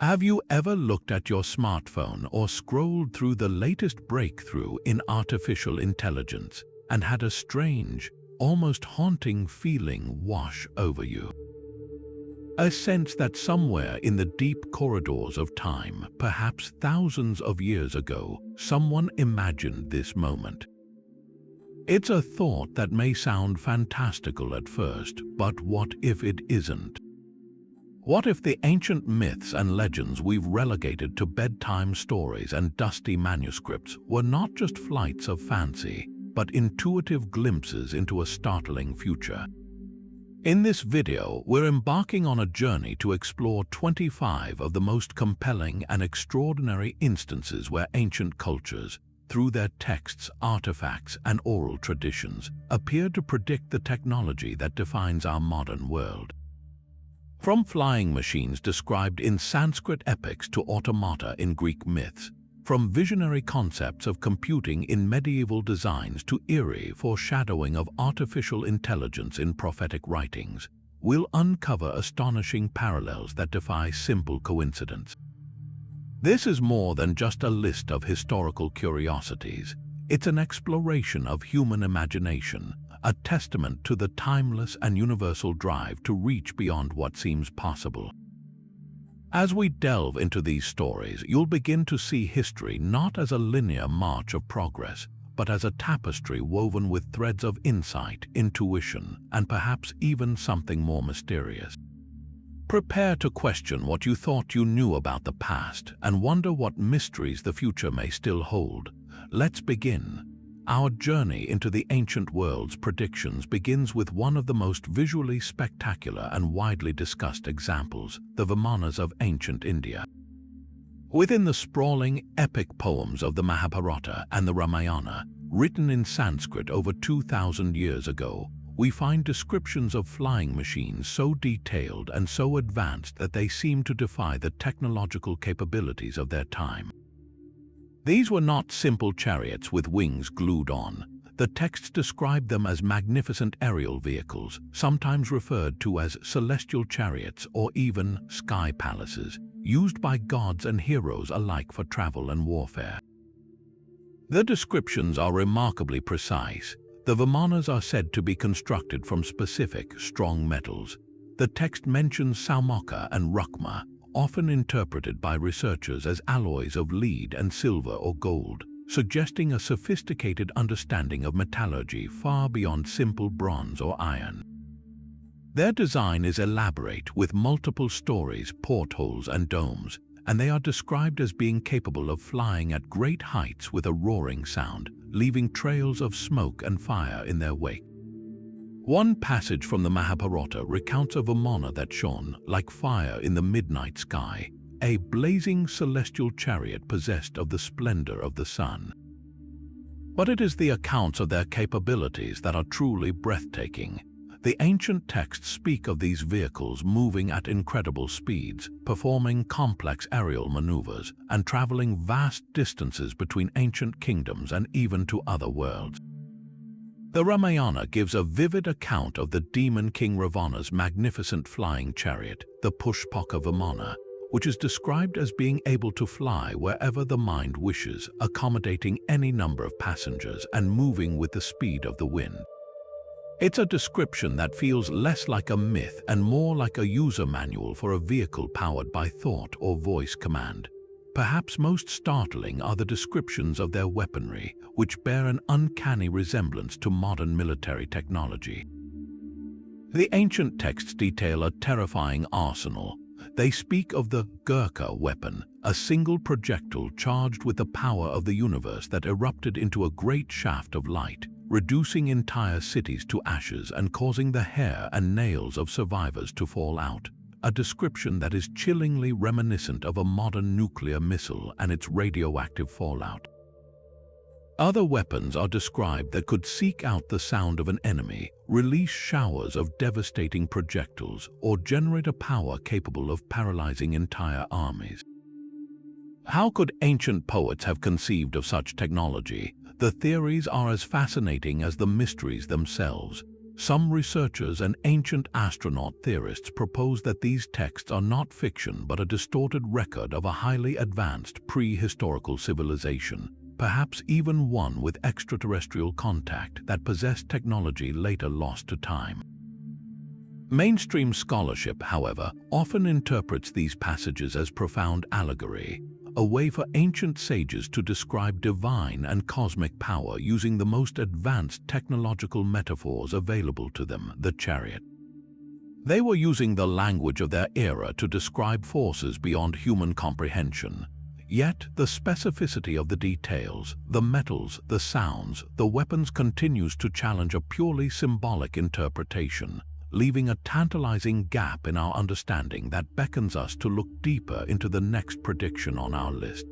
Have you ever looked at your smartphone or scrolled through the latest breakthrough in artificial intelligence and had a strange, almost haunting feeling wash over you? A sense that somewhere in the deep corridors of time, perhaps thousands of years ago, someone imagined this moment. It's a thought that may sound fantastical at first, but what if it isn't? What if the ancient myths and legends we've relegated to bedtime stories and dusty manuscripts were not just flights of fancy, but intuitive glimpses into a startling future? In this video, we're embarking on a journey to explore 25 of the most compelling and extraordinary instances where ancient cultures, through their texts, artifacts, and oral traditions, appeared to predict the technology that defines our modern world. From flying machines described in Sanskrit epics to automata in Greek myths, from visionary concepts of computing in medieval designs to eerie foreshadowing of artificial intelligence in prophetic writings, we'll uncover astonishing parallels that defy simple coincidence. This is more than just a list of historical curiosities. It's an exploration of human imagination, a testament to the timeless and universal drive to reach beyond what seems possible. As we delve into these stories, you'll begin to see history not as a linear march of progress, but as a tapestry woven with threads of insight, intuition, and perhaps even something more mysterious. Prepare to question what you thought you knew about the past and wonder what mysteries the future may still hold. Let's begin. Our journey into the ancient world's predictions begins with one of the most visually spectacular and widely discussed examples, the Vimanas of ancient India. Within the sprawling, epic poems of the Mahabharata and the Ramayana, written in Sanskrit over 2,000 years ago, we find descriptions of flying machines so detailed and so advanced that they seem to defy the technological capabilities of their time. These were not simple chariots with wings glued on. The texts described them as magnificent aerial vehicles, sometimes referred to as celestial chariots or even sky palaces, used by gods and heroes alike for travel and warfare. The descriptions are remarkably precise. The Vimanas are said to be constructed from specific, strong metals. The text mentions saumoka and rukma, often interpreted by researchers as alloys of lead and silver or gold, suggesting a sophisticated understanding of metallurgy far beyond simple bronze or iron. Their design is elaborate, with multiple stories, portholes, and domes, and they are described as being capable of flying at great heights with a roaring sound, leaving trails of smoke and fire in their wake. One passage from the Mahabharata recounts a Vimana that shone like fire in the midnight sky, a blazing celestial chariot possessed of the splendor of the sun. But it is the accounts of their capabilities that are truly breathtaking. The ancient texts speak of these vehicles moving at incredible speeds, performing complex aerial maneuvers, and traveling vast distances between ancient kingdoms and even to other worlds. The Ramayana gives a vivid account of the demon king Ravana's magnificent flying chariot, the Pushpaka Vimana, which is described as being able to fly wherever the mind wishes, accommodating any number of passengers and moving with the speed of the wind. It's a description that feels less like a myth and more like a user manual for a vehicle powered by thought or voice command. Perhaps most startling are the descriptions of their weaponry, which bear an uncanny resemblance to modern military technology. The ancient texts detail a terrifying arsenal. They speak of the Gurkha weapon, a single projectile charged with the power of the universe that erupted into a great shaft of light, reducing entire cities to ashes and causing the hair and nails of survivors to fall out. A description that is chillingly reminiscent of a modern nuclear missile and its radioactive fallout. Other weapons are described that could seek out the sound of an enemy, release showers of devastating projectiles, or generate a power capable of paralyzing entire armies. How could ancient poets have conceived of such technology? The theories are as fascinating as the mysteries themselves. Some researchers and ancient astronaut theorists propose that these texts are not fiction but a distorted record of a highly advanced prehistorical civilization, perhaps even one with extraterrestrial contact that possessed technology later lost to time. Mainstream scholarship, however, often interprets these passages as profound allegory, a way for ancient sages to describe divine and cosmic power using the most advanced technological metaphors available to them, the chariot. They were using the language of their era to describe forces beyond human comprehension. Yet, the specificity of the details, the metals, the sounds, the weapons continues to challenge a purely symbolic interpretation, leaving a tantalizing gap in our understanding that beckons us to look deeper into the next prediction on our list.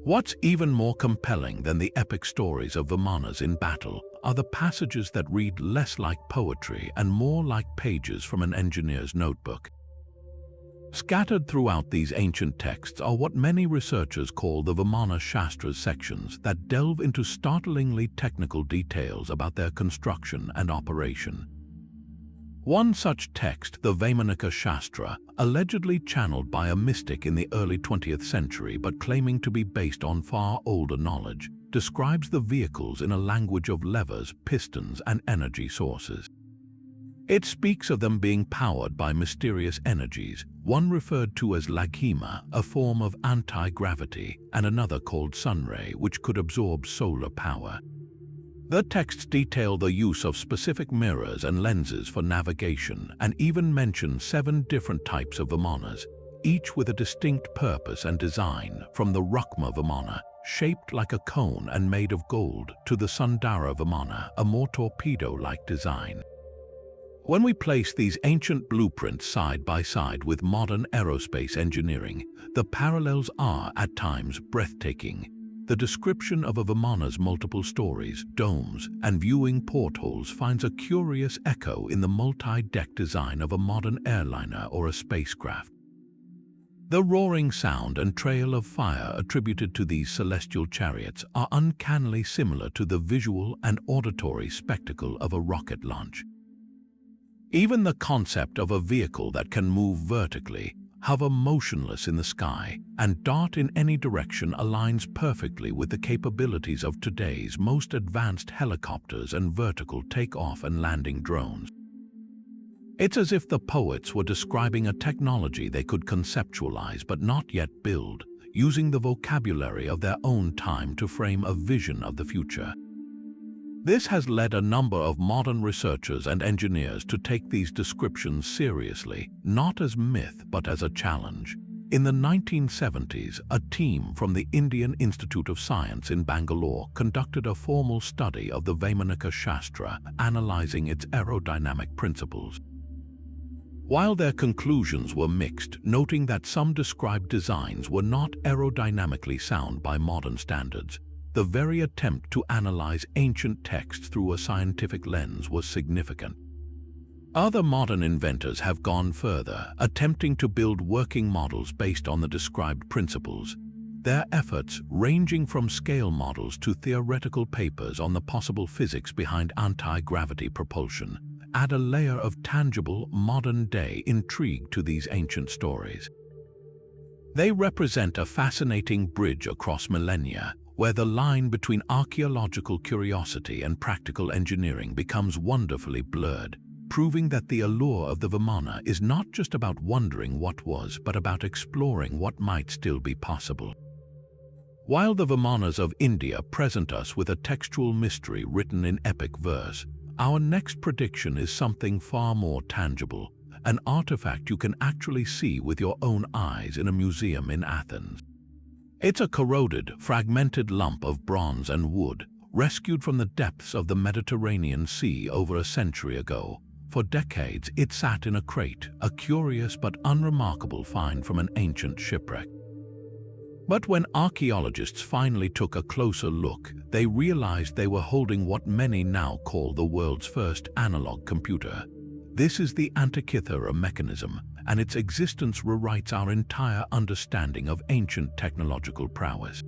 What's even more compelling than the epic stories of Vimanas in battle are the passages that read less like poetry and more like pages from an engineer's notebook. Scattered throughout these ancient texts are what many researchers call the Vimana Shastras sections that delve into startlingly technical details about their construction and operation. One such text, the Vaimanika Shastra, allegedly channeled by a mystic in the early 20th century but claiming to be based on far older knowledge, describes the vehicles in a language of levers, pistons, and energy sources. It speaks of them being powered by mysterious energies, one referred to as Laghima, a form of anti-gravity, and another called sunray, which could absorb solar power. The texts detail the use of specific mirrors and lenses for navigation and even mention 7 different types of Vimanas, each with a distinct purpose and design, from the Rukma Vimana, shaped like a cone and made of gold, to the Sundara Vimana, a more torpedo-like design. When we place these ancient blueprints side by side with modern aerospace engineering, the parallels are, at times, breathtaking. The description of a Vimana's multiple stories, domes, and viewing portholes finds a curious echo in the multi-deck design of a modern airliner or a spacecraft. The roaring sound and trail of fire attributed to these celestial chariots are uncannily similar to the visual and auditory spectacle of a rocket launch. Even the concept of a vehicle that can move vertically, hover motionless in the sky, and dart in any direction aligns perfectly with the capabilities of today's most advanced helicopters and vertical takeoff and landing drones. It's as if the poets were describing a technology they could conceptualize but not yet build, using the vocabulary of their own time to frame a vision of the future. This has led a number of modern researchers and engineers to take these descriptions seriously, not as myth but as a challenge. In the 1970s, a team from the Indian Institute of Science in Bangalore conducted a formal study of the Vaimanika Shastra, analyzing its aerodynamic principles. While their conclusions were mixed, noting that some described designs were not aerodynamically sound by modern standards, the very attempt to analyze ancient texts through a scientific lens was significant. Other modern inventors have gone further, attempting to build working models based on the described principles. Their efforts, ranging from scale models to theoretical papers on the possible physics behind anti-gravity propulsion, add a layer of tangible, modern-day intrigue to these ancient stories. They represent a fascinating bridge across millennia, where the line between archaeological curiosity and practical engineering becomes wonderfully blurred, proving that the allure of the Vimana is not just about wondering what was, but about exploring what might still be possible. While the Vimanas of India present us with a textual mystery written in epic verse, our next prediction is something far more tangible, an artifact you can actually see with your own eyes in a museum in Athens. It's a corroded, fragmented lump of bronze and wood, rescued from the depths of the Mediterranean Sea over a century ago. For decades, it sat in a crate, a curious but unremarkable find from an ancient shipwreck. But when archaeologists finally took a closer look, they realized they were holding what many now call the world's first analog computer. This is the Antikythera Mechanism, and its existence rewrites our entire understanding of ancient technological prowess.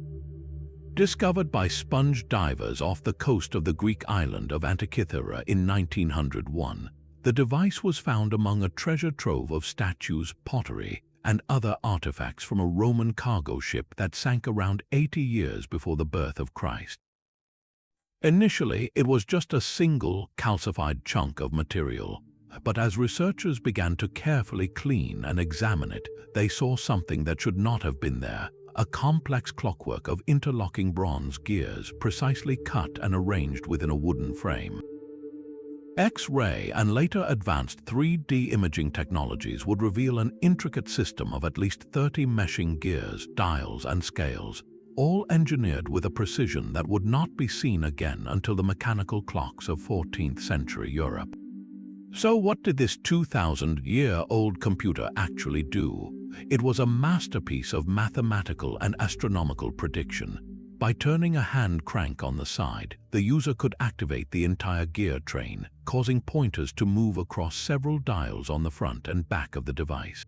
Discovered by sponge divers off the coast of the Greek island of Antikythera in 1901, the device was found among a treasure trove of statues, pottery, and other artifacts from a Roman cargo ship that sank around 80 years before the birth of Christ. Initially, it was just a single calcified chunk of material, but as researchers began to carefully clean and examine it, they saw something that should not have been there: a complex clockwork of interlocking bronze gears precisely cut and arranged within a wooden frame. X-ray and later advanced 3D imaging technologies would reveal an intricate system of at least 30 meshing gears, dials, and scales, all engineered with a precision that would not be seen again until the mechanical clocks of 14th century Europe. So what did this 2,000-year-old computer actually do? It was a masterpiece of mathematical and astronomical prediction. By turning a hand crank on the side, the user could activate the entire gear train, causing pointers to move across several dials on the front and back of the device.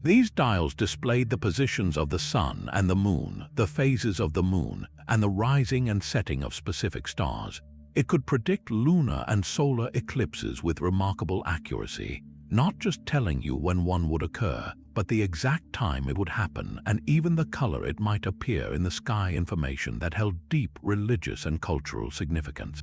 These dials displayed the positions of the sun and the moon, the phases of the moon, and the rising and setting of specific stars. It could predict lunar and solar eclipses with remarkable accuracy, not just telling you when one would occur, but the exact time it would happen and even the color it might appear in the sky, information that held deep religious and cultural significance.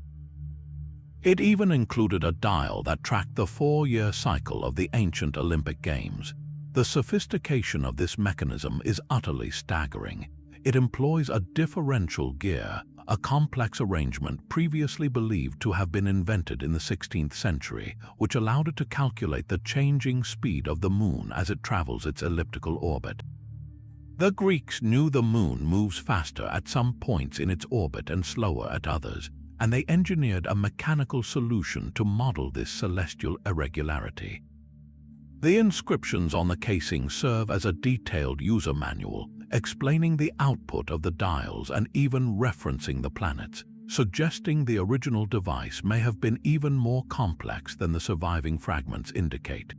It even included a dial that tracked the 4-year cycle of the ancient Olympic Games. The sophistication of this mechanism is utterly staggering. It employs a differential gear, a complex arrangement previously believed to have been invented in the 16th century, which allowed it to calculate the changing speed of the moon as it travels its elliptical orbit. The Greeks knew the moon moves faster at some points in its orbit and slower at others, and they engineered a mechanical solution to model this celestial irregularity. The inscriptions on the casing serve as a detailed user manual, explaining the output of the dials and even referencing the planets, suggesting the original device may have been even more complex than the surviving fragments indicate.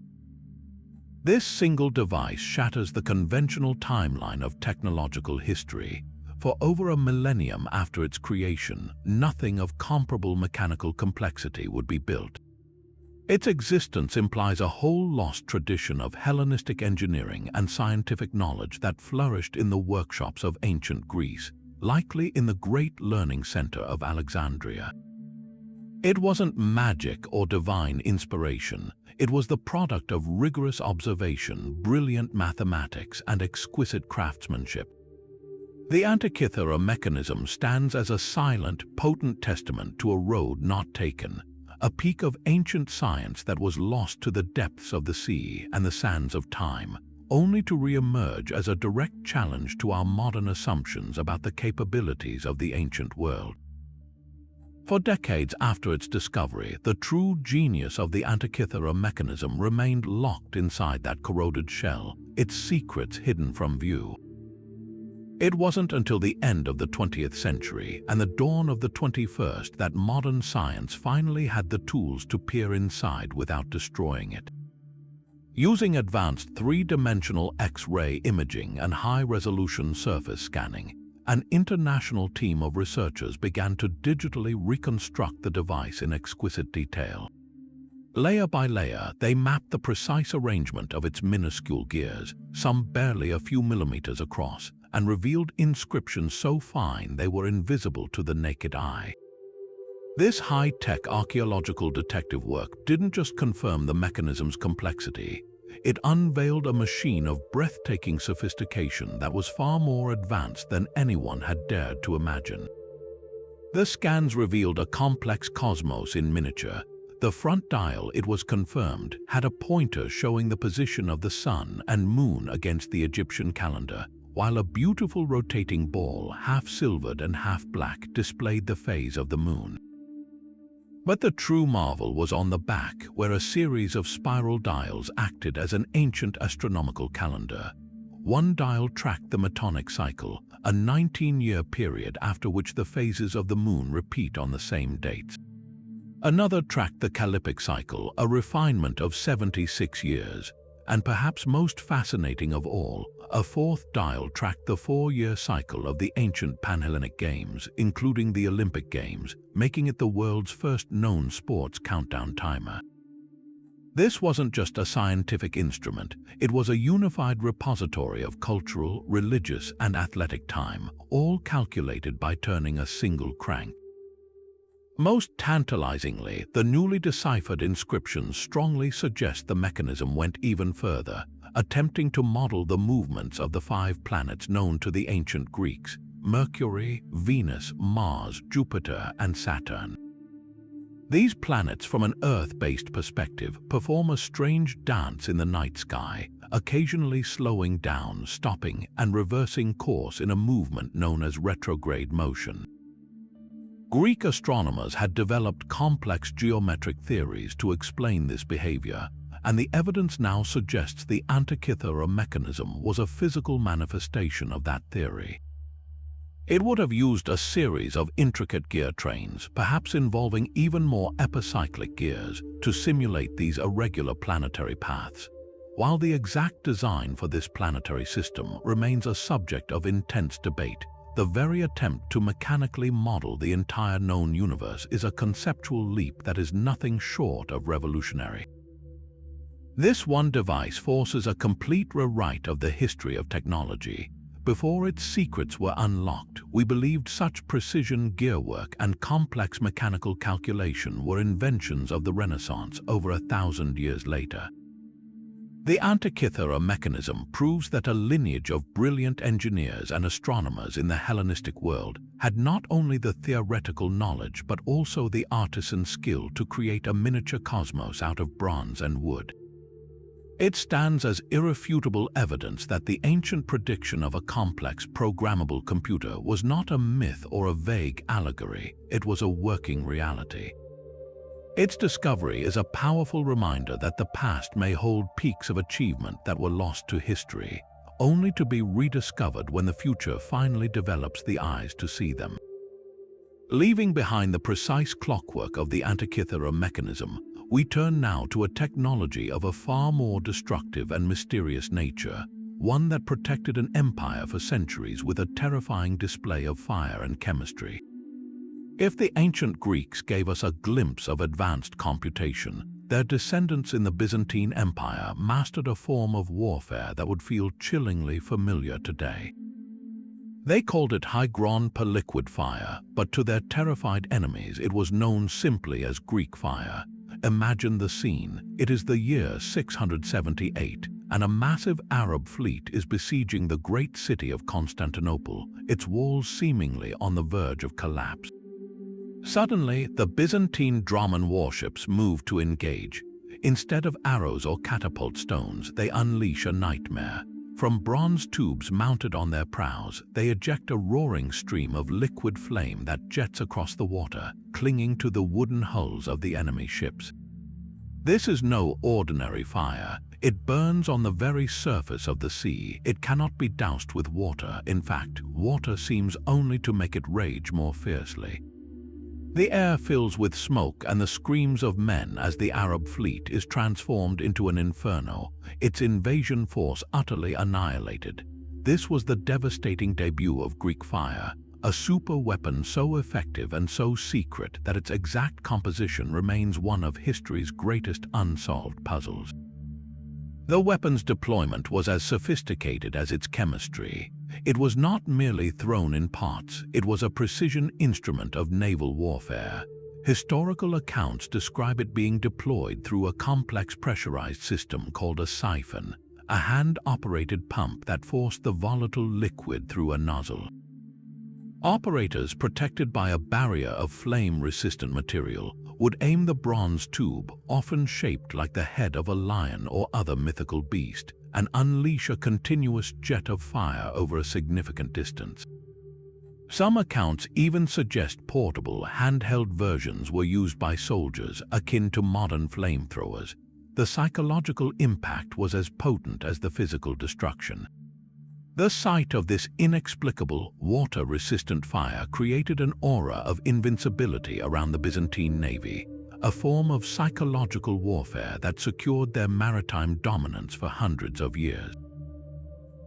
This single device shatters the conventional timeline of technological history. For over a millennium after its creation, nothing of comparable mechanical complexity would be built. Its existence implies a whole lost tradition of Hellenistic engineering and scientific knowledge that flourished in the workshops of ancient Greece, likely in the great learning center of Alexandria. It wasn't magic or divine inspiration. It was the product of rigorous observation, brilliant mathematics, and exquisite craftsmanship. The Antikythera Mechanism stands as a silent, potent testament to a road not taken, a peak of ancient science that was lost to the depths of the sea and the sands of time, only to re-emerge as a direct challenge to our modern assumptions about the capabilities of the ancient world. For decades after its discovery, the true genius of the Antikythera Mechanism remained locked inside that corroded shell, its secrets hidden from view. It wasn't until the end of the 20th century and the dawn of the 21st that modern science finally had the tools to peer inside without destroying it. Using advanced three-dimensional X-ray imaging and high-resolution surface scanning, an international team of researchers began to digitally reconstruct the device in exquisite detail. Layer by layer, they mapped the precise arrangement of its minuscule gears, some barely a few millimeters across, and revealed inscriptions so fine they were invisible to the naked eye. This high-tech archaeological detective work didn't just confirm the mechanism's complexity, it unveiled a machine of breathtaking sophistication that was far more advanced than anyone had dared to imagine. The scans revealed a complex cosmos in miniature. The front dial, it was confirmed, had a pointer showing the position of the sun and moon against the Egyptian calendar, while a beautiful rotating ball, half silvered and half black, displayed the phase of the moon. But the true marvel was on the back, where a series of spiral dials acted as an ancient astronomical calendar. One dial tracked the Metonic cycle, a 19-year period after which the phases of the moon repeat on the same dates. Another tracked the Callippic cycle, a refinement of 76 years. And perhaps most fascinating of all, A fourth dial tracked the 4-year cycle of the ancient Panhellenic Games, including the Olympic Games, making it the world's first known sports countdown timer. This wasn't just a scientific instrument, it was a unified repository of cultural, religious, and athletic time, all calculated by turning a single crank. Most tantalizingly, the newly deciphered inscriptions strongly suggest the mechanism went even further, attempting to model the movements of the 5 planets known to the ancient Greeks: Mercury, Venus, Mars, Jupiter, and Saturn. These planets, from an Earth-based perspective, perform a strange dance in the night sky, occasionally slowing down, stopping, and reversing course in a movement known as retrograde motion. Greek astronomers had developed complex geometric theories to explain this behavior, and the evidence now suggests the Antikythera Mechanism was a physical manifestation of that theory. It would have used a series of intricate gear trains, perhaps involving even more epicyclic gears, to simulate these irregular planetary paths. While the exact design for this planetary system remains a subject of intense debate, the very attempt to mechanically model the entire known universe is a conceptual leap that is nothing short of revolutionary. This one device forces a complete rewrite of the history of technology. Before its secrets were unlocked, we believed such precision gearwork and complex mechanical calculation were inventions of the Renaissance over 1,000 years later. The Antikythera Mechanism proves that a lineage of brilliant engineers and astronomers in the Hellenistic world had not only the theoretical knowledge but also the artisan skill to create a miniature cosmos out of bronze and wood. It stands as irrefutable evidence that the ancient prediction of a complex programmable computer was not a myth or a vague allegory, it was a working reality. Its discovery is a powerful reminder that the past may hold peaks of achievement that were lost to history, only to be rediscovered when the future finally develops the eyes to see them. Leaving behind the precise clockwork of the Antikythera Mechanism, we turn now to a technology of a far more destructive and mysterious nature, one that protected an empire for centuries with a terrifying display of fire and chemistry. If the ancient Greeks gave us a glimpse of advanced computation, their descendants in the Byzantine Empire mastered a form of warfare that would feel chillingly familiar today. They called it hygron per liquid fire, but to their terrified enemies it was known simply as Greek fire. Imagine the scene. It is the year 678, and a massive Arab fleet is besieging the great city of Constantinople, its walls seemingly on the verge of collapse. Suddenly, the Byzantine Draman warships move to engage. Instead of arrows or catapult stones, they unleash a nightmare. From bronze tubes mounted on their prows, they eject a roaring stream of liquid flame that jets across the water, clinging to the wooden hulls of the enemy ships. This is no ordinary fire. It burns on the very surface of the sea. It cannot be doused with water. In fact, water seems only to make it rage more fiercely. The air fills with smoke and the screams of men as the Arab fleet is transformed into an inferno, its invasion force utterly annihilated. This was the devastating debut of Greek fire, a super weapon so effective and so secret that its exact composition remains one of history's greatest unsolved puzzles. The weapon's deployment was as sophisticated as its chemistry. It was not merely thrown in pots, it was a precision instrument of naval warfare. Historical accounts describe it being deployed through a complex pressurized system called a siphon, a hand-operated pump that forced the volatile liquid through a nozzle. Operators, protected by a barrier of flame-resistant material, would aim the bronze tube, often shaped like the head of a lion or other mythical beast, and unleash a continuous jet of fire over a significant distance. Some accounts even suggest portable, handheld versions were used by soldiers, akin to modern flamethrowers. The psychological impact was as potent as the physical destruction. The sight of this inexplicable, water-resistant fire created an aura of invincibility around the Byzantine navy, a form of psychological warfare that secured their maritime dominance for hundreds of years.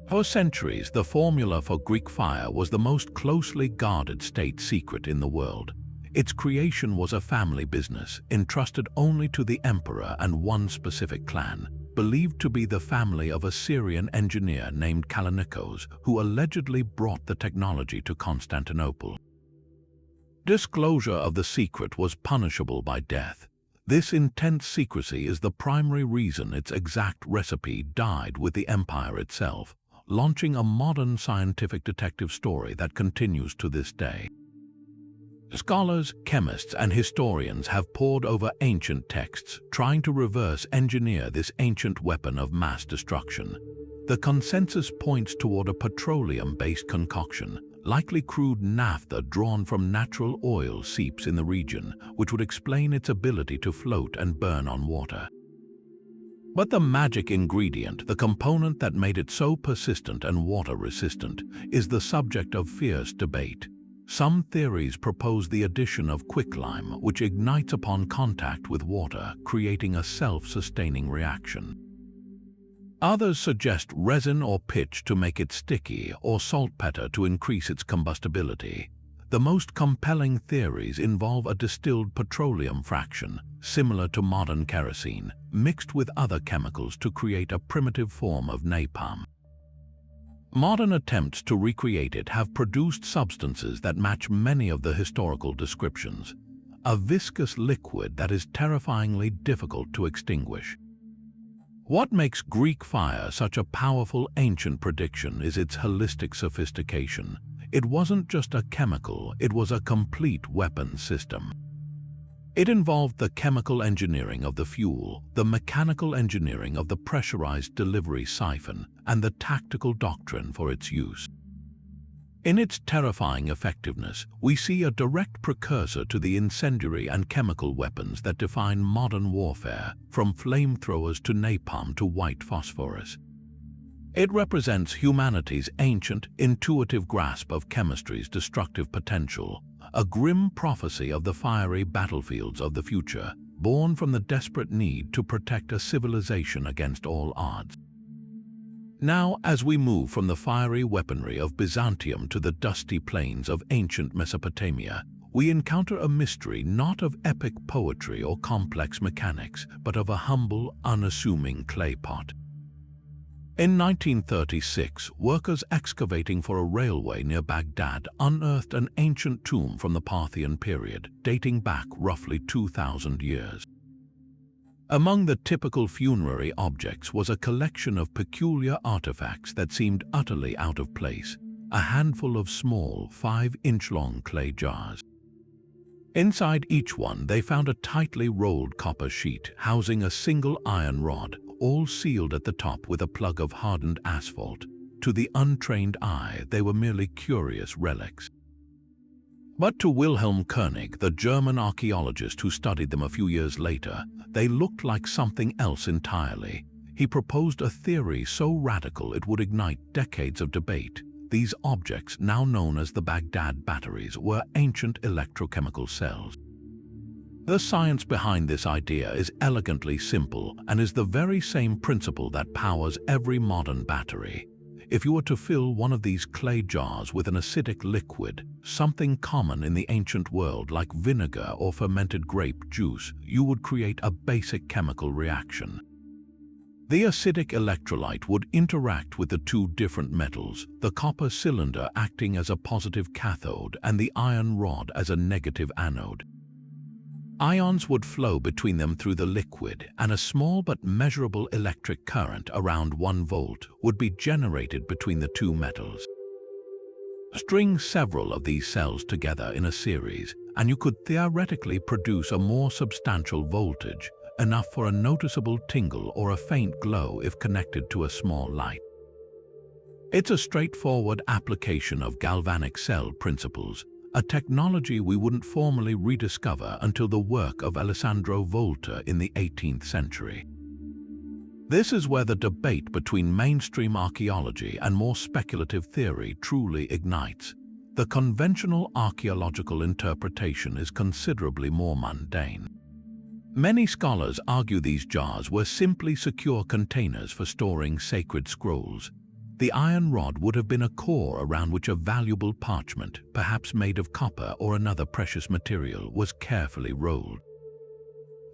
For centuries, the formula for Greek fire was the most closely guarded state secret in the world. Its creation was a family business, entrusted only to the emperor and one specific clan, believed to be the family of a Syrian engineer named Kallinikos, who allegedly brought the technology to Constantinople. Disclosure of the secret was punishable by death. This intense secrecy is the primary reason its exact recipe died with the empire itself, launching a modern scientific detective story that continues to this day. Scholars, chemists, and historians have pored over ancient texts, trying to reverse engineer this ancient weapon of mass destruction. The consensus points toward a petroleum-based concoction, likely crude naphtha drawn from natural oil seeps in the region, which would explain its ability to float and burn on water. But the magic ingredient, the component that made it so persistent and water-resistant, is the subject of fierce debate. Some theories propose the addition of quicklime, which ignites upon contact with water, creating a self-sustaining reaction. Others suggest resin or pitch to make it sticky, or saltpeter to increase its combustibility. The most compelling theories involve a distilled petroleum fraction, similar to modern kerosene, mixed with other chemicals to create a primitive form of napalm. Modern attempts to recreate it have produced substances that match many of the historical descriptions. A viscous liquid that is terrifyingly difficult to extinguish. What makes Greek fire such a powerful ancient prediction is its holistic sophistication. It wasn't just a chemical, it was a complete weapons system. It involved the chemical engineering of the fuel, the mechanical engineering of the pressurized delivery siphon, and the tactical doctrine for its use. In its terrifying effectiveness, we see a direct precursor to the incendiary and chemical weapons that define modern warfare, from flamethrowers to napalm to white phosphorus. It represents humanity's ancient, intuitive grasp of chemistry's destructive potential, a grim prophecy of the fiery battlefields of the future, born from the desperate need to protect a civilization against all odds. Now, as we move from the fiery weaponry of Byzantium to the dusty plains of ancient Mesopotamia, we encounter a mystery not of epic poetry or complex mechanics, but of a humble, unassuming clay pot. In 1936, workers excavating for a railway near Baghdad unearthed an ancient tomb from the Parthian period, dating back roughly 2,000 years. Among the typical funerary objects was a collection of peculiar artifacts that seemed utterly out of place, a handful of small, 5-inch-long clay jars. Inside each one, they found a tightly rolled copper sheet housing a single iron rod, all sealed at the top with a plug of hardened asphalt. To the untrained eye, they were merely curious relics. But to Wilhelm Koenig, the German archaeologist who studied them a few years later, they looked like something else entirely. He proposed a theory so radical it would ignite decades of debate. These objects, now known as the Baghdad Batteries, were ancient electrochemical cells. The science behind this idea is elegantly simple and is the very same principle that powers every modern battery. If you were to fill one of these clay jars with an acidic liquid, something common in the ancient world like vinegar or fermented grape juice, you would create a basic chemical reaction. The acidic electrolyte would interact with the two different metals, the copper cylinder acting as a positive cathode and the iron rod as a negative anode. Ions would flow between them through the liquid, and a small but measurable electric current around 1 volt would be generated between the two metals. String several of these cells together in a series, and you could theoretically produce a more substantial voltage, enough for a noticeable tingle or a faint glow if connected to a small light. It's a straightforward application of galvanic cell principles, a technology we wouldn't formally rediscover until the work of Alessandro Volta in the 18th century. This is where the debate between mainstream archaeology and more speculative theory truly ignites. The conventional archaeological interpretation is considerably more mundane. Many scholars argue these jars were simply secure containers for storing sacred scrolls. The iron rod would have been a core around which a valuable parchment, perhaps made of copper or another precious material, was carefully rolled.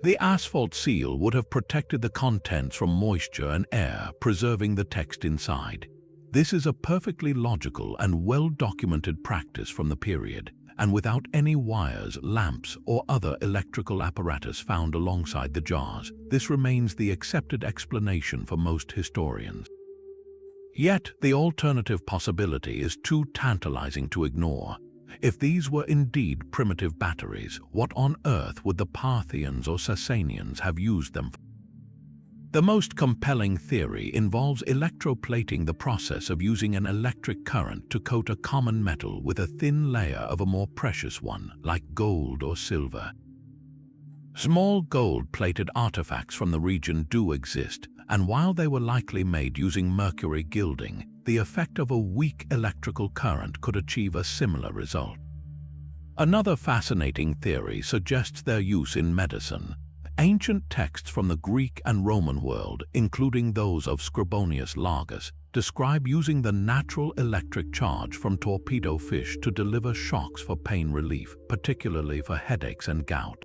The asphalt seal would have protected the contents from moisture and air, preserving the text inside. This is a perfectly logical and well-documented practice from the period, and without any wires, lamps, or other electrical apparatus found alongside the jars, this remains the accepted explanation for most historians. Yet, the alternative possibility is too tantalizing to ignore. If these were indeed primitive batteries, what on earth would the Parthians or Sasanians have used them for? The most compelling theory involves electroplating, the process of using an electric current to coat a common metal with a thin layer of a more precious one, like gold or silver. Small gold-plated artifacts from the region do exist, and while they were likely made using mercury gilding, the effect of a weak electrical current could achieve a similar result. Another fascinating theory suggests their use in medicine. Ancient texts from the Greek and Roman world, including those of Scribonius Largus, describe using the natural electric charge from torpedo fish to deliver shocks for pain relief, particularly for headaches and gout.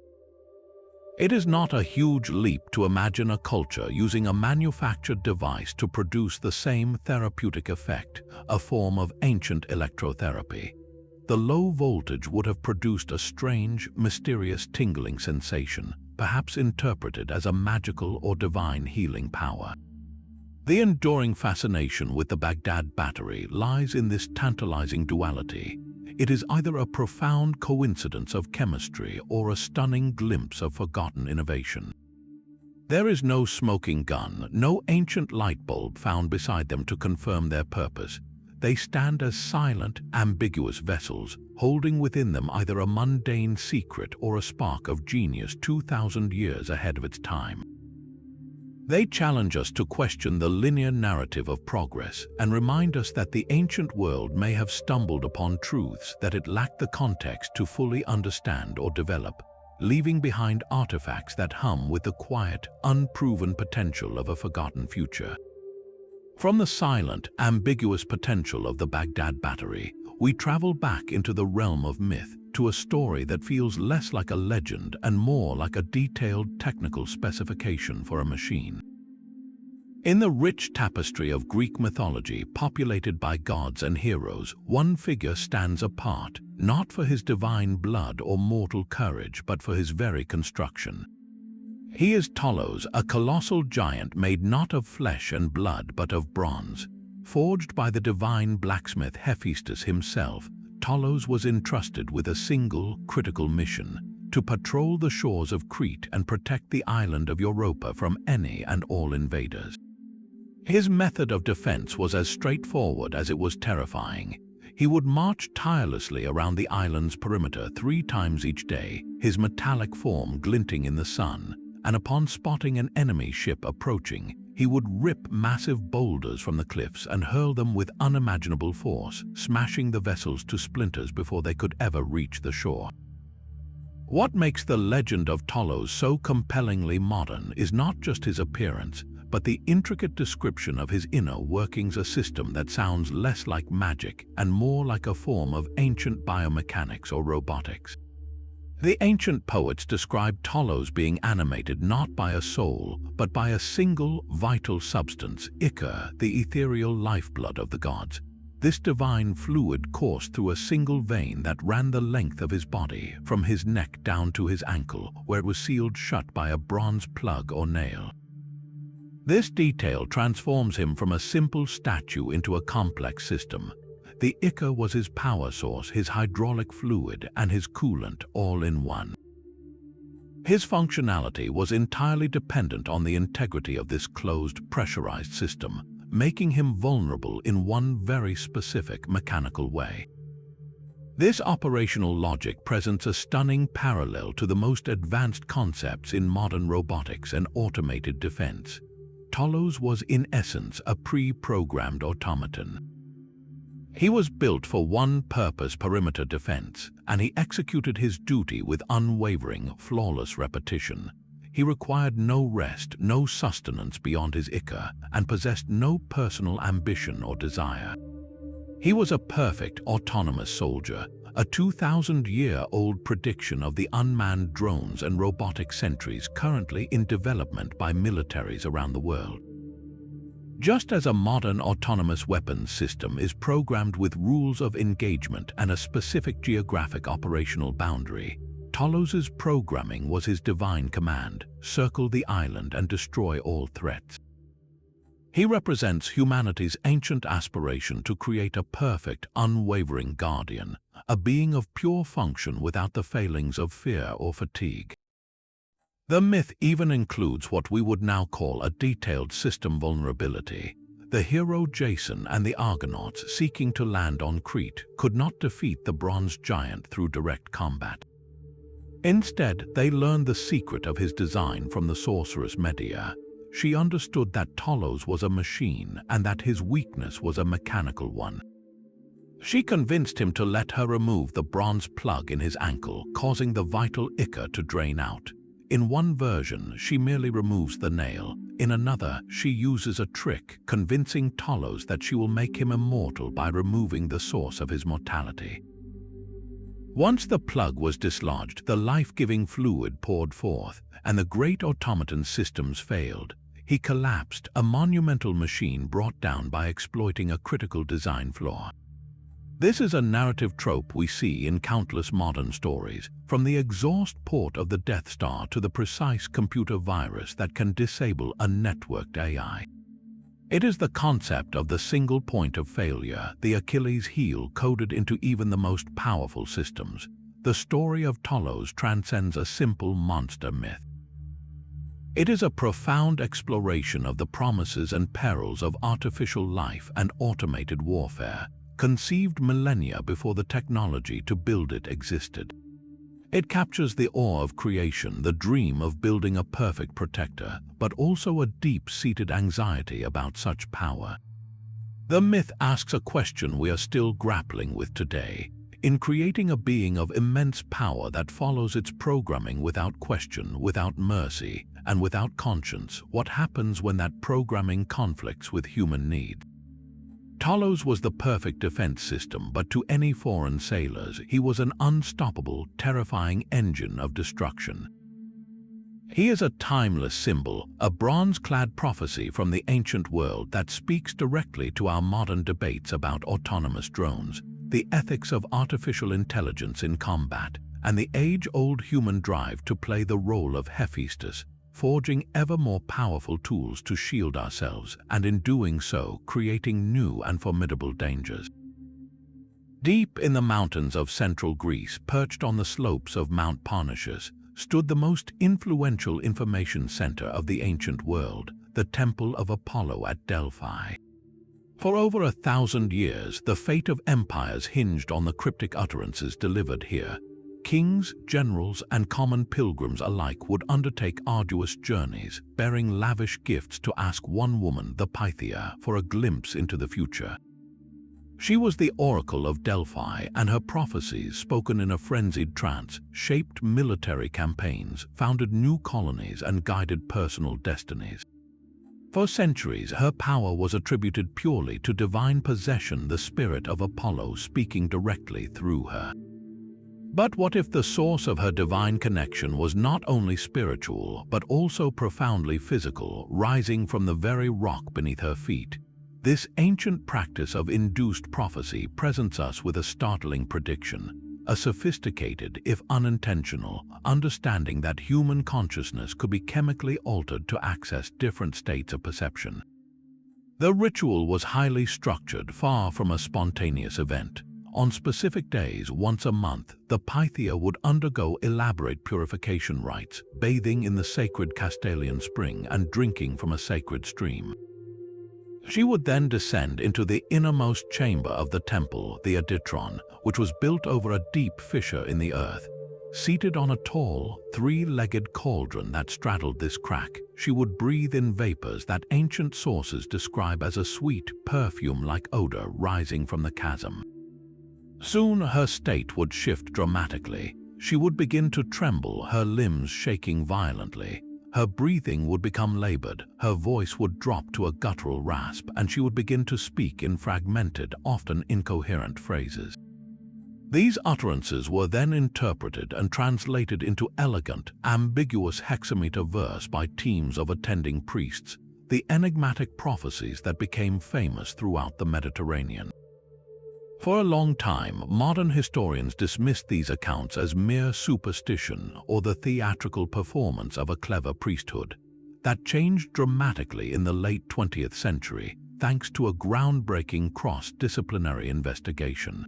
It is not a huge leap to imagine a culture using a manufactured device to produce the same therapeutic effect, a form of ancient electrotherapy. The low voltage would have produced a strange, mysterious tingling sensation, perhaps interpreted as a magical or divine healing power. The enduring fascination with the Baghdad Battery lies in this tantalizing duality. It is either a profound coincidence of chemistry or a stunning glimpse of forgotten innovation. There is no smoking gun, no ancient light bulb found beside them to confirm their purpose. They stand as silent, ambiguous vessels, holding within them either a mundane secret or a spark of genius 2,000 years ahead of its time. They challenge us to question the linear narrative of progress and remind us that the ancient world may have stumbled upon truths that it lacked the context to fully understand or develop, leaving behind artifacts that hum with the quiet, unproven potential of a forgotten future. From the silent, ambiguous potential of the Baghdad Battery, we travel back into the realm of myth, to a story that feels less like a legend and more like a detailed technical specification for a machine. In the rich tapestry of Greek mythology populated by gods and heroes, one figure stands apart, not for his divine blood or mortal courage, but for his very construction. He is Talos, a colossal giant made not of flesh and blood but of bronze. Forged by the divine blacksmith Hephaestus himself, Talos was entrusted with a single, critical mission: to patrol the shores of Crete and protect the island of Europa from any and all invaders. His method of defense was as straightforward as it was terrifying. He would march tirelessly around the island's perimeter 3 times each day, his metallic form glinting in the sun, and upon spotting an enemy ship approaching, he would rip massive boulders from the cliffs and hurl them with unimaginable force, smashing the vessels to splinters before they could ever reach the shore. What makes the legend of Talos so compellingly modern is not just his appearance, but the intricate description of his inner workings, a system that sounds less like magic and more like a form of ancient biomechanics or robotics. The ancient poets describe Talos being animated not by a soul, but by a single, vital substance, Icar, the ethereal lifeblood of the gods. This divine fluid coursed through a single vein that ran the length of his body, from his neck down to his ankle, where it was sealed shut by a bronze plug or nail. This detail transforms him from a simple statue into a complex system. The Icar was his power source, his hydraulic fluid, and his coolant all in one. His functionality was entirely dependent on the integrity of this closed, pressurized system, making him vulnerable in one very specific mechanical way. This operational logic presents a stunning parallel to the most advanced concepts in modern robotics and automated defense. Talos was in essence a pre-programmed automaton. He was built for one purpose: perimeter defense, and he executed his duty with unwavering, flawless repetition. He required no rest, no sustenance beyond his Icar, and possessed no personal ambition or desire. He was a perfect autonomous soldier, a 2,000-year-old prediction of the unmanned drones and robotic sentries currently in development by militaries around the world. Just as a modern autonomous weapons system is programmed with rules of engagement and a specific geographic operational boundary, Talos's programming was his divine command: circle the island and destroy all threats. He represents humanity's ancient aspiration to create a perfect, unwavering guardian, a being of pure function without the failings of fear or fatigue. The myth even includes what we would now call a detailed system vulnerability. The hero Jason and the Argonauts seeking to land on Crete could not defeat the bronze giant through direct combat. Instead, they learned the secret of his design from the sorceress Medea. She understood that Talos was a machine and that his weakness was a mechanical one. She convinced him to let her remove the bronze plug in his ankle, causing the vital Icar to drain out. In one version, she merely removes the nail. In another, she uses a trick, convincing Talos that she will make him immortal by removing the source of his mortality. Once the plug was dislodged, the life-giving fluid poured forth, and the great automaton systems failed. He collapsed, a monumental machine brought down by exploiting a critical design flaw. This is a narrative trope we see in countless modern stories, from the exhaust port of the Death Star to the precise computer virus that can disable a networked AI. It is the concept of the single point of failure, the Achilles heel coded into even the most powerful systems. The story of Talos transcends a simple monster myth. It is a profound exploration of the promises and perils of artificial life and automated warfare, conceived millennia before the technology to build it existed. It captures the awe of creation, the dream of building a perfect protector, but also a deep-seated anxiety about such power. The myth asks a question we are still grappling with today. In creating a being of immense power that follows its programming without question, without mercy, and without conscience, what happens when that programming conflicts with human need? Talos was the perfect defense system, but to any foreign sailors, he was an unstoppable, terrifying engine of destruction. He is a timeless symbol, a bronze-clad prophecy from the ancient world that speaks directly to our modern debates about autonomous drones, the ethics of artificial intelligence in combat, and the age-old human drive to play the role of Hephaestus, forging ever more powerful tools to shield ourselves, and in doing so, creating new and formidable dangers. Deep in the mountains of central Greece, perched on the slopes of Mount Parnassus, stood the most influential information center of the ancient world, the Temple of Apollo at Delphi. For over 1,000 years, the fate of empires hinged on the cryptic utterances delivered here. Kings, generals, and common pilgrims alike would undertake arduous journeys, bearing lavish gifts to ask one woman, the Pythia, for a glimpse into the future. She was the oracle of Delphi, and her prophecies, spoken in a frenzied trance, shaped military campaigns, founded new colonies, and guided personal destinies. For centuries, her power was attributed purely to divine possession, the spirit of Apollo speaking directly through her. But what if the source of her divine connection was not only spiritual, but also profoundly physical, rising from the very rock beneath her feet? This ancient practice of induced prophecy presents us with a startling prediction, a sophisticated, if unintentional, understanding that human consciousness could be chemically altered to access different states of perception. The ritual was highly structured, far from a spontaneous event. On specific days, once a month, the Pythia would undergo elaborate purification rites, bathing in the sacred Castalian spring and drinking from a sacred stream. She would then descend into the innermost chamber of the temple, the Aditron, which was built over a deep fissure in the earth. Seated on a tall, three-legged cauldron that straddled this crack, she would breathe in vapors that ancient sources describe as a sweet, perfume-like odor rising from the chasm. Soon her state would shift dramatically. She would begin to tremble, her limbs shaking violently. Her breathing would become labored, her voice would drop to a guttural rasp, and she would begin to speak in fragmented, often incoherent phrases. These utterances were then interpreted and translated into elegant, ambiguous hexameter verse by teams of attending priests, the enigmatic prophecies that became famous throughout the Mediterranean. For a long time, modern historians dismissed these accounts as mere superstition or the theatrical performance of a clever priesthood. That changed dramatically in the late 20th century, thanks to a groundbreaking cross-disciplinary investigation.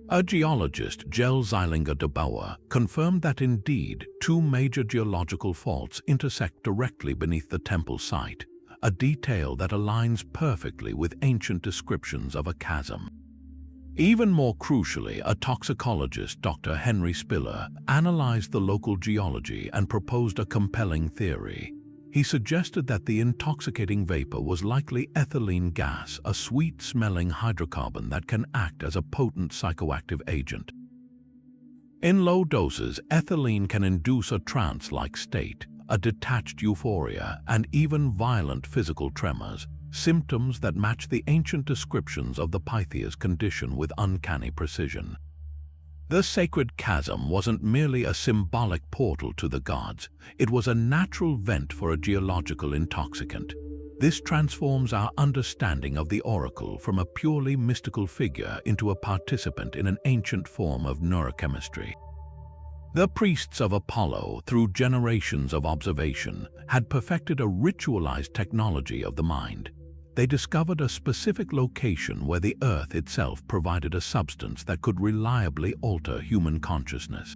A geologist, Jazari de Bauer, confirmed that indeed two major geological faults intersect directly beneath the temple site, a detail that aligns perfectly with ancient descriptions of a chasm. Even more crucially, a toxicologist, Dr. Henry Spiller, analyzed the local geology and proposed a compelling theory. He suggested that the intoxicating vapor was likely ethylene gas, a sweet-smelling hydrocarbon that can act as a potent psychoactive agent. In low doses, ethylene can induce a trance-like state, a detached euphoria, and even violent physical tremors, symptoms that match the ancient descriptions of the Pythia's condition with uncanny precision. The sacred chasm wasn't merely a symbolic portal to the gods, it was a natural vent for a geological intoxicant. This transforms our understanding of the oracle from a purely mystical figure into a participant in an ancient form of neurochemistry. The priests of Apollo, through generations of observation, had perfected a ritualized technology of the mind. They discovered a specific location where the earth itself provided a substance that could reliably alter human consciousness.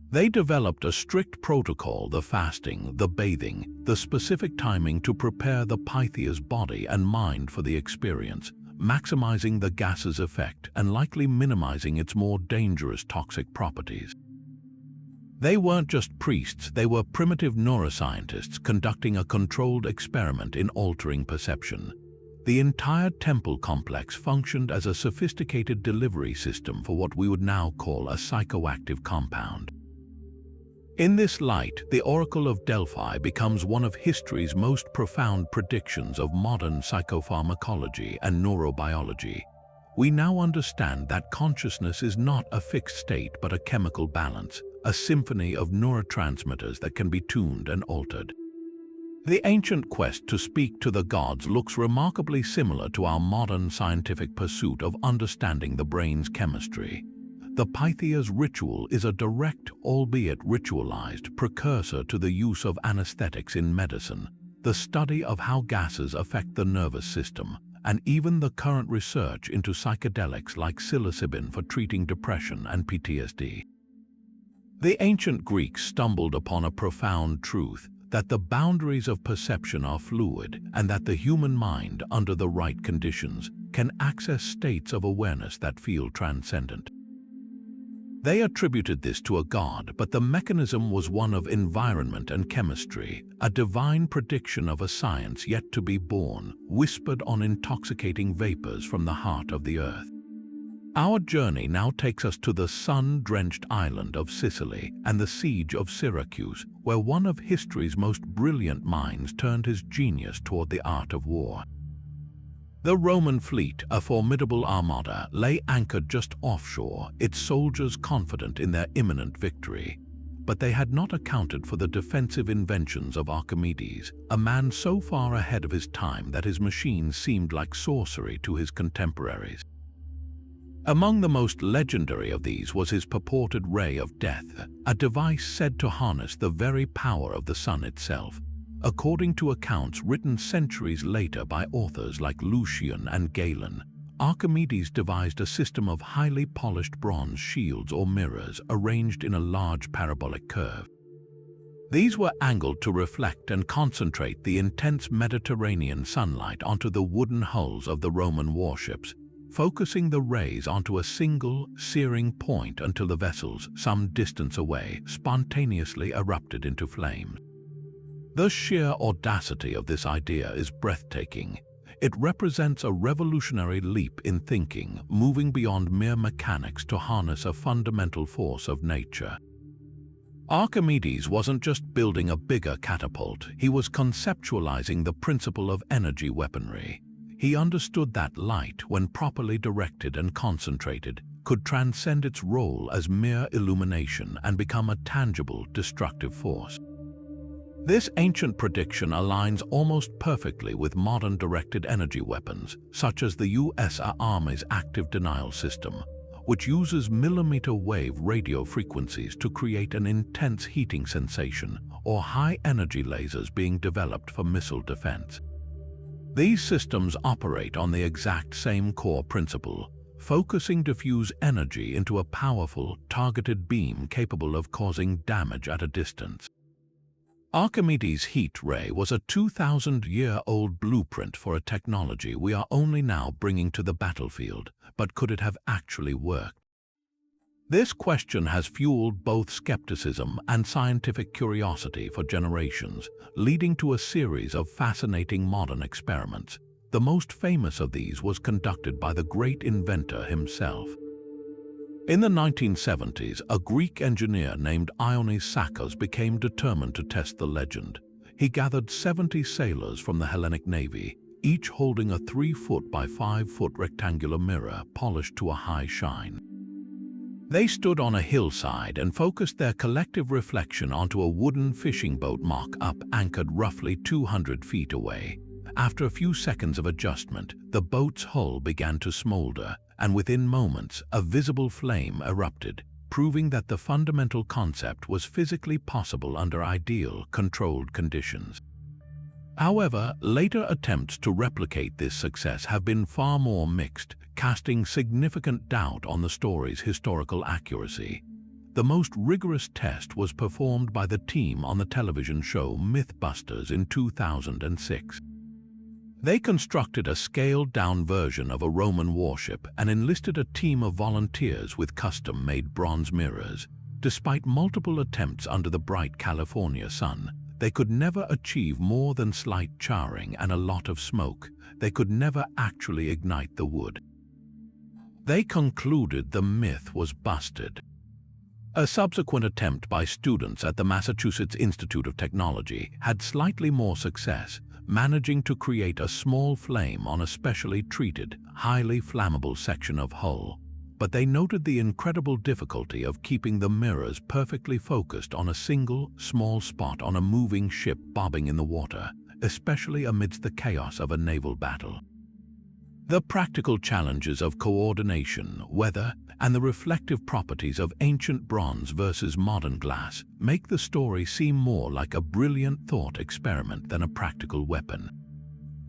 They developed a strict protocol: the fasting, the bathing, the specific timing to prepare the Pythia's body and mind for the experience, maximizing the gas's effect and likely minimizing its more dangerous toxic properties. They weren't just priests, they were primitive neuroscientists conducting a controlled experiment in altering perception. The entire temple complex functioned as a sophisticated delivery system for what we would now call a psychoactive compound. In this light, the Oracle of Delphi becomes one of history's most profound predictions of modern psychopharmacology and neurobiology. We now understand that consciousness is not a fixed state but a chemical balance, a symphony of neurotransmitters that can be tuned and altered. The ancient quest to speak to the gods looks remarkably similar to our modern scientific pursuit of understanding the brain's chemistry. The Pythia's ritual is a direct, albeit ritualized, precursor to the use of anesthetics in medicine, the study of how gases affect the nervous system, and even the current research into psychedelics like psilocybin for treating depression and PTSD. The ancient Greeks stumbled upon a profound truth, that the boundaries of perception are fluid and that the human mind, under the right conditions, can access states of awareness that feel transcendent. They attributed this to a god, but the mechanism was one of environment and chemistry, a divine prediction of a science yet to be born, whispered on intoxicating vapors from the heart of the earth. Our journey now takes us to the sun-drenched island of Sicily and the siege of Syracuse, where one of history's most brilliant minds turned his genius toward the art of war. The Roman fleet, a formidable armada, lay anchored just offshore, its soldiers confident in their imminent victory. But they had not accounted for the defensive inventions of Archimedes, a man so far ahead of his time that his machines seemed like sorcery to his contemporaries. Among the most legendary of these was his purported ray of death, a device said to harness the very power of the sun itself. According to accounts written centuries later by authors like Lucian and Galen, Archimedes devised a system of highly polished bronze shields or mirrors arranged in a large parabolic curve. These were angled to reflect and concentrate the intense Mediterranean sunlight onto the wooden hulls of the Roman warships, focusing the rays onto a single, searing point until the vessels, some distance away, spontaneously erupted into flames. The sheer audacity of this idea is breathtaking. It represents a revolutionary leap in thinking, moving beyond mere mechanics to harness a fundamental force of nature. Archimedes wasn't just building a bigger catapult, he was conceptualizing the principle of energy weaponry. He understood that light, when properly directed and concentrated, could transcend its role as mere illumination and become a tangible, destructive force. This ancient prediction aligns almost perfectly with modern directed energy weapons, such as the US Army's active denial system, which uses millimeter-wave radio frequencies to create an intense heating sensation, or high-energy lasers being developed for missile defense. These systems operate on the exact same core principle, focusing diffuse energy into a powerful, targeted beam capable of causing damage at a distance. Archimedes' heat ray was a 2,000-year-old blueprint for a technology we are only now bringing to the battlefield, but could it have actually worked? This question has fueled both skepticism and scientific curiosity for generations, leading to a series of fascinating modern experiments. The most famous of these was conducted by the great inventor himself. In the 1970s, a Greek engineer named Ioannis Sakkas became determined to test the legend. He gathered 70 sailors from the Hellenic Navy, each holding a 3-foot by 5-foot rectangular mirror polished to a high shine. They stood on a hillside and focused their collective reflection onto a wooden fishing boat mock-up anchored roughly 200 feet away. After a few seconds of adjustment, the boat's hull began to smolder, and within moments, a visible flame erupted, proving that the fundamental concept was physically possible under ideal, controlled conditions. However, later attempts to replicate this success have been far more mixed, casting significant doubt on the story's historical accuracy. The most rigorous test was performed by the team on the television show Mythbusters in 2006. They constructed a scaled-down version of a Roman warship and enlisted a team of volunteers with custom-made bronze mirrors. Despite multiple attempts under the bright California sun, they could never achieve more than slight charring and a lot of smoke. They could never actually ignite the wood. They concluded the myth was busted. A subsequent attempt by students at the Massachusetts Institute of Technology had slightly more success, managing to create a small flame on a specially treated, highly flammable section of hull. But they noted the incredible difficulty of keeping the mirrors perfectly focused on a single, small spot on a moving ship bobbing in the water, especially amidst the chaos of a naval battle. The practical challenges of coordination, weather, and the reflective properties of ancient bronze versus modern glass make the story seem more like a brilliant thought experiment than a practical weapon.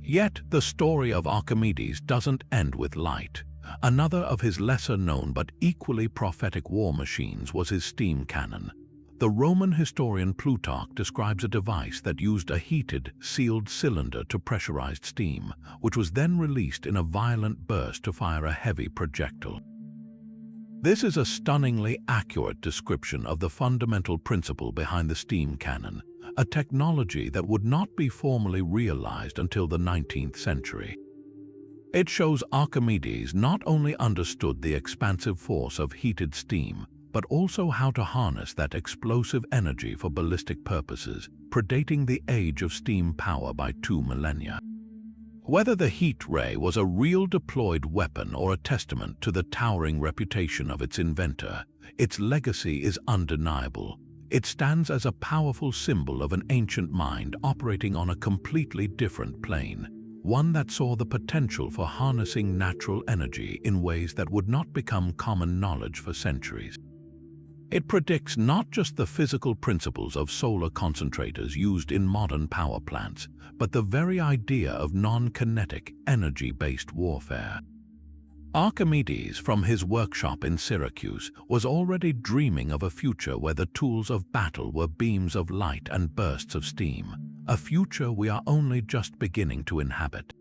Yet, the story of Archimedes doesn't end with light. Another of his lesser-known but equally prophetic war machines was his steam cannon. The Roman historian Plutarch describes a device that used a heated, sealed cylinder to pressurized steam, which was then released in a violent burst to fire a heavy projectile. This is a stunningly accurate description of the fundamental principle behind the steam cannon, a technology that would not be formally realized until the 19th century. It shows Archimedes not only understood the expansive force of heated steam, but also how to harness that explosive energy for ballistic purposes, predating the age of steam power by 2 millennia. Whether the heat ray was a real deployed weapon or a testament to the towering reputation of its inventor, its legacy is undeniable. It stands as a powerful symbol of an ancient mind operating on a completely different plane, one that saw the potential for harnessing natural energy in ways that would not become common knowledge for centuries. It predicts not just the physical principles of solar concentrators used in modern power plants, but the very idea of non-kinetic, energy-based warfare. Archimedes, from his workshop in Syracuse, was already dreaming of a future where the tools of battle were beams of light and bursts of steam, a future we are only just beginning to inhabit.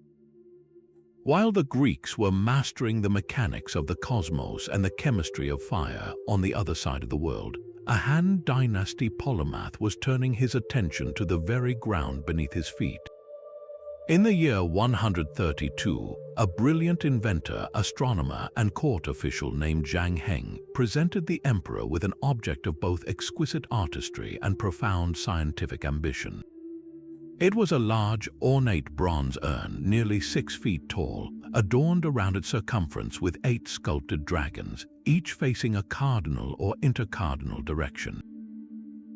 While the Greeks were mastering the mechanics of the cosmos and the chemistry of fire on the other side of the world, a Han Dynasty polymath was turning his attention to the very ground beneath his feet. In the year 132, a brilliant inventor, astronomer, and court official named Zhang Heng presented the emperor with an object of both exquisite artistry and profound scientific ambition. It was a large, ornate bronze urn nearly 6 feet tall, adorned around its circumference with 8 sculpted dragons, each facing a cardinal or intercardinal direction.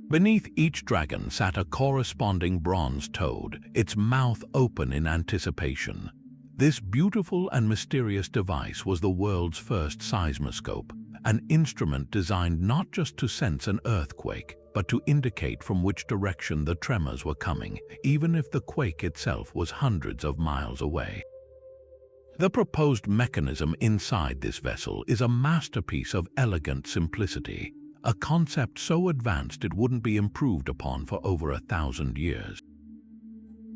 Beneath each dragon sat a corresponding bronze toad, its mouth open in anticipation. This beautiful and mysterious device was the world's first seismoscope, an instrument designed not just to sense an earthquake, but to indicate from which direction the tremors were coming, even if the quake itself was hundreds of miles away. The proposed mechanism inside this vessel is a masterpiece of elegant simplicity, a concept so advanced it wouldn't be improved upon for over 1,000 years.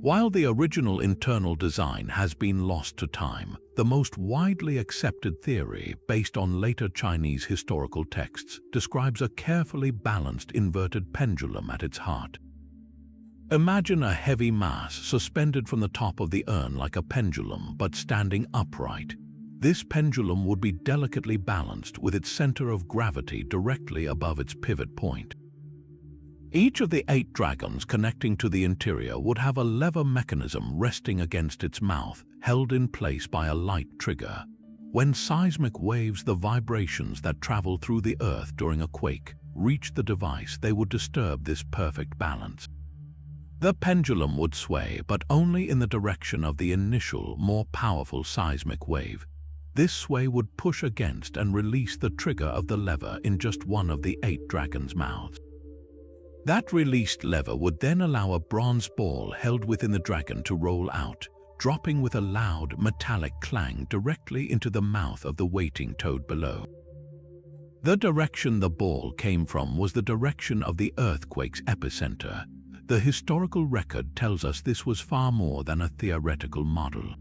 While the original internal design has been lost to time, the most widely accepted theory, based on later Chinese historical texts, describes a carefully balanced inverted pendulum at its heart. Imagine a heavy mass suspended from the top of the urn like a pendulum, but standing upright. This pendulum would be delicately balanced with its center of gravity directly above its pivot point. Each of the 8 dragons connecting to the interior would have a lever mechanism resting against its mouth, held in place by a light trigger. When seismic waves, the vibrations that travel through the earth during a quake, reach the device, they would disturb this perfect balance. The pendulum would sway, but only in the direction of the initial, more powerful seismic wave. This sway would push against and release the trigger of the lever in just one of the 8 dragons' mouths. That released lever would then allow a bronze ball held within the dragon to roll out, dropping with a loud, metallic clang directly into the mouth of the waiting toad below. The direction the ball came from was the direction of the earthquake's epicenter. The historical record tells us this was far more than a theoretical model.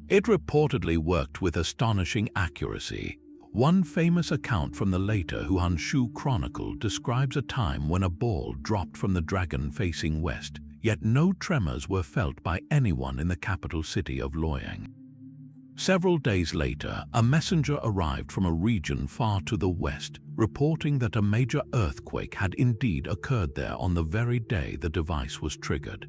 It reportedly worked with astonishing accuracy. One famous account from the later Huanshu Chronicle describes a time when a ball dropped from the dragon facing west, yet no tremors were felt by anyone in the capital city of Luoyang. Several days later, a messenger arrived from a region far to the west, reporting that a major earthquake had indeed occurred there on the very day the device was triggered.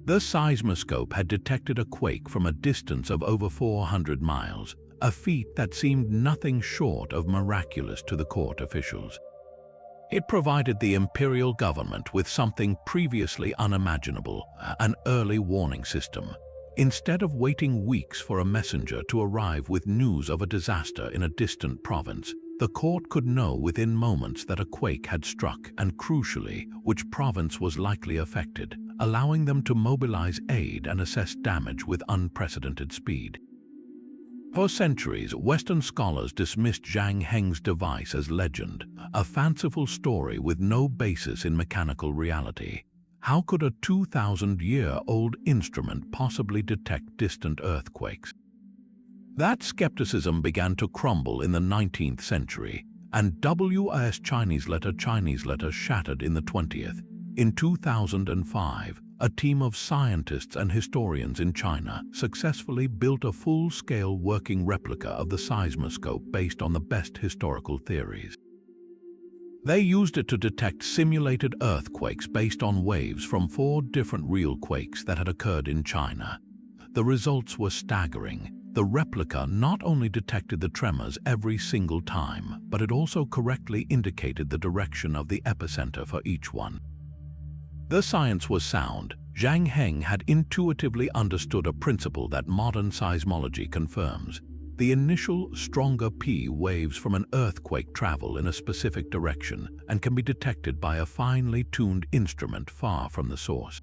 The seismoscope had detected a quake from a distance of over 400 miles, a feat that seemed nothing short of miraculous to the court officials. It provided the imperial government with something previously unimaginable, an early warning system. Instead of waiting weeks for a messenger to arrive with news of a disaster in a distant province, the court could know within moments that a quake had struck and, crucially, which province was likely affected, allowing them to mobilize aid and assess damage with unprecedented speed. For centuries, Western scholars dismissed Zhang Heng's device as legend, a fanciful story with no basis in mechanical reality. How could a 2,000-year-old instrument possibly detect distant earthquakes? That skepticism began to crumble in the 19th century, and WIS Chinese letter shattered in the 20th. In 2005, a team of scientists and historians in China successfully built a full-scale working replica of the seismoscope based on the best historical theories. They used it to detect simulated earthquakes based on waves from 4 different real quakes that had occurred in China. The results were staggering. The replica not only detected the tremors every single time, but it also correctly indicated the direction of the epicenter for each one. The science was sound. Zhang Heng had intuitively understood a principle that modern seismology confirms. The initial, stronger P waves from an earthquake travel in a specific direction and can be detected by a finely tuned instrument far from the source.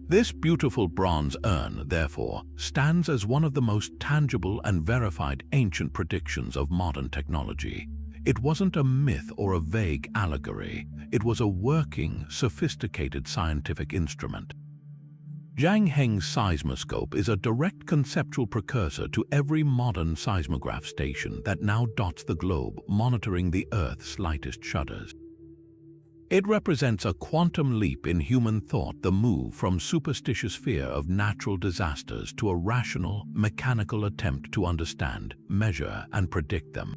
This beautiful bronze urn, therefore, stands as one of the most tangible and verified ancient predictions of modern technology. It wasn't a myth or a vague allegory. It was a working, sophisticated scientific instrument. Zhang Heng's seismoscope is a direct conceptual precursor to every modern seismograph station that now dots the globe, monitoring the Earth's slightest shudders. It represents a quantum leap in human thought, the move from superstitious fear of natural disasters to a rational, mechanical attempt to understand, measure, and predict them.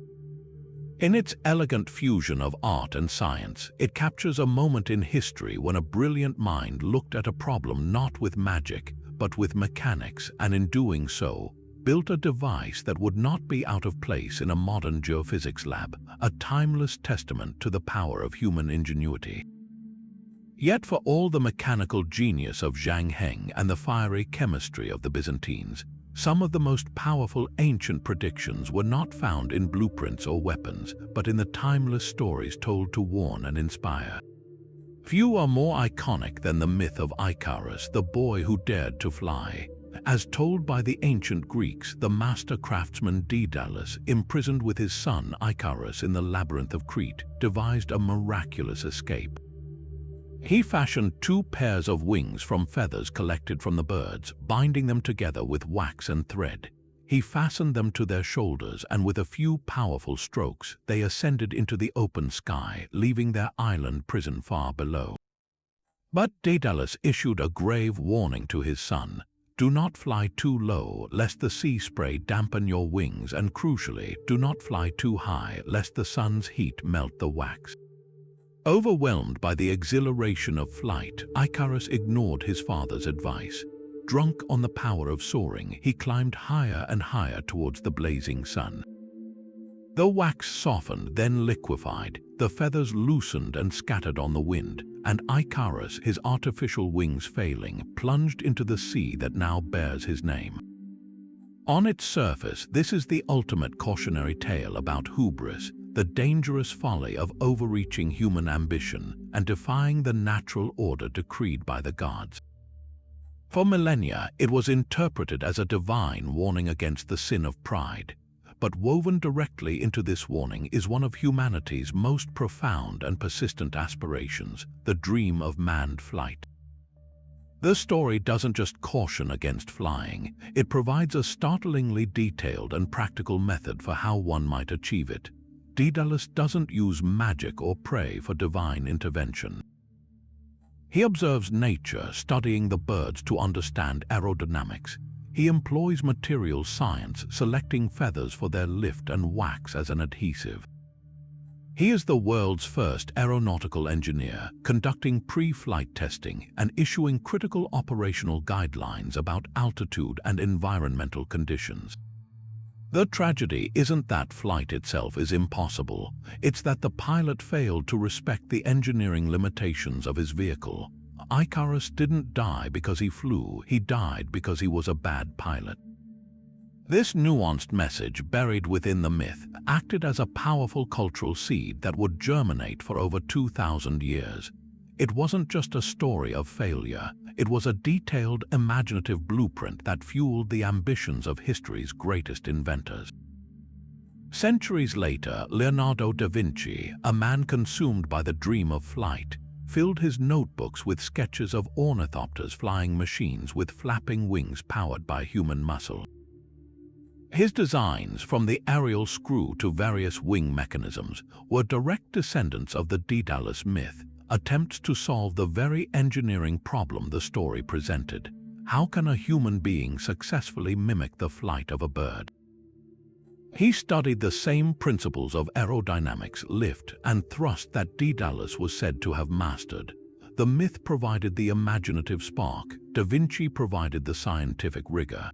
In its elegant fusion of art and science, it captures a moment in history when a brilliant mind looked at a problem not with magic, but with mechanics, and in doing so, built a device that would not be out of place in a modern geophysics lab, a timeless testament to the power of human ingenuity. Yet for all the mechanical genius of Zhang Heng and the fiery chemistry of the Byzantines, some of the most powerful ancient predictions were not found in blueprints or weapons, but in the timeless stories told to warn and inspire. Few are more iconic than the myth of Icarus, the boy who dared to fly. As told by the ancient Greeks, the master craftsman Daedalus, imprisoned with his son Icarus in the labyrinth of Crete, devised a miraculous escape. He fashioned 2 pairs of wings from feathers collected from the birds, binding them together with wax and thread. He fastened them to their shoulders, and with a few powerful strokes, they ascended into the open sky, leaving their island prison far below. But Daedalus issued a grave warning to his son. Do not fly too low, lest the sea spray dampen your wings, and crucially, do not fly too high, lest the sun's heat melt the wax. Overwhelmed by the exhilaration of flight, Icarus ignored his father's advice. Drunk on the power of soaring, he climbed higher and higher towards the blazing sun. The wax softened, then liquefied, the feathers loosened and scattered on the wind, and Icarus, his artificial wings failing, plunged into the sea that now bears his name. On its surface, this is the ultimate cautionary tale about hubris, the dangerous folly of overreaching human ambition and defying the natural order decreed by the gods. For millennia, it was interpreted as a divine warning against the sin of pride. But woven directly into this warning is one of humanity's most profound and persistent aspirations, the dream of manned flight. The story doesn't just caution against flying, it provides a startlingly detailed and practical method for how one might achieve it. Daedalus doesn't use magic or pray for divine intervention. He observes nature, studying the birds to understand aerodynamics. He employs material science, selecting feathers for their lift and wax as an adhesive. He is the world's first aeronautical engineer, conducting pre-flight testing and issuing critical operational guidelines about altitude and environmental conditions. The tragedy isn't that flight itself is impossible, it's that the pilot failed to respect the engineering limitations of his vehicle. Icarus didn't die because he flew, he died because he was a bad pilot. This nuanced message, buried within the myth, acted as a powerful cultural seed that would germinate for over 2,000 years. It wasn't just a story of failure, it was a detailed, imaginative blueprint that fueled the ambitions of history's greatest inventors. Centuries later, Leonardo da Vinci, a man consumed by the dream of flight, filled his notebooks with sketches of ornithopters, flying machines with flapping wings powered by human muscle. His designs, from the aerial screw to various wing mechanisms, were direct descendants of the Daedalus myth, attempts to solve the very engineering problem the story presented. How can a human being successfully mimic the flight of a bird? He studied the same principles of aerodynamics, lift, and thrust that Daedalus was said to have mastered. The myth provided the imaginative spark, Da Vinci provided the scientific rigor.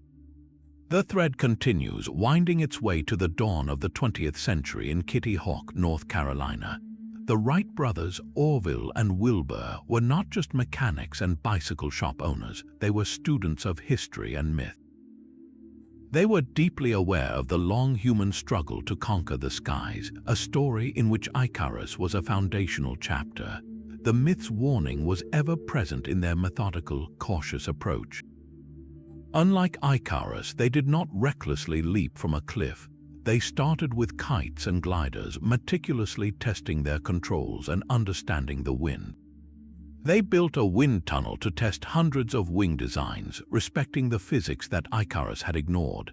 The thread continues, winding its way to the dawn of the 20th century in Kitty Hawk, North Carolina. The Wright brothers, Orville and Wilbur, were not just mechanics and bicycle shop owners, they were students of history and myth. They were deeply aware of the long human struggle to conquer the skies, a story in which Icarus was a foundational chapter. The myth's warning was ever present in their methodical, cautious approach. Unlike Icarus, they did not recklessly leap from a cliff. They started with kites and gliders, meticulously testing their controls and understanding the wind. They built a wind tunnel to test hundreds of wing designs, respecting the physics that Icarus had ignored.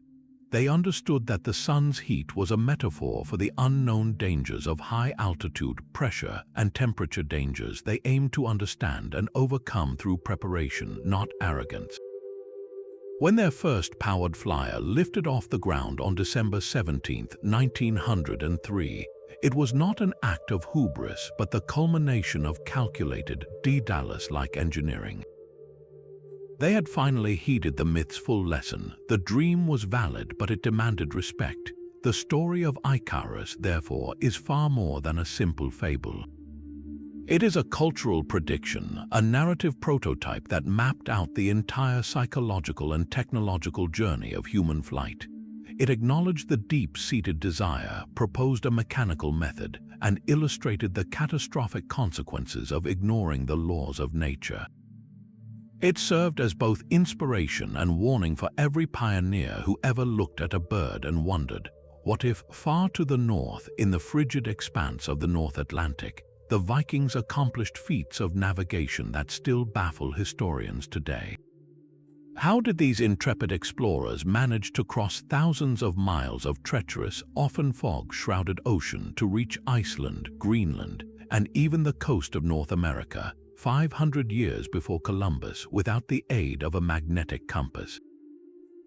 They understood that the sun's heat was a metaphor for the unknown dangers of high-altitude pressure and temperature dangers they aimed to understand and overcome through preparation, not arrogance. When their first powered flyer lifted off the ground on December 17, 1903, it was not an act of hubris but the culmination of calculated, Daedalus-like engineering. They had finally heeded the myth's full lesson. The dream was valid, but it demanded respect. The story of Icarus, therefore, is far more than a simple fable. It is a cultural prediction, a narrative prototype that mapped out the entire psychological and technological journey of human flight. It acknowledged the deep-seated desire, proposed a mechanical method, and illustrated the catastrophic consequences of ignoring the laws of nature. It served as both inspiration and warning for every pioneer who ever looked at a bird and wondered, what if, far to the north, in the frigid expanse of the North Atlantic, the Vikings accomplished feats of navigation that still baffle historians today? How did these intrepid explorers manage to cross thousands of miles of treacherous, often fog-shrouded ocean to reach Iceland, Greenland, and even the coast of North America, 500 years before Columbus, without the aid of a magnetic compass?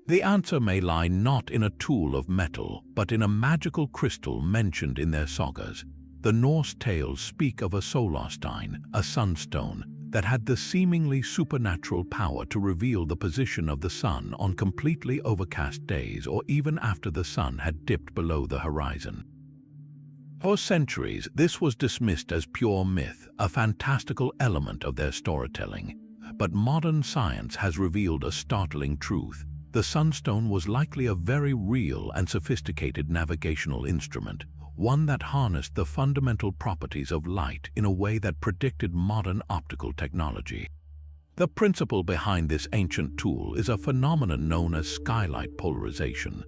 The answer may lie not in a tool of metal, but in a magical crystal mentioned in their sagas. The Norse tales speak of a solarstein, a sunstone, that had the seemingly supernatural power to reveal the position of the sun on completely overcast days or even after the sun had dipped below the horizon. For centuries, this was dismissed as pure myth, a fantastical element of their storytelling. But modern science has revealed a startling truth. The sunstone was likely a very real and sophisticated navigational instrument, one that harnessed the fundamental properties of light in a way that predicted modern optical technology. The principle behind this ancient tool is a phenomenon known as skylight polarization.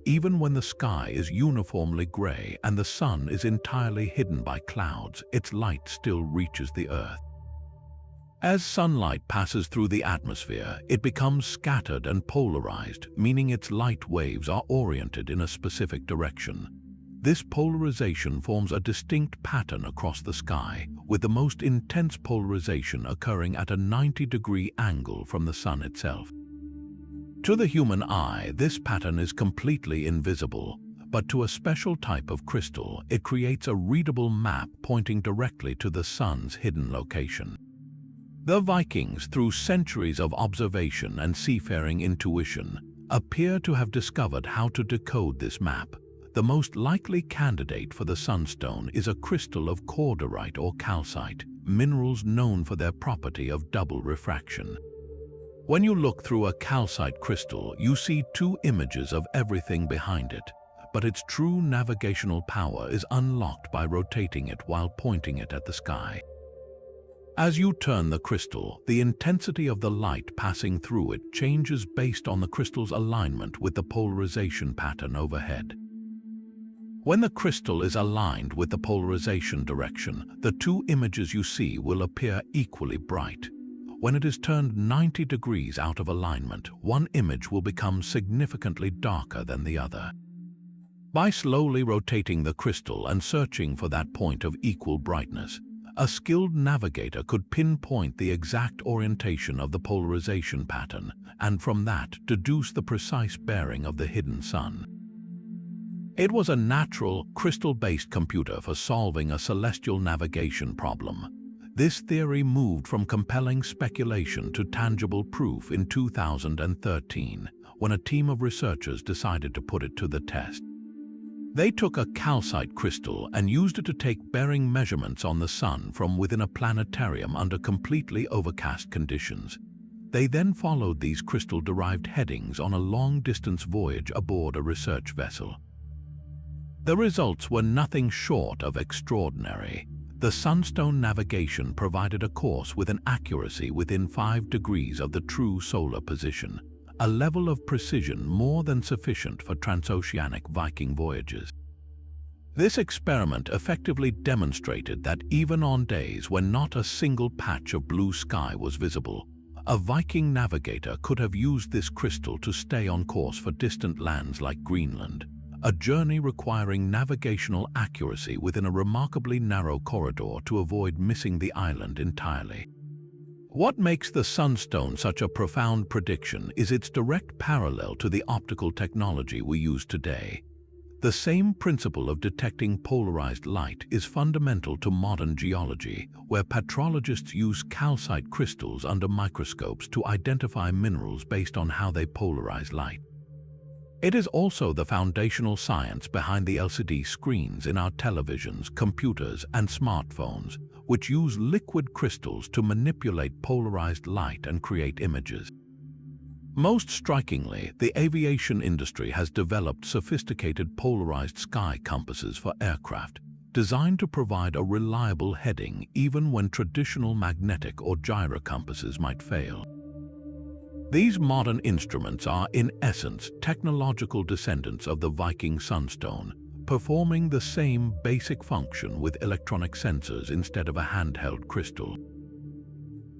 Even when the sky is uniformly gray and the sun is entirely hidden by clouds, its light still reaches the earth. As sunlight passes through the atmosphere, it becomes scattered and polarized, meaning its light waves are oriented in a specific direction. This polarization forms a distinct pattern across the sky, with the most intense polarization occurring at a 90-degree angle from the sun itself. To the human eye, this pattern is completely invisible, but to a special type of crystal, it creates a readable map pointing directly to the sun's hidden location. The Vikings, through centuries of observation and seafaring intuition, appear to have discovered how to decode this map. The most likely candidate for the sunstone is a crystal of cordierite or calcite, minerals known for their property of double refraction. When you look through a calcite crystal, you see two images of everything behind it, but its true navigational power is unlocked by rotating it while pointing it at the sky. As you turn the crystal, the intensity of the light passing through it changes based on the crystal's alignment with the polarization pattern overhead. When the crystal is aligned with the polarization direction, the two images you see will appear equally bright. When it is turned 90 degrees out of alignment, one image will become significantly darker than the other. By slowly rotating the crystal and searching for that point of equal brightness, a skilled navigator could pinpoint the exact orientation of the polarization pattern and from that deduce the precise bearing of the hidden sun. It was a natural, crystal-based computer for solving a celestial navigation problem. This theory moved from compelling speculation to tangible proof in 2013, when a team of researchers decided to put it to the test. They took a calcite crystal and used it to take bearing measurements on the sun from within a planetarium under completely overcast conditions. They then followed these crystal-derived headings on a long-distance voyage aboard a research vessel. The results were nothing short of extraordinary. The sunstone navigation provided a course with an accuracy within 5 degrees of the true solar position, a level of precision more than sufficient for transoceanic Viking voyages. This experiment effectively demonstrated that even on days when not a single patch of blue sky was visible, A Viking navigator could have used this crystal to stay on course for distant lands like Greenland, a journey requiring navigational accuracy within a remarkably narrow corridor to avoid missing the island entirely. What makes the sunstone such a profound prediction is its direct parallel to the optical technology we use today. The same principle of detecting polarized light is fundamental to modern geology, where petrologists use calcite crystals under microscopes to identify minerals based on how they polarize light. It is also the foundational science behind the LCD screens in our televisions, computers, and smartphones, which use liquid crystals to manipulate polarized light and create images. Most strikingly, the aviation industry has developed sophisticated polarized sky compasses for aircraft, designed to provide a reliable heading even when traditional magnetic or gyro compasses might fail. These modern instruments are, in essence, technological descendants of the Viking sunstone, performing the same basic function with electronic sensors instead of a handheld crystal.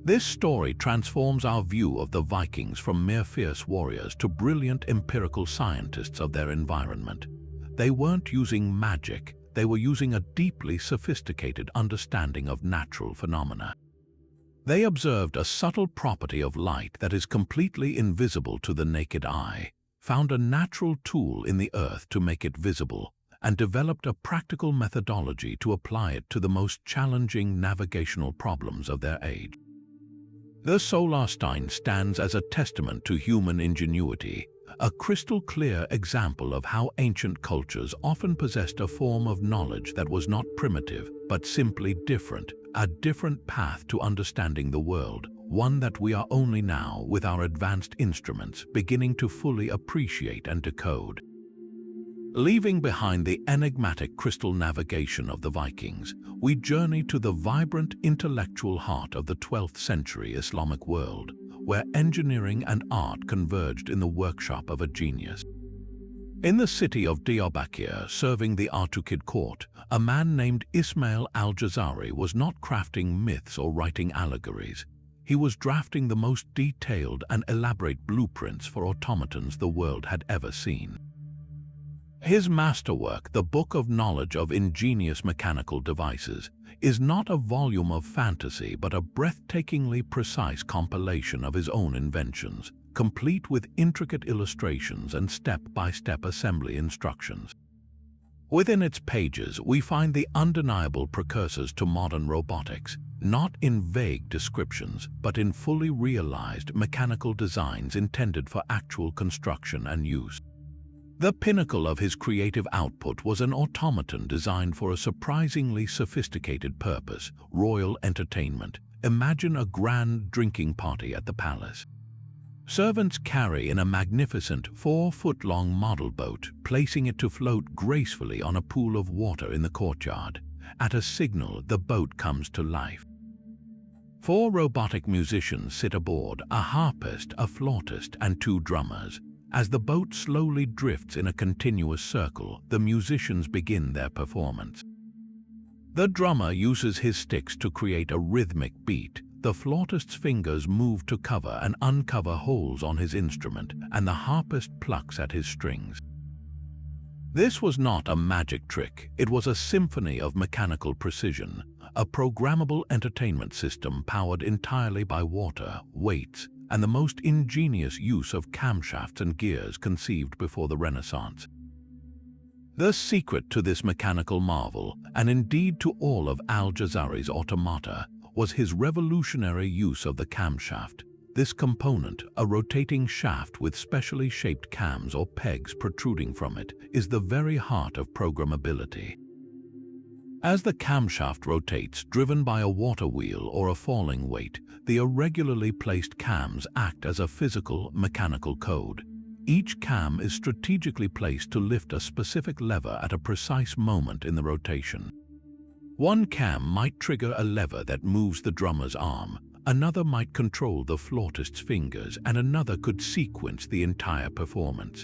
This story transforms our view of the Vikings from mere fierce warriors to brilliant empirical scientists of their environment. They weren't using magic, they were using a deeply sophisticated understanding of natural phenomena. They observed a subtle property of light that is completely invisible to the naked eye, found a natural tool in the earth to make it visible, and developed a practical methodology to apply it to the most challenging navigational problems of their age. The solarstein stands as a testament to human ingenuity, a crystal-clear example of how ancient cultures often possessed a form of knowledge that was not primitive, but simply different, a different path to understanding the world, one that we are only now, with our advanced instruments, beginning to fully appreciate and decode. Leaving behind the enigmatic crystal navigation of the Vikings, we journey to the vibrant intellectual heart of the 12th century Islamic world, where engineering and art converged in the workshop of a genius. In the city of Diyarbakir, serving the Artukid court, a man named Ismail al-Jazari was not crafting myths or writing allegories. He was drafting the most detailed and elaborate blueprints for automatons the world had ever seen. His masterwork, the Book of Knowledge of Ingenious Mechanical Devices, is not a volume of fantasy but a breathtakingly precise compilation of his own inventions, complete with intricate illustrations and step-by-step assembly instructions. Within its pages, we find the undeniable precursors to modern robotics, not in vague descriptions, but in fully realized mechanical designs intended for actual construction and use. The pinnacle of his creative output was an automaton designed for a surprisingly sophisticated purpose: royal entertainment. Imagine a grand drinking party at the palace. Servants carry in a magnificent 4-foot-long model boat, placing it to float gracefully on a pool of water in the courtyard. At a signal, the boat comes to life. 4 robotic musicians sit aboard, a harpist, a flautist, and 2 drummers. As the boat slowly drifts in a continuous circle, the musicians begin their performance. The drummer uses his sticks to create a rhythmic beat. The flautist's fingers move to cover and uncover holes on his instrument, and the harpist plucks at his strings. This was not a magic trick, it was a symphony of mechanical precision, a programmable entertainment system powered entirely by water, weights, and the most ingenious use of camshafts and gears conceived before the Renaissance. The secret to this mechanical marvel, and indeed to all of al-Jazari's automata, was his revolutionary use of the camshaft. This component, a rotating shaft with specially shaped cams or pegs protruding from it, is the very heart of programmability. As the camshaft rotates, driven by a water wheel or a falling weight, the irregularly placed cams act as a physical, mechanical code. Each cam is strategically placed to lift a specific lever at a precise moment in the rotation. One cam might trigger a lever that moves the drummer's arm, another might control the flautist's fingers, and another could sequence the entire performance.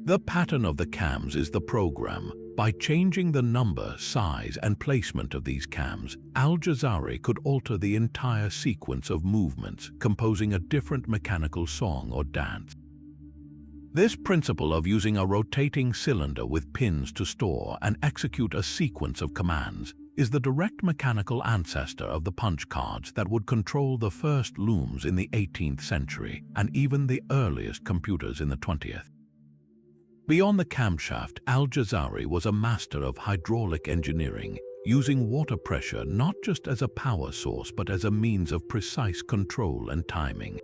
The pattern of the cams is the program, By changing the number, size, and placement of these cams, Jazari could alter the entire sequence of movements, composing a different mechanical song or dance. This principle of using a rotating cylinder with pins to store and execute a sequence of commands is the direct mechanical ancestor of the punch cards that would control the first looms in the 18th century and even the earliest computers in the 20th. Beyond the camshaft, Jazari was a master of hydraulic engineering, using water pressure not just as a power source but as a means of precise control and timing.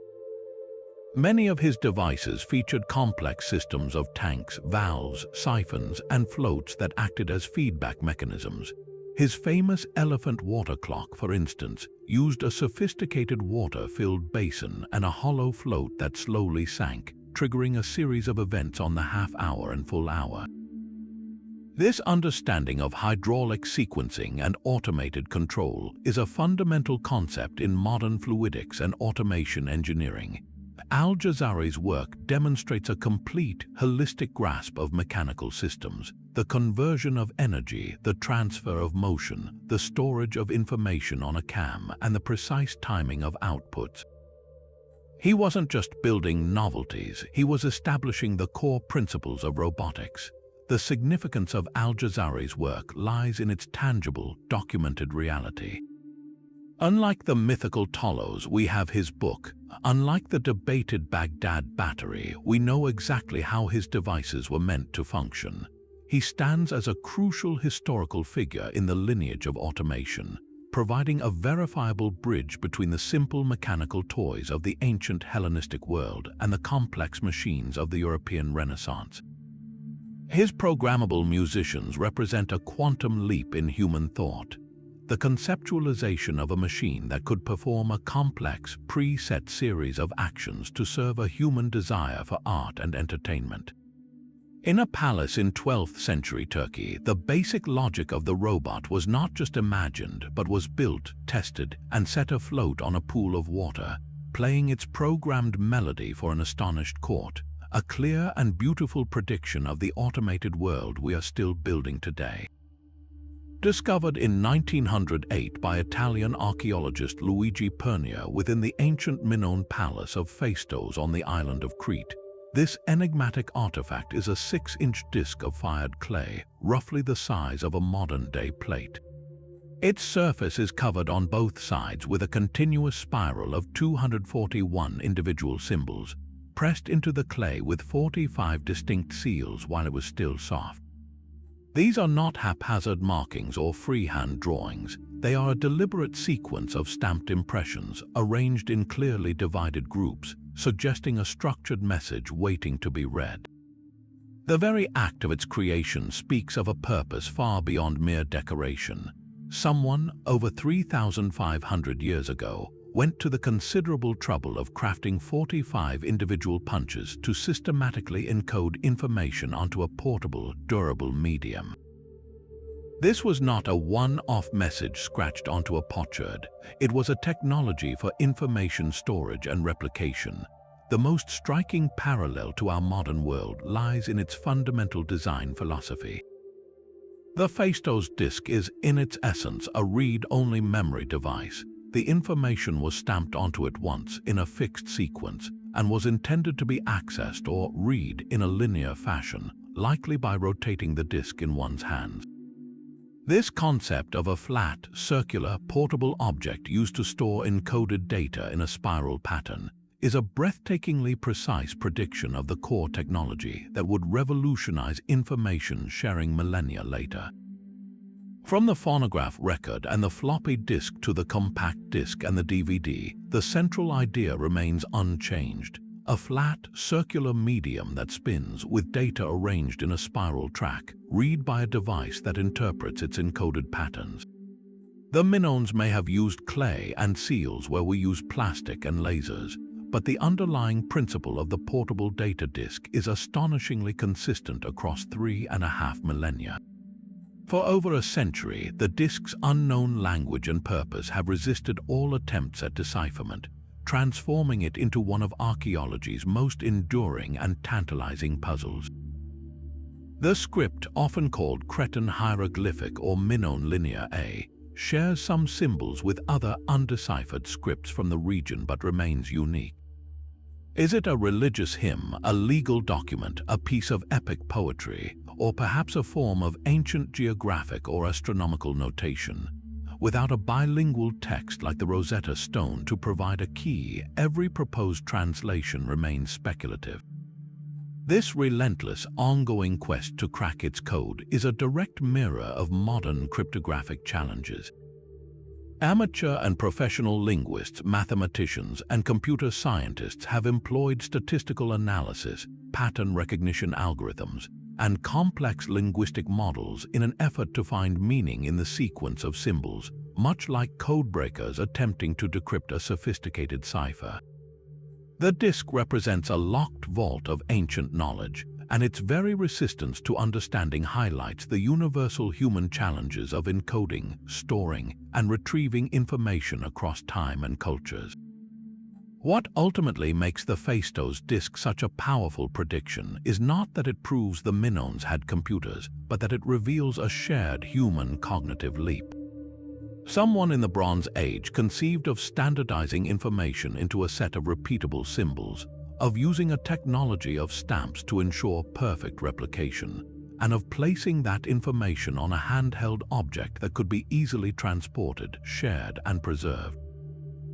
Many of his devices featured complex systems of tanks, valves, siphons, and floats that acted as feedback mechanisms. His famous elephant water clock, for instance, used a sophisticated water-filled basin and a hollow float that slowly sank, triggering a series of events on the half-hour and full hour. This understanding of hydraulic sequencing and automated control is a fundamental concept in modern fluidics and automation engineering. Jazari's work demonstrates a complete, holistic grasp of mechanical systems, the conversion of energy, the transfer of motion, the storage of information on a cam, and the precise timing of outputs. He wasn't just building novelties, he was establishing the core principles of robotics. The significance of Jazari's work lies in its tangible, documented reality. Unlike the mythical Talos, we have his book. Unlike the debated Baghdad Battery, we know exactly how his devices were meant to function. He stands as a crucial historical figure in the lineage of automation, providing a verifiable bridge between the simple mechanical toys of the ancient Hellenistic world and the complex machines of the European Renaissance. His programmable musicians represent a quantum leap in human thought, the conceptualization of a machine that could perform a complex, pre-set series of actions to serve a human desire for art and entertainment. In a palace in 12th century Turkey, the basic logic of the robot was not just imagined, but was built, tested, and set afloat on a pool of water, playing its programmed melody for an astonished court, a clear and beautiful prediction of the automated world we are still building today. Discovered in 1908 by Italian archaeologist Luigi Pernia within the ancient Minoan palace of Phaistos on the island of Crete, this enigmatic artifact is a 6-inch disc of fired clay, roughly the size of a modern-day plate. Its surface is covered on both sides with a continuous spiral of 241 individual symbols, pressed into the clay with 45 distinct seals while it was still soft. These are not haphazard markings or freehand drawings. They are a deliberate sequence of stamped impressions arranged in clearly divided groups, suggesting a structured message waiting to be read. The very act of its creation speaks of a purpose far beyond mere decoration. Someone, over 3,500 years ago, went to the considerable trouble of crafting 45 individual punches to systematically encode information onto a portable, durable medium. This was not a one-off message scratched onto a potsherd. It was a technology for information storage and replication. The most striking parallel to our modern world lies in its fundamental design philosophy. The Phaistos Disc is, in its essence, a read-only memory device. The information was stamped onto it once in a fixed sequence and was intended to be accessed or read in a linear fashion, likely by rotating the disc in one's hands. This concept of a flat, circular, portable object used to store encoded data in a spiral pattern is a breathtakingly precise prediction of the core technology that would revolutionize information sharing millennia later. From the phonograph record and the floppy disk to the compact disc and the DVD, the central idea remains unchanged. A flat, circular medium that spins with data arranged in a spiral track, read by a device that interprets its encoded patterns. The Minoans may have used clay and seals where we use plastic and lasers, but the underlying principle of the portable data disk is astonishingly consistent across 3.5 millennia. For over a century, the disk's unknown language and purpose have resisted all attempts at decipherment, transforming it into one of archaeology's most enduring and tantalizing puzzles. The script, often called Cretan hieroglyphic or Minoan linear A, shares some symbols with other undeciphered scripts from the region but remains unique. Is it a religious hymn, a legal document, a piece of epic poetry, or perhaps a form of ancient geographic or astronomical notation? Without a bilingual text like the Rosetta Stone to provide a key, every proposed translation remains speculative. This relentless, ongoing quest to crack its code is a direct mirror of modern cryptographic challenges. Amateur and professional linguists, mathematicians, and computer scientists have employed statistical analysis, pattern recognition algorithms, and complex linguistic models in an effort to find meaning in the sequence of symbols, much like codebreakers attempting to decrypt a sophisticated cipher. The disk represents a locked vault of ancient knowledge, and its very resistance to understanding highlights the universal human challenges of encoding, storing, and retrieving information across time and cultures. What ultimately makes the Phaistos Disc such a powerful prediction is not that it proves the Minoans had computers, but that it reveals a shared human cognitive leap. Someone in the Bronze Age conceived of standardizing information into a set of repeatable symbols, of using a technology of stamps to ensure perfect replication, and of placing that information on a handheld object that could be easily transported, shared, and preserved.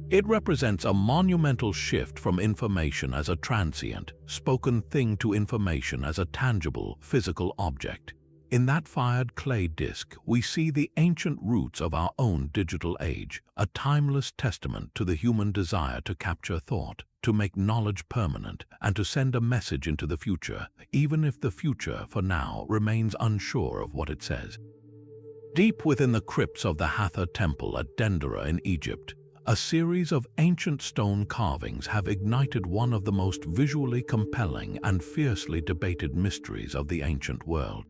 It represents a monumental shift from information as a transient, spoken thing to information as a tangible, physical object. In that fired clay disk, we see the ancient roots of our own digital age, a timeless testament to the human desire to capture thought, to make knowledge permanent, and to send a message into the future, even if the future, for now, remains unsure of what it says. Deep within the crypts of the Hathor Temple at Dendera in Egypt, a series of ancient stone carvings have ignited one of the most visually compelling and fiercely debated mysteries of the ancient world.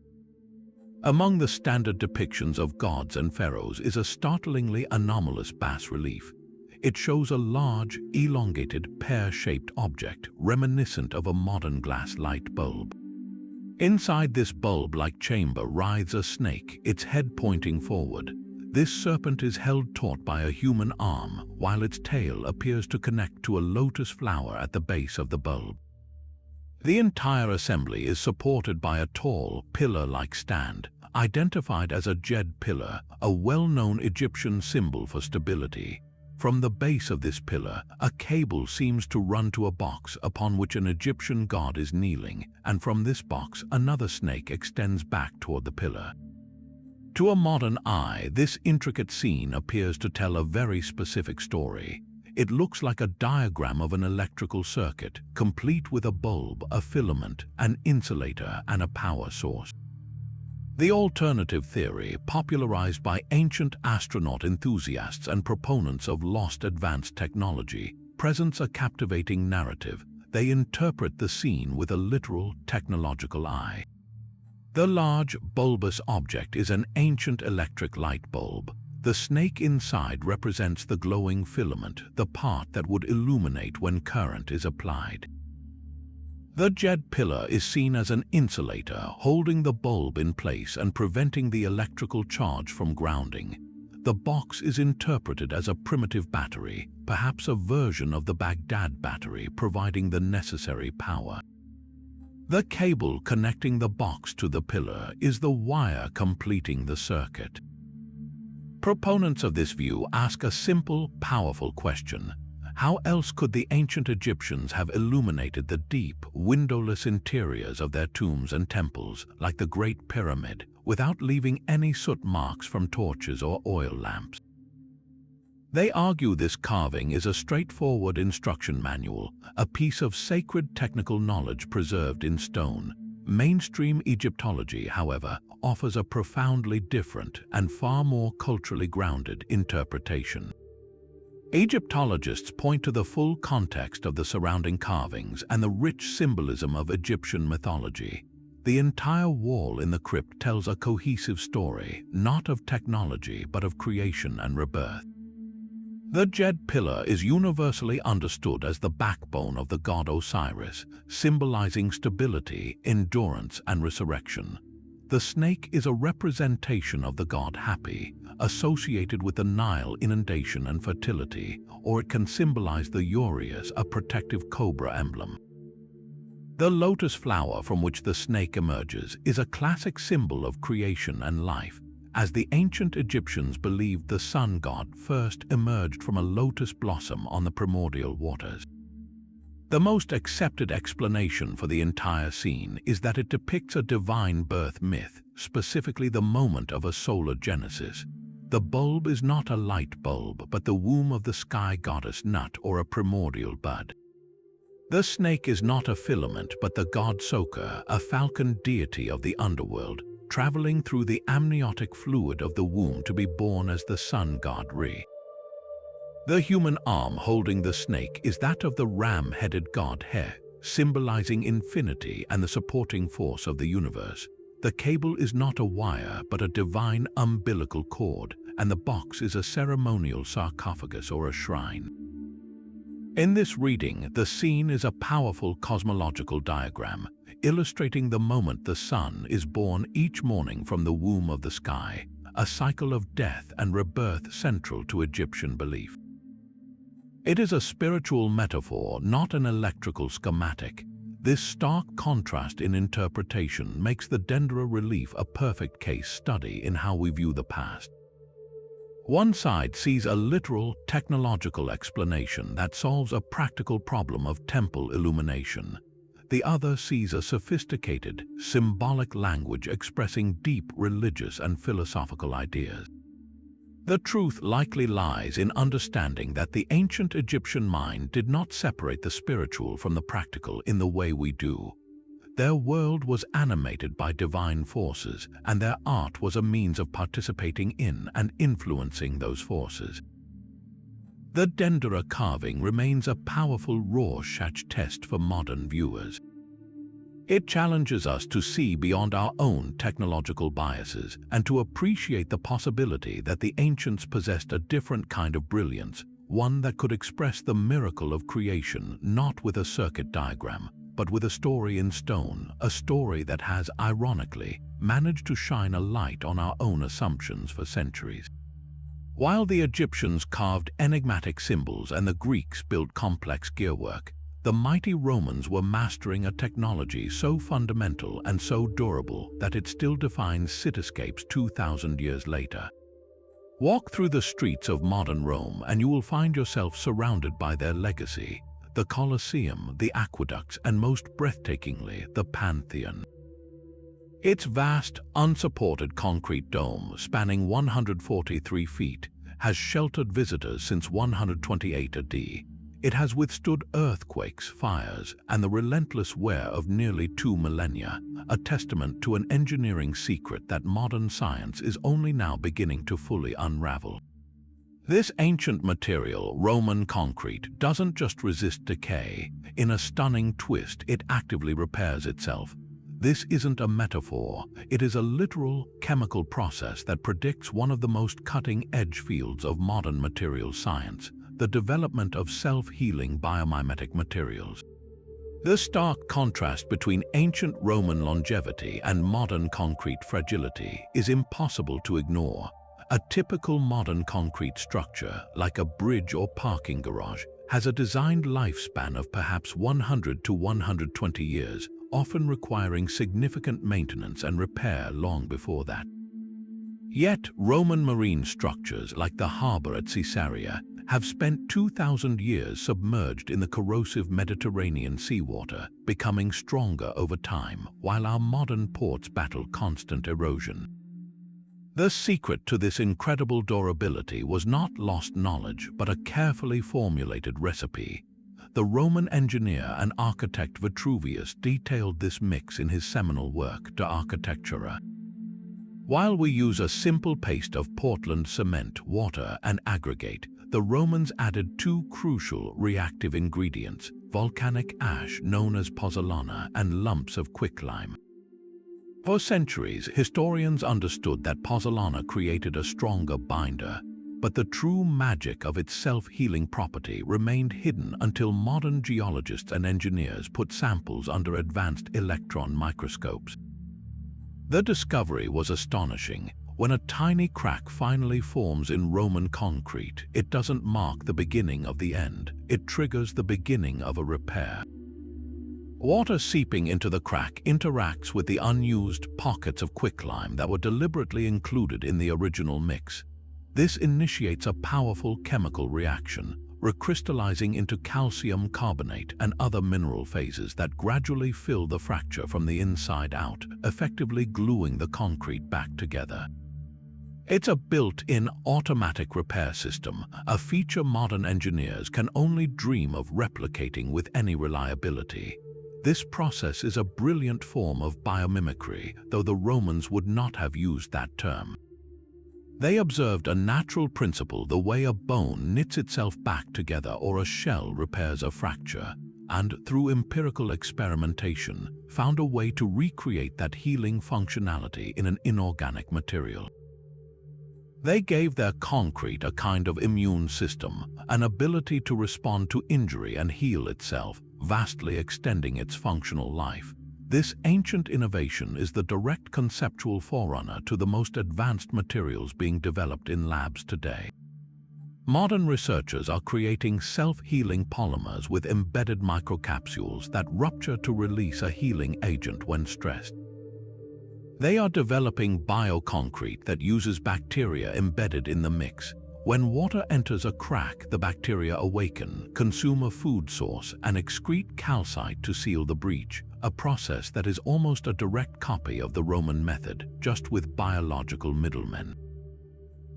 Among the standard depictions of gods and pharaohs is a startlingly anomalous bas-relief. It shows a large, elongated, pear-shaped object reminiscent of a modern glass light bulb. Inside this bulb-like chamber writhes a snake, its head pointing forward. This serpent is held taut by a human arm, while its tail appears to connect to a lotus flower at the base of the bulb. The entire assembly is supported by a tall, pillar-like stand, identified as a djed pillar, a well-known Egyptian symbol for stability. From the base of this pillar, a cable seems to run to a box upon which an Egyptian god is kneeling, and from this box another snake extends back toward the pillar. To a modern eye, this intricate scene appears to tell a very specific story. It looks like a diagram of an electrical circuit, complete with a bulb, a filament, an insulator, and a power source. The alternative theory, popularized by ancient astronaut enthusiasts and proponents of lost advanced technology, presents a captivating narrative. They interpret the scene with a literal technological eye. The large, bulbous object is an ancient electric light bulb. The snake inside represents the glowing filament, the part that would illuminate when current is applied. The djed pillar is seen as an insulator, holding the bulb in place and preventing the electrical charge from grounding. The box is interpreted as a primitive battery, perhaps a version of the Baghdad Battery, providing the necessary power. The cable connecting the box to the pillar is the wire completing the circuit. Proponents of this view ask a simple, powerful question. How else could the ancient Egyptians have illuminated the deep, windowless interiors of their tombs and temples, like the Great Pyramid, without leaving any soot marks from torches or oil lamps? They argue this carving is a straightforward instruction manual, a piece of sacred technical knowledge preserved in stone. Mainstream Egyptology, however, offers a profoundly different and far more culturally grounded interpretation. Egyptologists point to the full context of the surrounding carvings and the rich symbolism of Egyptian mythology. The entire wall in the crypt tells a cohesive story, not of technology but of creation and rebirth. The jade pillar is universally understood as the backbone of the god Osiris, symbolizing stability, endurance, and resurrection. The snake is a representation of the god Hapi, associated with the Nile inundation and fertility, or it can symbolize the Urias, a protective cobra emblem. The lotus flower from which the snake emerges is a classic symbol of creation and life, as the ancient Egyptians believed the sun god first emerged from a lotus blossom on the primordial waters. The most accepted explanation for the entire scene is that it depicts a divine birth myth, specifically the moment of a solar genesis. The bulb is not a light bulb, but the womb of the sky goddess Nut, or a primordial bud. The snake is not a filament, but the god Soker, a falcon deity of the underworld, traveling through the amniotic fluid of the womb to be born as the sun god Re. The human arm holding the snake is that of the ram-headed god He, symbolizing infinity and the supporting force of the universe. The cable is not a wire, but a divine umbilical cord, and the box is a ceremonial sarcophagus or a shrine. In this reading, the scene is a powerful cosmological diagram, illustrating the moment the sun is born each morning from the womb of the sky, a cycle of death and rebirth central to Egyptian belief. It is a spiritual metaphor, not an electrical schematic. This stark contrast in interpretation makes the Dendera relief a perfect case study in how we view the past. One side sees a literal, technological explanation that solves a practical problem of temple illumination. The other sees a sophisticated, symbolic language expressing deep religious and philosophical ideas. The truth likely lies in understanding that the ancient Egyptian mind did not separate the spiritual from the practical in the way we do. Their world was animated by divine forces, and their art was a means of participating in and influencing those forces. The Dendera carving remains a powerful Rorschach test for modern viewers. It challenges us to see beyond our own technological biases and to appreciate the possibility that the ancients possessed a different kind of brilliance, one that could express the miracle of creation not with a circuit diagram, but with a story in stone, a story that has, ironically, managed to shine a light on our own assumptions for centuries. While the Egyptians carved enigmatic symbols and the Greeks built complex gearwork, the mighty Romans were mastering a technology so fundamental and so durable that it still defines cityscapes 2,000 years later. Walk through the streets of modern Rome and you will find yourself surrounded by their legacy: the Colosseum, the aqueducts, and most breathtakingly, the Pantheon. Its vast, unsupported concrete dome, spanning 143 feet, has sheltered visitors since 128 AD. It has withstood earthquakes, fires, and the relentless wear of nearly 2 millennia, a testament to an engineering secret that modern science is only now beginning to fully unravel. This ancient material, Roman concrete, doesn't just resist decay. In a stunning twist, it actively repairs itself. This isn't a metaphor, it is a literal chemical process that predicts one of the most cutting-edge fields of modern material science: the development of self-healing biomimetic materials. The stark contrast between ancient Roman longevity and modern concrete fragility is impossible to ignore. A typical modern concrete structure, like a bridge or parking garage, has a designed lifespan of perhaps 100 to 120 years, often requiring significant maintenance and repair long before that. Yet, Roman marine structures like the harbor at Caesarea have spent 2,000 years submerged in the corrosive Mediterranean seawater, becoming stronger over time, while our modern ports battle constant erosion. The secret to this incredible durability was not lost knowledge, but a carefully formulated recipe. The Roman engineer and architect Vitruvius detailed this mix in his seminal work, De Architectura. While we use a simple paste of Portland cement, water, and aggregate, the Romans added 2 crucial reactive ingredients: volcanic ash known as pozzolana and lumps of quicklime. For centuries, historians understood that pozzolana created a stronger binder, but the true magic of its self-healing property remained hidden until modern geologists and engineers put samples under advanced electron microscopes. The discovery was astonishing. When a tiny crack finally forms in Roman concrete, it doesn't mark the beginning of the end, it triggers the beginning of a repair. Water seeping into the crack interacts with the unused pockets of quicklime that were deliberately included in the original mix. This initiates a powerful chemical reaction, recrystallizing into calcium carbonate and other mineral phases that gradually fill the fracture from the inside out, effectively gluing the concrete back together. It's a built-in automatic repair system, a feature modern engineers can only dream of replicating with any reliability. This process is a brilliant form of biomimicry, though the Romans would not have used that term. They observed a natural principle the way a bone knits itself back together or a shell repairs a fracture, and through empirical experimentation, found a way to recreate that healing functionality in an inorganic material. They gave their concrete a kind of immune system, an ability to respond to injury and heal itself, vastly extending its functional life. This ancient innovation is the direct conceptual forerunner to the most advanced materials being developed in labs today. Modern researchers are creating self-healing polymers with embedded microcapsules that rupture to release a healing agent when stressed. They are developing bioconcrete that uses bacteria embedded in the mix. When water enters a crack, the bacteria awaken, consume a food source, and excrete calcite to seal the breach, a process that is almost a direct copy of the Roman method, just with biological middlemen.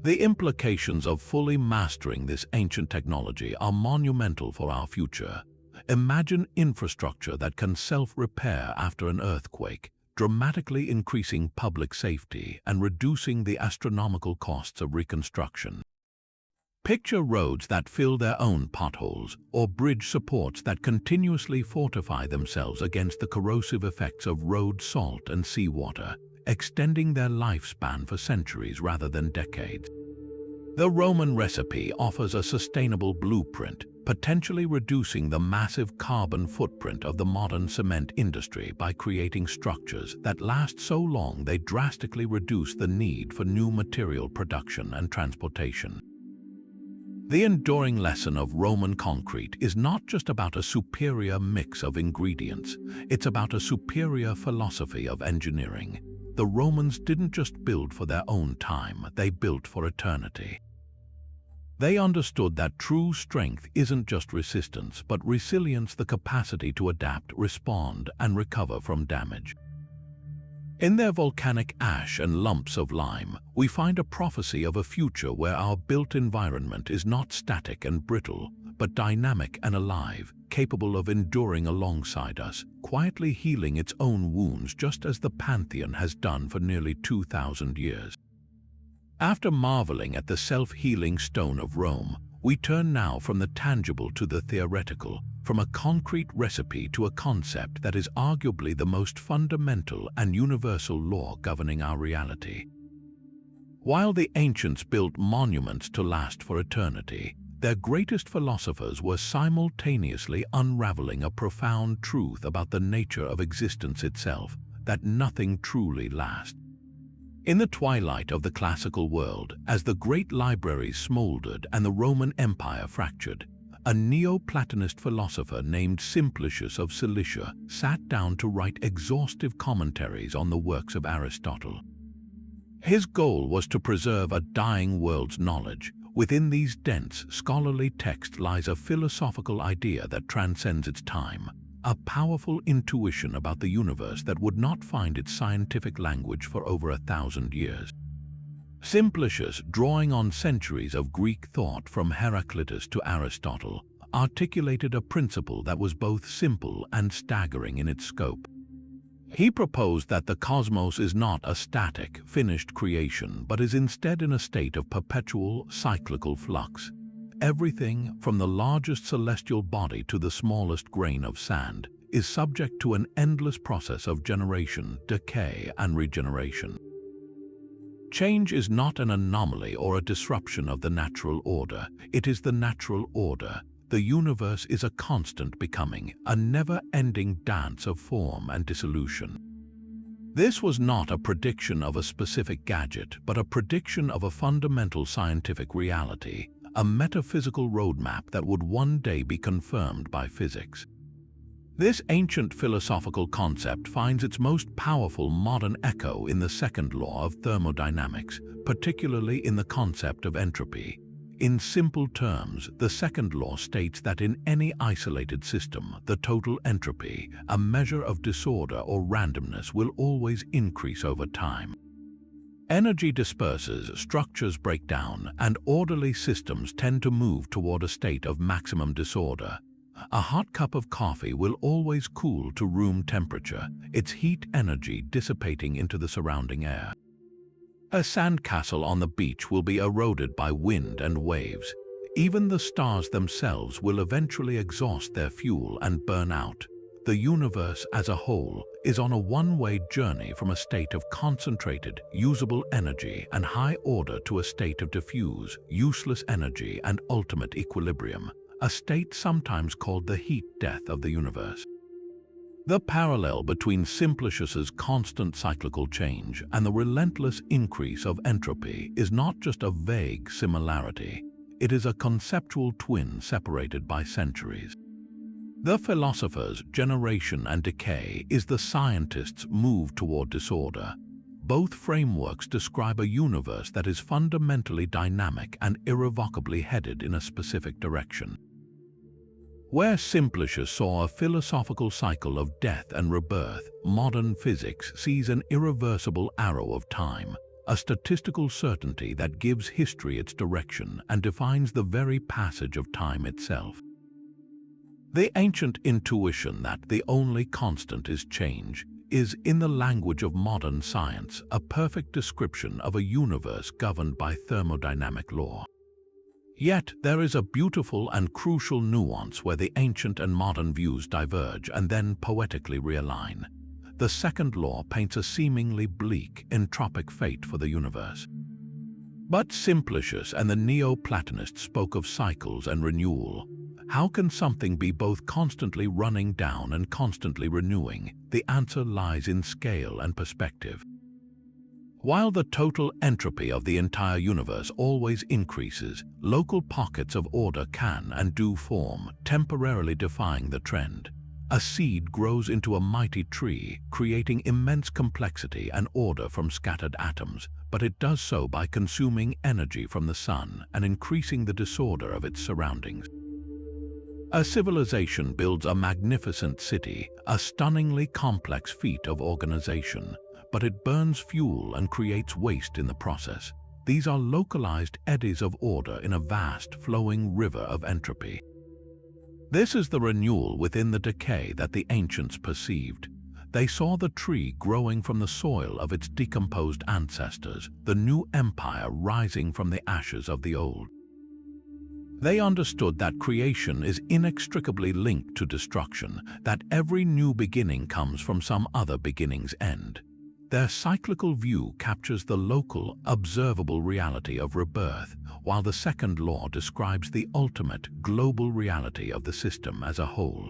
The implications of fully mastering this ancient technology are monumental for our future. Imagine infrastructure that can self-repair after an earthquake, dramatically increasing public safety and reducing the astronomical costs of reconstruction. Picture roads that fill their own potholes, or bridge supports that continuously fortify themselves against the corrosive effects of road salt and seawater, extending their lifespan for centuries rather than decades. The Roman recipe offers a sustainable blueprint, potentially reducing the massive carbon footprint of the modern cement industry by creating structures that last so long they drastically reduce the need for new material production and transportation. The enduring lesson of Roman concrete is not just about a superior mix of ingredients, it's about a superior philosophy of engineering. The Romans didn't just build for their own time, they built for eternity. They understood that true strength isn't just resistance, but resilience, the capacity to adapt, respond, and recover from damage. In their volcanic ash and lumps of lime, we find a prophecy of a future where our built environment is not static and brittle, but dynamic and alive, capable of enduring alongside us, quietly healing its own wounds just as the Pantheon has done for nearly 2,000 years. After marveling at the self-healing stone of Rome, we turn now from the tangible to the theoretical, from a concrete recipe to a concept that is arguably the most fundamental and universal law governing our reality. While the ancients built monuments to last for eternity, their greatest philosophers were simultaneously unraveling a profound truth about the nature of existence itself, that nothing truly lasts. In the twilight of the classical world, as the great libraries smoldered and the Roman Empire fractured, a Neoplatonist philosopher named Simplicius of Cilicia sat down to write exhaustive commentaries on the works of Aristotle. His goal was to preserve a dying world's knowledge. Within these dense, scholarly texts lies a philosophical idea that transcends its time, a powerful intuition about the universe that would not find its scientific language for over 1,000 years. Simplicius, drawing on centuries of Greek thought from Heraclitus to Aristotle, articulated a principle that was both simple and staggering in its scope. He proposed that the cosmos is not a static, finished creation, but is instead in a state of perpetual, cyclical flux. Everything, from the largest celestial body to the smallest grain of sand, is subject to an endless process of generation, decay, and regeneration. Change is not an anomaly or a disruption of the natural order. It is the natural order. The universe is a constant becoming, a never-ending dance of form and dissolution. This was not a prediction of a specific gadget, but a prediction of a fundamental scientific reality, a metaphysical roadmap that would one day be confirmed by physics. This ancient philosophical concept finds its most powerful modern echo in the second law of thermodynamics, particularly in the concept of entropy. In simple terms, the second law states that in any isolated system, the total entropy, a measure of disorder or randomness, will always increase over time. Energy disperses, structures break down, and orderly systems tend to move toward a state of maximum disorder. A hot cup of coffee will always cool to room temperature, its heat energy dissipating into the surrounding air. A sandcastle on the beach will be eroded by wind and waves. Even the stars themselves will eventually exhaust their fuel and burn out. The universe as a whole is on a one-way journey from a state of concentrated, usable energy and high order to a state of diffuse, useless energy and ultimate equilibrium, a state sometimes called the heat death of the universe. The parallel between Simplicius's constant cyclical change and the relentless increase of entropy is not just a vague similarity, it is a conceptual twin separated by centuries. The philosopher's generation and decay is the scientist's move toward disorder. Both frameworks describe a universe that is fundamentally dynamic and irrevocably headed in a specific direction. Where Simplicius saw a philosophical cycle of death and rebirth, modern physics sees an irreversible arrow of time, a statistical certainty that gives history its direction and defines the very passage of time itself. The ancient intuition that the only constant is change is, in the language of modern science, a perfect description of a universe governed by thermodynamic law. Yet there is a beautiful and crucial nuance where the ancient and modern views diverge and then poetically realign. The second law paints a seemingly bleak, entropic fate for the universe. But Simplicius and the Neoplatonists spoke of cycles and renewal. How can something be both constantly running down and constantly renewing? The answer lies in scale and perspective. While the total entropy of the entire universe always increases, local pockets of order can and do form, temporarily defying the trend. A seed grows into a mighty tree, creating immense complexity and order from scattered atoms, but it does so by consuming energy from the sun and increasing the disorder of its surroundings. A civilization builds a magnificent city, a stunningly complex feat of organization, but it burns fuel and creates waste in the process. These are localized eddies of order in a vast, flowing river of entropy. This is the renewal within the decay that the ancients perceived. They saw the tree growing from the soil of its decomposed ancestors, the new empire rising from the ashes of the old. They understood that creation is inextricably linked to destruction, that every new beginning comes from some other beginning's end. Their cyclical view captures the local, observable reality of rebirth, while the second law describes the ultimate, global reality of the system as a whole.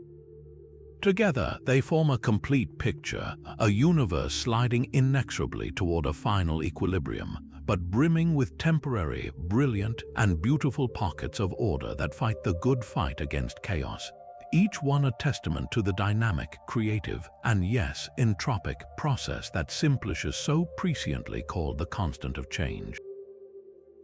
Together, they form a complete picture, a universe sliding inexorably toward a final equilibrium, but brimming with temporary, brilliant, and beautiful pockets of order that fight the good fight against chaos. Each one a testament to the dynamic, creative, and yes, entropic process that Simplicius so presciently called the constant of change.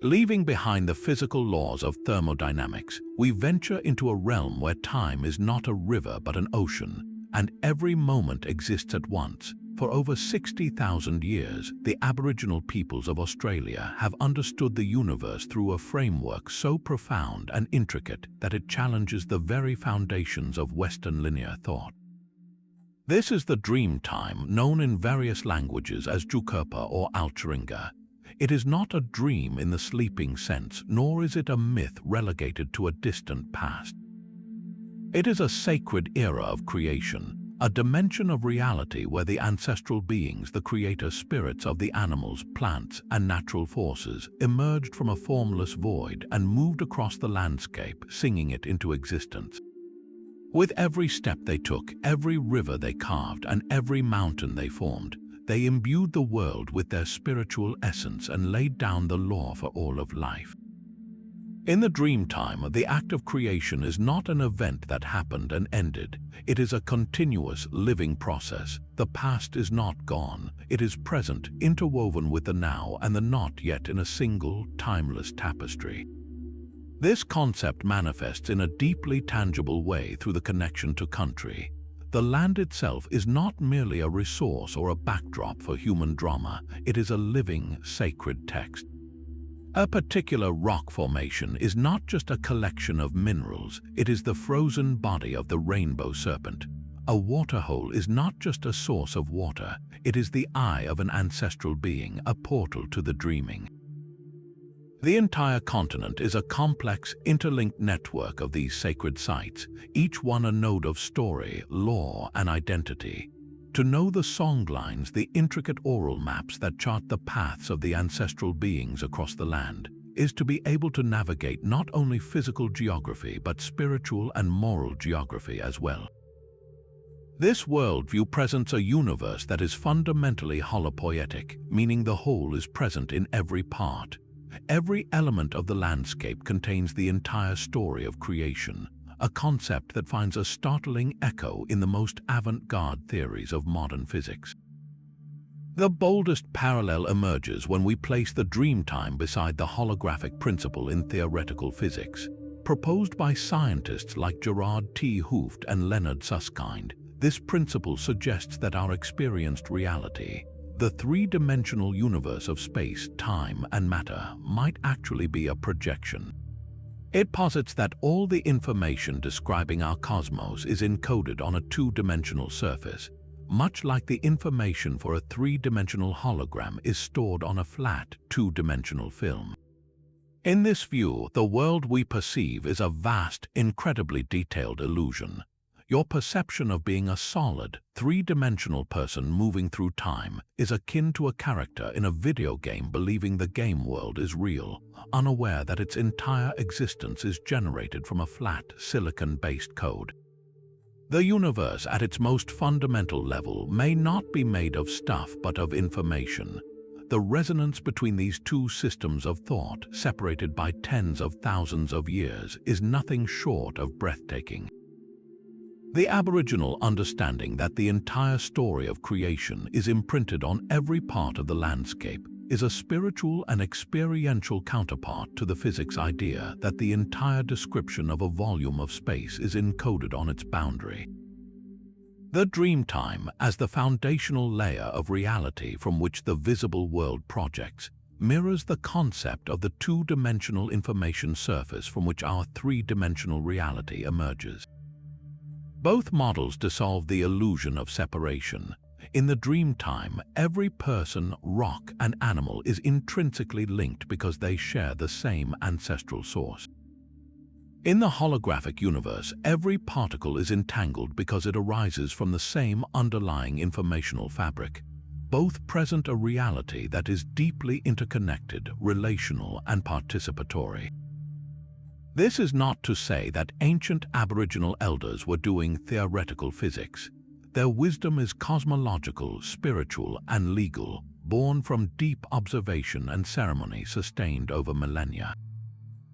Leaving behind the physical laws of thermodynamics, we venture into a realm where time is not a river but an ocean, and every moment exists at once. For over 60,000 years, the Aboriginal peoples of Australia have understood the universe through a framework so profound and intricate that it challenges the very foundations of Western linear thought. This is the Dreamtime, known in various languages as Jukurpa or Altringa. It is not a dream in the sleeping sense, nor is it a myth relegated to a distant past. It is a sacred era of creation, a dimension of reality where the ancestral beings, the creator spirits of the animals, plants, and natural forces, emerged from a formless void and moved across the landscape, singing it into existence. With every step they took, every river they carved, and every mountain they formed, they imbued the world with their spiritual essence and laid down the law for all of life. In the Dreamtime, the act of creation is not an event that happened and ended. It is a continuous, living process. The past is not gone. It is present, interwoven with the now and the not yet in a single, timeless tapestry. This concept manifests in a deeply tangible way through the connection to country. The land itself is not merely a resource or a backdrop for human drama. It is a living, sacred text. A particular rock formation is not just a collection of minerals, it is the frozen body of the rainbow serpent. A waterhole is not just a source of water, it is the eye of an ancestral being, a portal to the dreaming. The entire continent is a complex, interlinked network of these sacred sites, each one a node of story, lore, and identity. To know the songlines, the intricate oral maps that chart the paths of the ancestral beings across the land, is to be able to navigate not only physical geography but spiritual and moral geography as well. This worldview presents a universe that is fundamentally holopoietic, meaning the whole is present in every part. Every element of the landscape contains the entire story of creation, a concept that finds a startling echo in the most avant-garde theories of modern physics. The boldest parallel emerges when we place the Dreamtime beside the holographic principle in theoretical physics. Proposed by scientists like Gerard T. Hooft and Leonard Susskind, this principle suggests that our experienced reality, the three-dimensional universe of space, time, and matter, might actually be a projection. It posits that all the information describing our cosmos is encoded on a two-dimensional surface, much like the information for a three-dimensional hologram is stored on a flat, two-dimensional film. In this view, the world we perceive is a vast, incredibly detailed illusion. Your perception of being a solid, three-dimensional person moving through time is akin to a character in a video game believing the game world is real, unaware that its entire existence is generated from a flat, silicon-based code. The universe at its most fundamental level may not be made of stuff but of information. The resonance between these two systems of thought, separated by tens of thousands of years, is nothing short of breathtaking. The Aboriginal understanding that the entire story of creation is imprinted on every part of the landscape is a spiritual and experiential counterpart to the physics idea that the entire description of a volume of space is encoded on its boundary. The Dreamtime, as the foundational layer of reality from which the visible world projects, mirrors the concept of the two-dimensional information surface from which our three-dimensional reality emerges. Both models dissolve the illusion of separation. In the Dreamtime, every person, rock, and animal is intrinsically linked because they share the same ancestral source. In the holographic universe, every particle is entangled because it arises from the same underlying informational fabric. Both present a reality that is deeply interconnected, relational, and participatory. This is not to say that ancient Aboriginal elders were doing theoretical physics. Their wisdom is cosmological, spiritual, and legal, born from deep observation and ceremony sustained over millennia.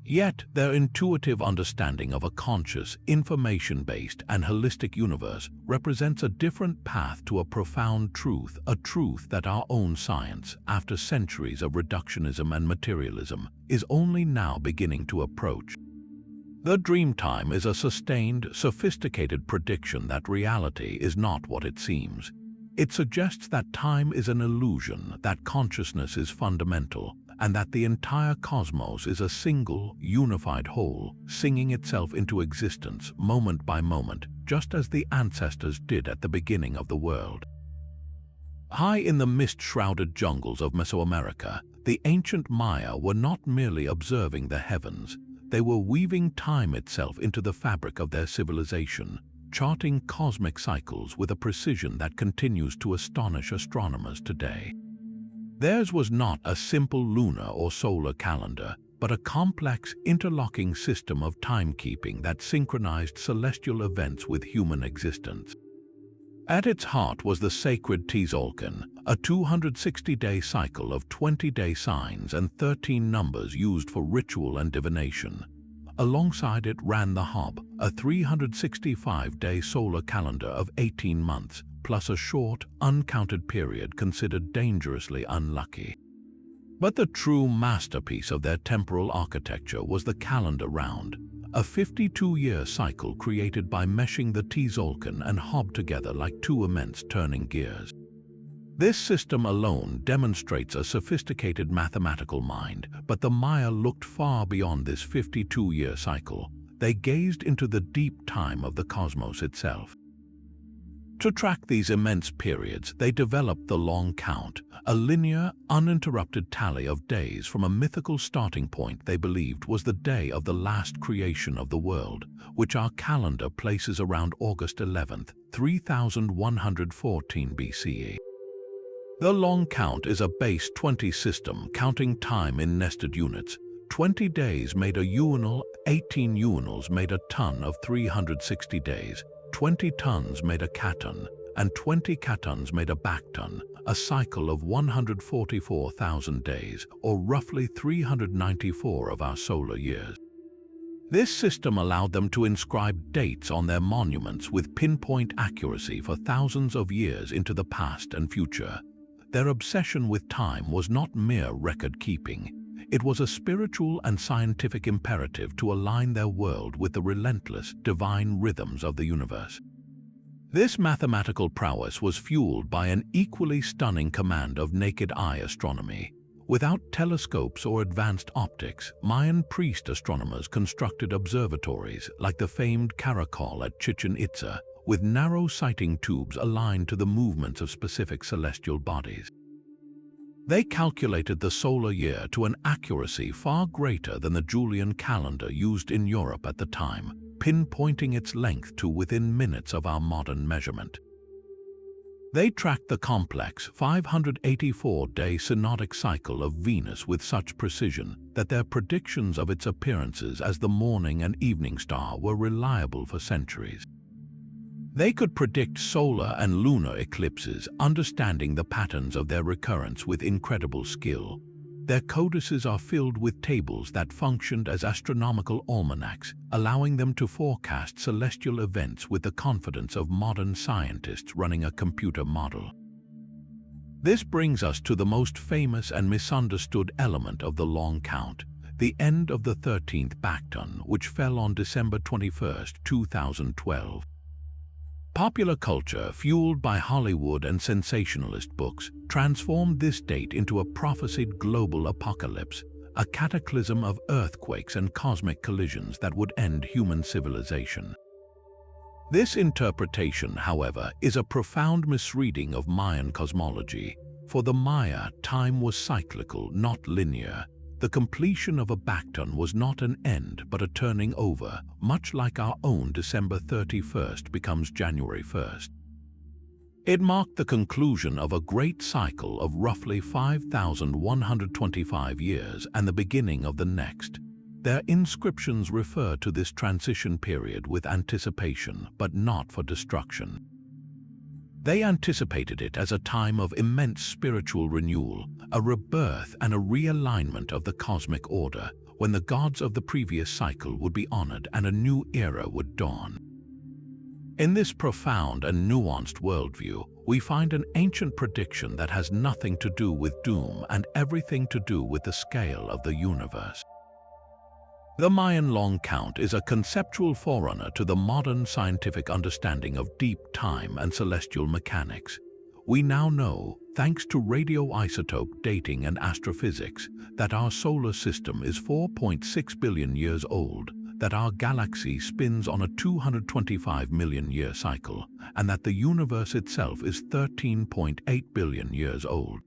Yet, their intuitive understanding of a conscious, information-based, and holistic universe represents a different path to a profound truth, a truth that our own science, after centuries of reductionism and materialism, is only now beginning to approach. The Dreamtime is a sustained, sophisticated prediction that reality is not what it seems. It suggests that time is an illusion, that consciousness is fundamental, and that the entire cosmos is a single, unified whole, singing itself into existence moment by moment, just as the ancestors did at the beginning of the world. High in the mist-shrouded jungles of Mesoamerica, the ancient Maya were not merely observing the heavens, they were weaving time itself into the fabric of their civilization. charting cosmic cycles with a precision that continues to astonish astronomers today. Theirs was not a simple lunar or solar calendar, but a complex, interlocking system of timekeeping that synchronized celestial events with human existence. At its heart was the sacred Tzolk'in, a 260-day cycle of 20-day signs and 13 numbers used for ritual and divination. Alongside it ran the Hob, a 365-day solar calendar of 18 months, plus a short, uncounted period considered dangerously unlucky. But the true masterpiece of their temporal architecture was the calendar round, a 52-year cycle created by meshing the Tzolk'in and Hob together like two immense turning gears. This system alone demonstrates a sophisticated mathematical mind, but the Maya looked far beyond this 52-year cycle. They gazed into the deep time of the cosmos itself. To track these immense periods, they developed the long count, a linear, uninterrupted tally of days from a mythical starting point they believed was the day of the last creation of the world, which our calendar places around August 11th, 3114 BCE. The long count is a base 20 system counting time in nested units. 20 days made a uinal, 18 uinals made a ton of 360 days, 20 tons made a katon, and 20 katons made a bakton, a cycle of 144,000 days, or roughly 394 of our solar years. This system allowed them to inscribe dates on their monuments with pinpoint accuracy for thousands of years into the past and future. Their obsession with time was not mere record-keeping. It was a spiritual and scientific imperative to align their world with the relentless, divine rhythms of the universe. This mathematical prowess was fueled by an equally stunning command of naked-eye astronomy. Without telescopes or advanced optics, Mayan priest astronomers constructed observatories like the famed Caracol at Chichen Itza, with narrow sighting tubes aligned to the movements of specific celestial bodies. They calculated the solar year to an accuracy far greater than the Julian calendar used in Europe at the time, pinpointing its length to within minutes of our modern measurement. They tracked the complex 584-day synodic cycle of Venus with such precision that their predictions of its appearances as the morning and evening star were reliable for centuries. They could predict solar and lunar eclipses, understanding the patterns of their recurrence with incredible skill. Their codices are filled with tables that functioned as astronomical almanacs, allowing them to forecast celestial events with the confidence of modern scientists running a computer model. This brings us to the most famous and misunderstood element of the long count, the end of the 13th Bakton, which fell on December 21, 2012. Popular culture, fueled by Hollywood and sensationalist books, transformed this date into a prophesied global apocalypse, a cataclysm of earthquakes and cosmic collisions that would end human civilization. This interpretation, however, is a profound misreading of Mayan cosmology. For the Maya, time was cyclical, not linear. The completion of a Bakton was not an end, but a turning over, much like our own December 31st becomes January 1st. It marked the conclusion of a great cycle of roughly 5,125 years and the beginning of the next. Their inscriptions refer to this transition period with anticipation, but not for destruction. They anticipated it as a time of immense spiritual renewal, a rebirth and a realignment of the cosmic order, when the gods of the previous cycle would be honored and a new era would dawn. In this profound and nuanced worldview, we find an ancient prediction that has nothing to do with doom and everything to do with the scale of the universe. The Mayan long count is a conceptual forerunner to the modern scientific understanding of deep time and celestial mechanics. We now know, thanks to radioisotope dating and astrophysics, that our solar system is 4.6 billion years old, that our galaxy spins on a 225 million year cycle, and that the universe itself is 13.8 billion years old.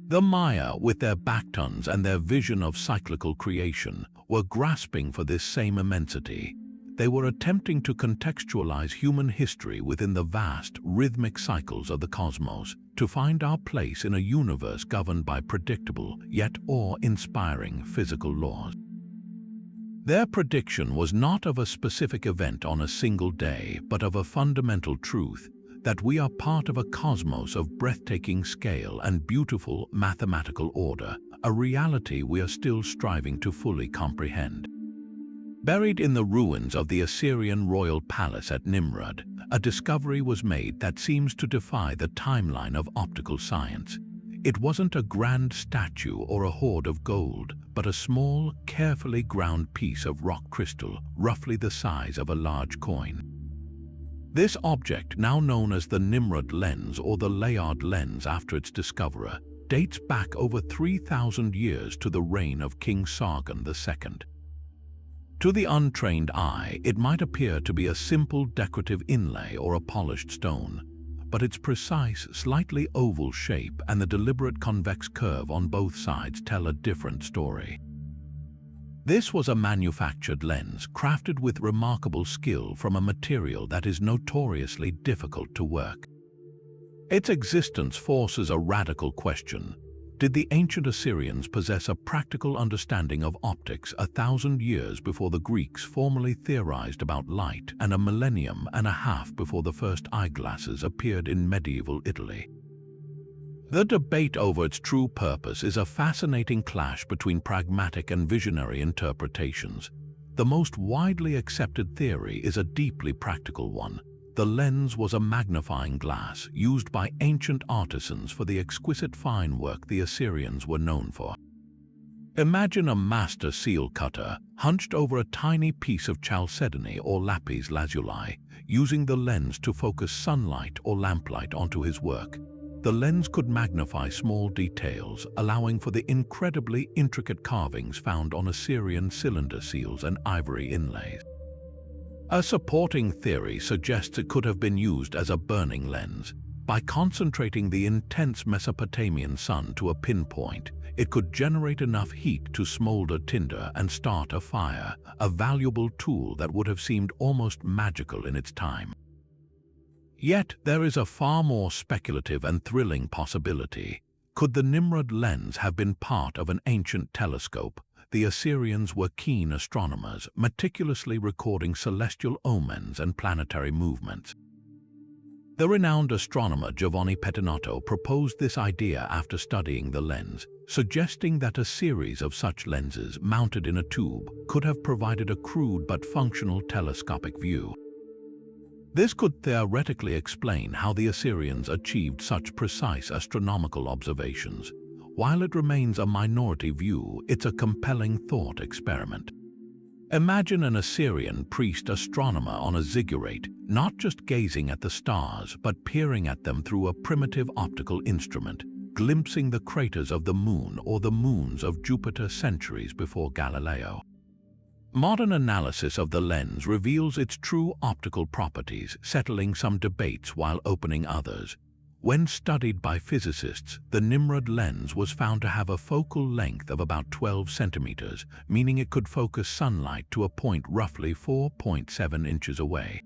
The Maya, with their Baktons and their vision of cyclical creation, were grasping for this same immensity. They were attempting to contextualize human history within the vast, rhythmic cycles of the cosmos, to find our place in a universe governed by predictable, yet awe-inspiring physical laws. Their prediction was not of a specific event on a single day, but of a fundamental truth, that we are part of a cosmos of breathtaking scale and beautiful mathematical order, a reality we are still striving to fully comprehend. Buried in the ruins of the Assyrian royal palace at Nimrud, a discovery was made that seems to defy the timeline of optical science. It wasn't a grand statue or a hoard of gold, but a small, carefully ground piece of rock crystal, roughly the size of a large coin. This object, now known as the Nimrud lens or the Layard lens after its discoverer, dates back over 3,000 years to the reign of King Sargon II. To the untrained eye, it might appear to be a simple decorative inlay or a polished stone, but its precise, slightly oval shape and the deliberate convex curve on both sides tell a different story. This was a manufactured lens, crafted with remarkable skill from a material that is notoriously difficult to work. Its existence forces a radical question. Did the ancient Assyrians possess a practical understanding of optics 1,000 years before the Greeks formally theorized about light and a millennium and a half before the first eyeglasses appeared in medieval Italy? The debate over its true purpose is a fascinating clash between pragmatic and visionary interpretations. The most widely accepted theory is a deeply practical one. The lens was a magnifying glass used by ancient artisans for the exquisite fine work the Assyrians were known for. Imagine a master seal cutter hunched over a tiny piece of chalcedony or lapis lazuli, using the lens to focus sunlight or lamplight onto his work. The lens could magnify small details, allowing for the incredibly intricate carvings found on Assyrian cylinder seals and ivory inlays. A supporting theory suggests it could have been used as a burning lens. By concentrating the intense Mesopotamian sun to a pinpoint, it could generate enough heat to smolder tinder and start a fire, a valuable tool that would have seemed almost magical in its time. Yet there is a far more speculative and thrilling possibility. Could the Nimrud lens have been part of an ancient telescope? The Assyrians were keen astronomers, meticulously recording celestial omens and planetary movements. The renowned astronomer Giovanni Pettinato proposed this idea after studying the lens, suggesting that a series of such lenses mounted in a tube could have provided a crude but functional telescopic view. This could theoretically explain how the Assyrians achieved such precise astronomical observations. While it remains a minority view, it's a compelling thought experiment. Imagine an Assyrian priest astronomer on a ziggurat, not just gazing at the stars, but peering at them through a primitive optical instrument, glimpsing the craters of the moon or the moons of Jupiter centuries before Galileo. Modern analysis of the lens reveals its true optical properties, settling some debates while opening others. When studied by physicists, the Nimrud lens was found to have a focal length of about 12 centimeters, meaning it could focus sunlight to a point roughly 4.7 inches away.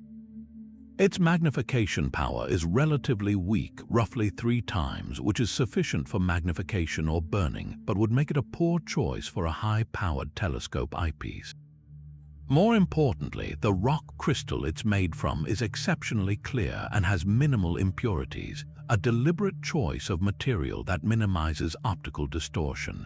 Its magnification power is relatively weak, roughly 3 times, which is sufficient for magnification or burning, but would make it a poor choice for a high-powered telescope eyepiece. More importantly, the rock crystal it's made from is exceptionally clear and has minimal impurities, a deliberate choice of material that minimizes optical distortion.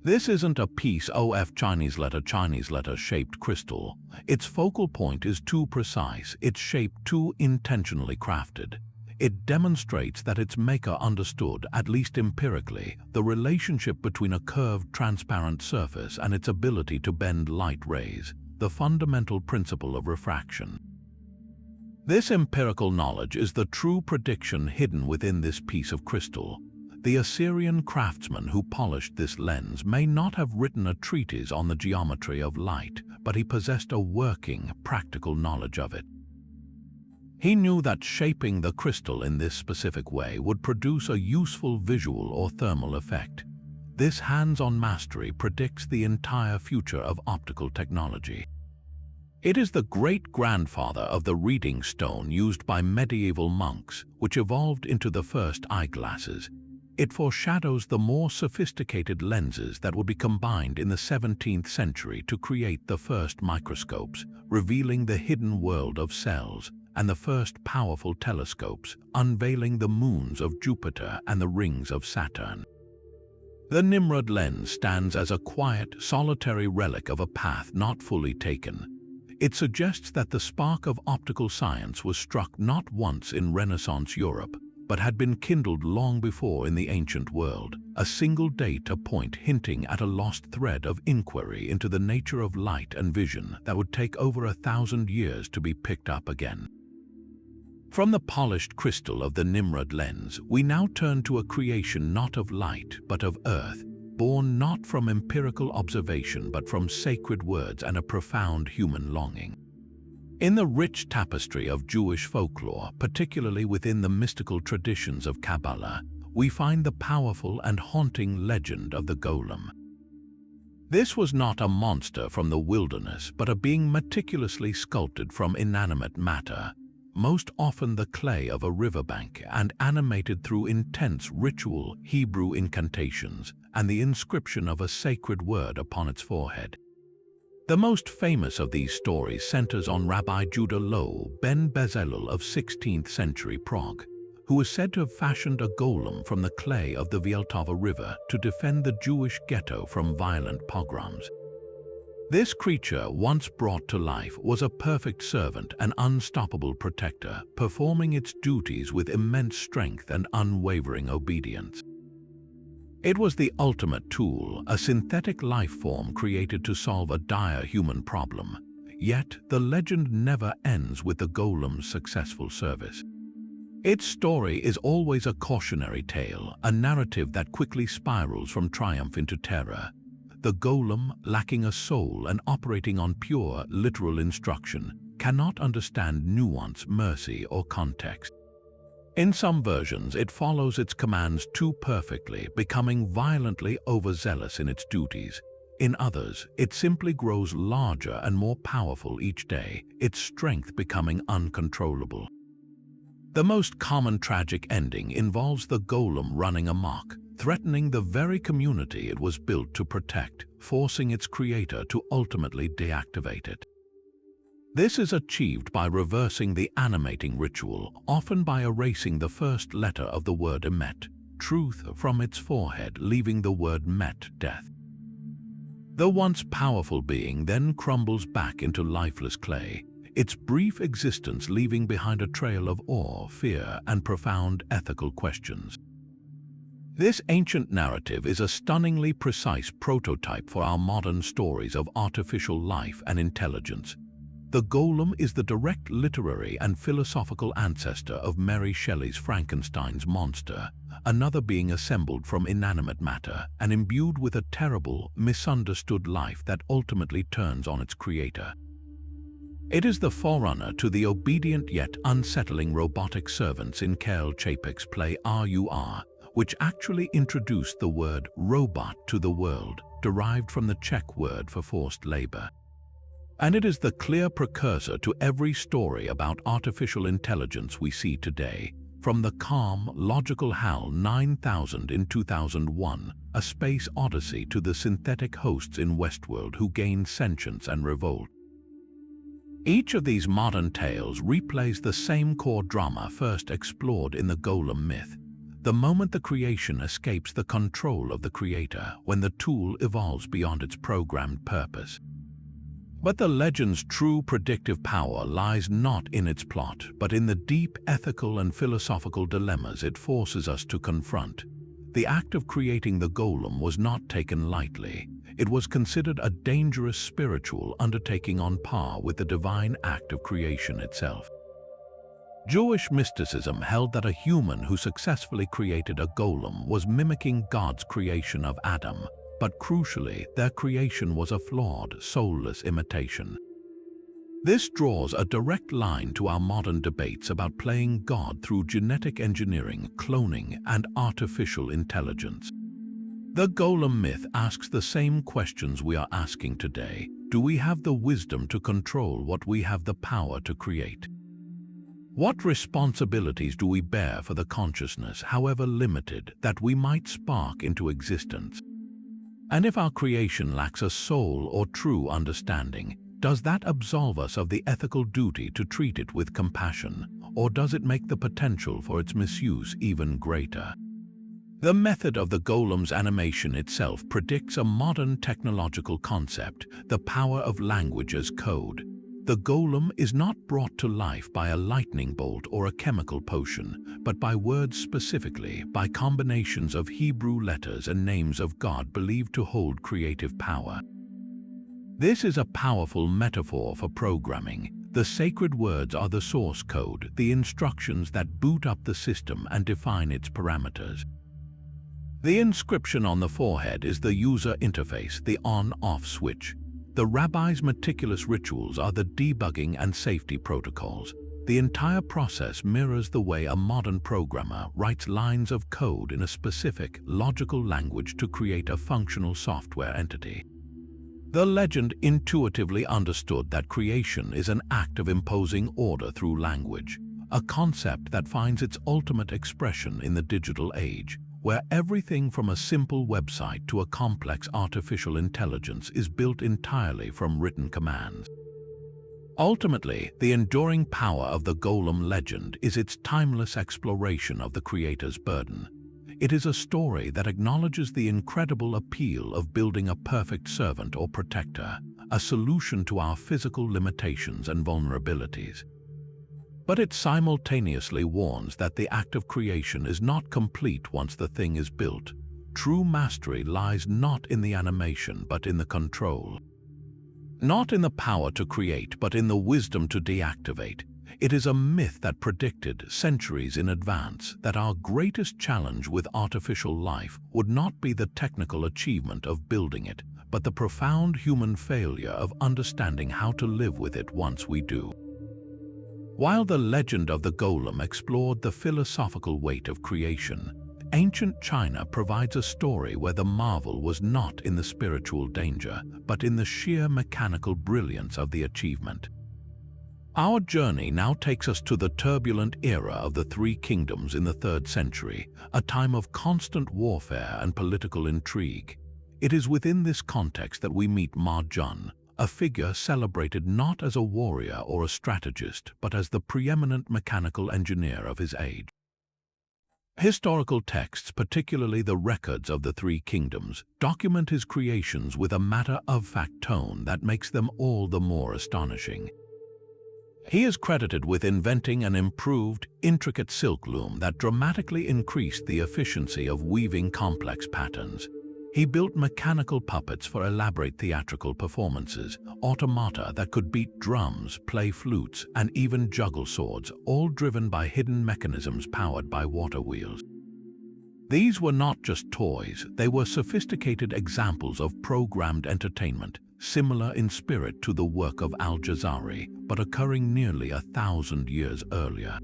This isn't a piece of Chinese letter shaped crystal. Its focal point is too precise, its shape too intentionally crafted. It demonstrates that its maker understood, at least empirically, the relationship between a curved transparent surface and its ability to bend light rays, the fundamental principle of refraction. This empirical knowledge is the true prediction hidden within this piece of crystal. The Assyrian craftsman who polished this lens may not have written a treatise on the geometry of light, but he possessed a working, practical knowledge of it. He knew that shaping the crystal in this specific way would produce a useful visual or thermal effect. This hands-on mastery predicts the entire future of optical technology. It is the great-grandfather of the reading stone used by medieval monks, which evolved into the first eyeglasses. It foreshadows the more sophisticated lenses that would be combined in the 17th century to create the first microscopes, revealing the hidden world of cells, and the first powerful telescopes, unveiling the moons of Jupiter and the rings of Saturn. The Nimrod lens stands as a quiet, solitary relic of a path not fully taken. It suggests that the spark of optical science was struck not once in Renaissance Europe, but had been kindled long before in the ancient world, a single data point hinting at a lost thread of inquiry into the nature of light and vision that would take over 1,000 years to be picked up again. From the polished crystal of the Nimrod lens, we now turn to a creation not of light but of earth, born not from empirical observation but from sacred words and a profound human longing. In the rich tapestry of Jewish folklore, particularly within the mystical traditions of Kabbalah, we find the powerful and haunting legend of the golem. This was not a monster from the wilderness, but a being meticulously sculpted from inanimate matter, most often the clay of a riverbank, and animated through intense ritual Hebrew incantations and the inscription of a sacred word upon its forehead. The most famous of these stories centers on Rabbi Judah Loew ben Bezalel of 16th century Prague, who is said to have fashioned a golem from the clay of the Vltava River to defend the Jewish ghetto from violent pogroms. This creature, once brought to life, was a perfect servant, an unstoppable protector, performing its duties with immense strength and unwavering obedience. It was the ultimate tool, a synthetic life form created to solve a dire human problem. Yet, the legend never ends with the golem's successful service. Its story is always a cautionary tale, a narrative that quickly spirals from triumph into terror. The golem, lacking a soul and operating on pure, literal instruction, cannot understand nuance, mercy, or context. In some versions, it follows its commands too perfectly, becoming violently overzealous in its duties. In others, it simply grows larger and more powerful each day, its strength becoming uncontrollable. The most common tragic ending involves the golem running amok, threatening the very community it was built to protect, forcing its creator to ultimately deactivate it. This is achieved by reversing the animating ritual, often by erasing the first letter of the word emet, truth, from its forehead, leaving the word met, death. The once powerful being then crumbles back into lifeless clay, its brief existence leaving behind a trail of awe, fear, and profound ethical questions. This ancient narrative is a stunningly precise prototype for our modern stories of artificial life and intelligence. The golem is the direct literary and philosophical ancestor of Mary Shelley's Frankenstein's monster, another being assembled from inanimate matter and imbued with a terrible, misunderstood life that ultimately turns on its creator. It is the forerunner to the obedient yet unsettling robotic servants in Karel Čapek's play RUR, which actually introduced the word robot to the world, derived from the Czech word for forced labor. And it is the clear precursor to every story about artificial intelligence we see today, from the calm, logical HAL 9000 in 2001, A Space Odyssey, to the synthetic hosts in Westworld who gain sentience and revolt. Each of these modern tales replays the same core drama first explored in the golem myth. The moment the creation escapes the control of the creator, when the tool evolves beyond its programmed purpose. But the legend's true predictive power lies not in its plot, but in the deep ethical and philosophical dilemmas it forces us to confront. The act of creating the golem was not taken lightly. It was considered a dangerous spiritual undertaking on par with the divine act of creation itself. Jewish mysticism held that a human who successfully created a golem was mimicking God's creation of Adam, but crucially, their creation was a flawed, soulless imitation. This draws a direct line to our modern debates about playing God through genetic engineering, cloning, and artificial intelligence. The golem myth asks the same questions we are asking today. do we have the wisdom to control what we have the power to create? What responsibilities do we bear for the consciousness, however limited, that we might spark into existence? And if our creation lacks a soul or true understanding, does that absolve us of the ethical duty to treat it with compassion, or does it make the potential for its misuse even greater? The method of the golem's animation itself predicts a modern technological concept, the power of language as code. The golem is not brought to life by a lightning bolt or a chemical potion, but by words specifically, by combinations of Hebrew letters and names of God believed to hold creative power. This is a powerful metaphor for programming. The sacred words are the source code, the instructions that boot up the system and define its parameters. The inscription on the forehead is the user interface, the on-off switch. The rabbi's meticulous rituals are the debugging and safety protocols. The entire process mirrors the way a modern programmer writes lines of code in a specific, logical language to create a functional software entity. The legend intuitively understood that creation is an act of imposing order through language, a concept that finds its ultimate expression in the digital age, where everything from a simple website to a complex artificial intelligence is built entirely from written commands. Ultimately, the enduring power of the golem legend is its timeless exploration of the creator's burden. It is a story that acknowledges the incredible appeal of building a perfect servant or protector, a solution to our physical limitations and vulnerabilities. But it simultaneously warns that the act of creation is not complete once the thing is built. True mastery lies not in the animation but in the control. Not in the power to create but in the wisdom to deactivate. It is a myth that predicted centuries in advance that our greatest challenge with artificial life would not be the technical achievement of building it, but the profound human failure of understanding how to live with it once we do. While the legend of the golem explored the philosophical weight of creation, ancient China provides a story where the marvel was not in the spiritual danger, but in the sheer mechanical brilliance of the achievement. Our journey now takes us to the turbulent era of the Three Kingdoms in the 3rd century, a time of constant warfare and political intrigue. It is within this context that we meet Ma Jun, a figure celebrated not as a warrior or a strategist, but as the preeminent mechanical engineer of his age. Historical texts, particularly the records of the Three Kingdoms, document his creations with a matter-of-fact tone that makes them all the more astonishing. He is credited with inventing an improved, intricate silk loom that dramatically increased the efficiency of weaving complex patterns. He built mechanical puppets for elaborate theatrical performances, automata that could beat drums, play flutes, and even juggle swords, all driven by hidden mechanisms powered by water wheels. These were not just toys, they were sophisticated examples of programmed entertainment, similar in spirit to the work of Jazari, but occurring nearly 1,000 years earlier.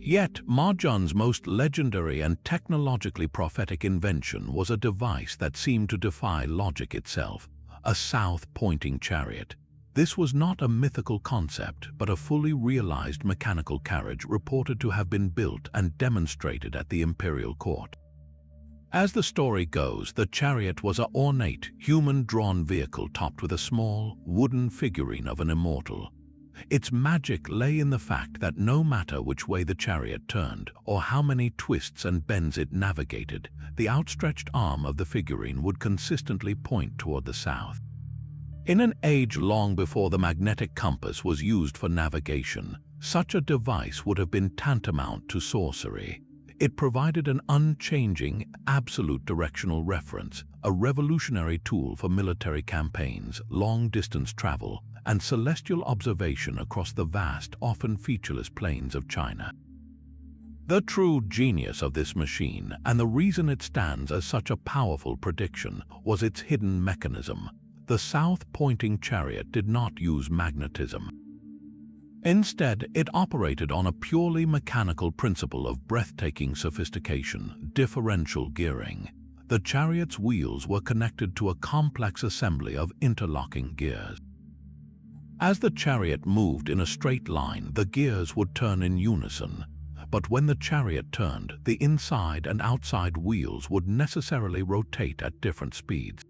Yet, Ma Jun's most legendary and technologically prophetic invention was a device that seemed to defy logic itself, a south-pointing chariot. This was not a mythical concept, but a fully realized mechanical carriage reported to have been built and demonstrated at the imperial court. As the story goes, the chariot was an ornate, human-drawn vehicle topped with a small, wooden figurine of an immortal. Its magic lay in the fact that no matter which way the chariot turned, or how many twists and bends it navigated, the outstretched arm of the figurine would consistently point toward the south. In an age long before the magnetic compass was used for navigation, such a device would have been tantamount to sorcery. It provided an unchanging, absolute directional reference, a revolutionary tool for military campaigns, long-distance travel, and celestial observation across the vast, often featureless plains of China. The true genius of this machine, and the reason it stands as such a powerful prediction, was its hidden mechanism. The south-pointing chariot did not use magnetism. Instead, it operated on a purely mechanical principle of breathtaking sophistication, differential gearing. The the chariot's wheels were connected to a complex assembly of interlocking gears. As the chariot moved in a straight line, the gears would turn in unison, but when the chariot turned, the inside and outside wheels would necessarily rotate at different speeds.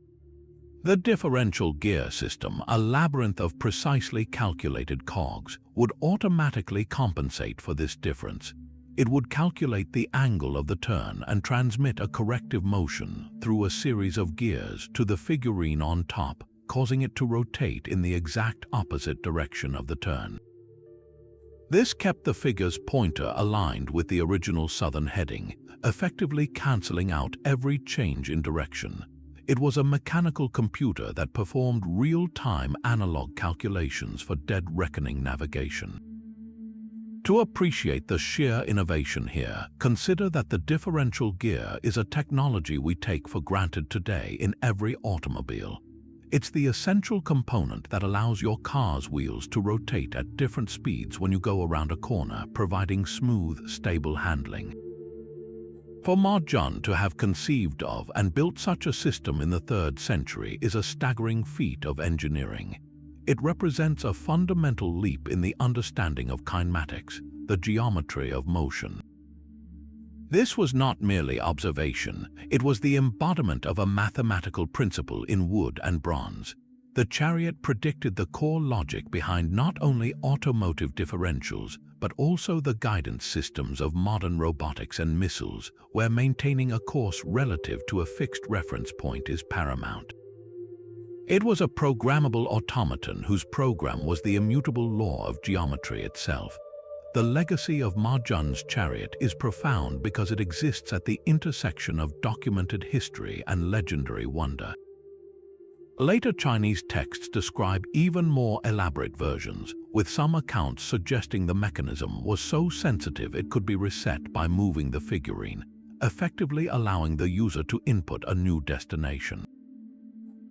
The differential gear system, a labyrinth of precisely calculated cogs, would automatically compensate for this difference. It would calculate the angle of the turn and transmit a corrective motion through a series of gears to the figurine on top, causing it to rotate in the exact opposite direction of the turn. This kept the figure's pointer aligned with the original southern heading, effectively cancelling out every change in direction. It was a mechanical computer that performed real-time analog calculations for dead reckoning navigation. To appreciate the sheer innovation here, consider that the differential gear is a technology we take for granted today in every automobile. It's the essential component that allows your car's wheels to rotate at different speeds when you go around a corner, providing smooth, stable handling. For Mahjong to have conceived of and built such a system in the 3rd century is a staggering feat of engineering. It represents a fundamental leap in the understanding of kinematics, the geometry of motion. This was not merely observation, it was the embodiment of a mathematical principle in wood and bronze. The chariot predicted the core logic behind not only automotive differentials, but also the guidance systems of modern robotics and missiles, where maintaining a course relative to a fixed reference point is paramount. It was a programmable automaton whose program was the immutable law of geometry itself. The legacy of Mahjong's chariot is profound because it exists at the intersection of documented history and legendary wonder. Later Chinese texts describe even more elaborate versions, with some accounts suggesting the mechanism was so sensitive it could be reset by moving the figurine, effectively allowing the user to input a new destination.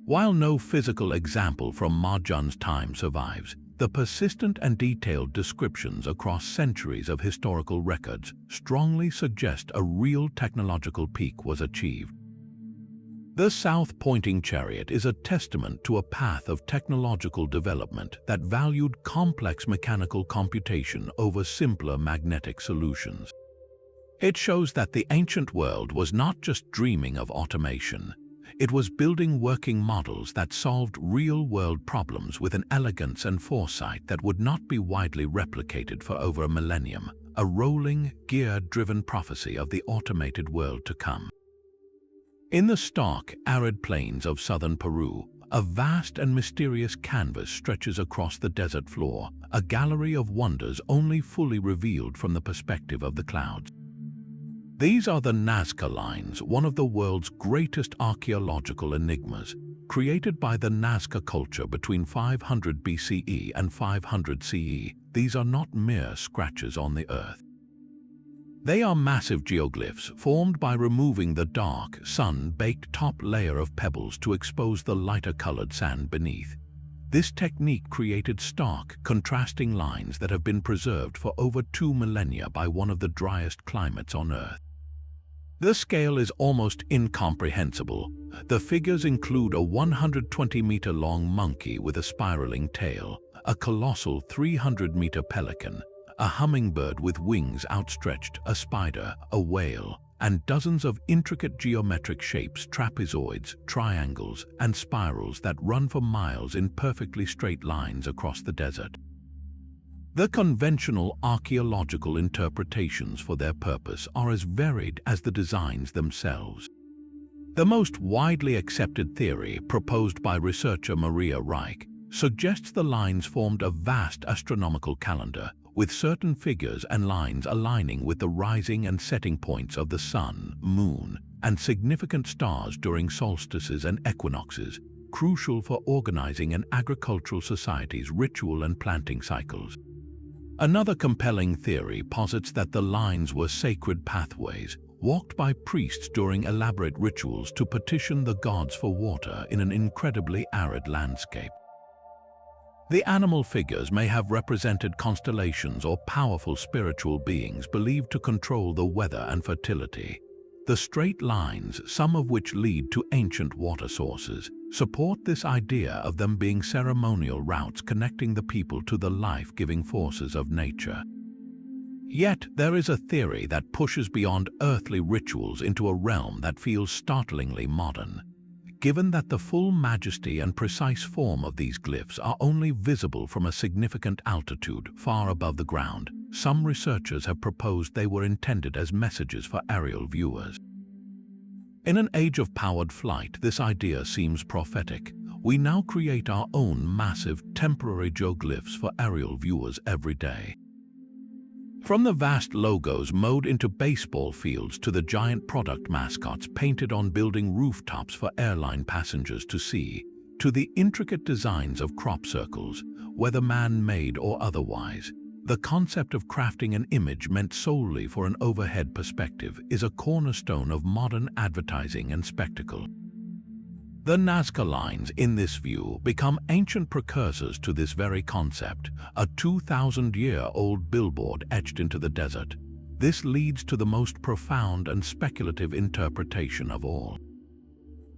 While no physical example from Mahjong's time survives, the persistent and detailed descriptions across centuries of historical records strongly suggest a real technological peak was achieved. The south-pointing chariot is a testament to a path of technological development that valued complex mechanical computation over simpler magnetic solutions. It shows that the ancient world was not just dreaming of automation. It was building working models that solved real-world problems with an elegance and foresight that would not be widely replicated for over a millennium, a rolling, gear-driven prophecy of the automated world to come. In the stark, arid plains of southern Peru, a vast and mysterious canvas stretches across the desert floor, a gallery of wonders only fully revealed from the perspective of the clouds. These are the Nazca Lines, one of the world's greatest archaeological enigmas, created by the Nazca culture between 500 BCE and 500 CE. These are not mere scratches on the earth. They are massive geoglyphs formed by removing the dark, sun-baked top layer of pebbles to expose the lighter-colored sand beneath. This technique created stark, contrasting lines that have been preserved for over 2 millennia by one of the driest climates on Earth. The scale is almost incomprehensible. The figures include a 120-meter-long monkey with a spiraling tail, a colossal 300-meter pelican, a hummingbird with wings outstretched, a spider, a whale, and dozens of intricate geometric shapes, trapezoids, triangles, and spirals that run for miles in perfectly straight lines across the desert. The conventional archaeological interpretations for their purpose are as varied as the designs themselves. The most widely accepted theory, proposed by researcher Maria Reich, suggests the lines formed a vast astronomical calendar, with certain figures and lines aligning with the rising and setting points of the sun, moon, and significant stars during solstices and equinoxes, crucial for organizing an agricultural society's ritual and planting cycles. Another compelling theory posits that the lines were sacred pathways, walked by priests during elaborate rituals to petition the gods for water in an incredibly arid landscape. The animal figures may have represented constellations or powerful spiritual beings believed to control the weather and fertility. The straight lines, some of which lead to ancient water sources, support this idea of them being ceremonial routes connecting the people to the life-giving forces of nature. Yet there is a theory that pushes beyond earthly rituals into a realm that feels startlingly modern. Given that the full majesty and precise form of these glyphs are only visible from a significant altitude far above the ground, some researchers have proposed they were intended as messages for aerial viewers. In an age of powered flight, this idea seems prophetic. We now create our own massive, temporary geoglyphs for aerial viewers every day. From the vast logos mowed into baseball fields to the giant product mascots painted on building rooftops for airline passengers to see, to the intricate designs of crop circles, whether man-made or otherwise, the concept of crafting an image meant solely for an overhead perspective is a cornerstone of modern advertising and spectacle. The Nazca lines in this view become ancient precursors to this very concept, a 2,000-year-old billboard etched into the desert. This leads to the most profound and speculative interpretation of all.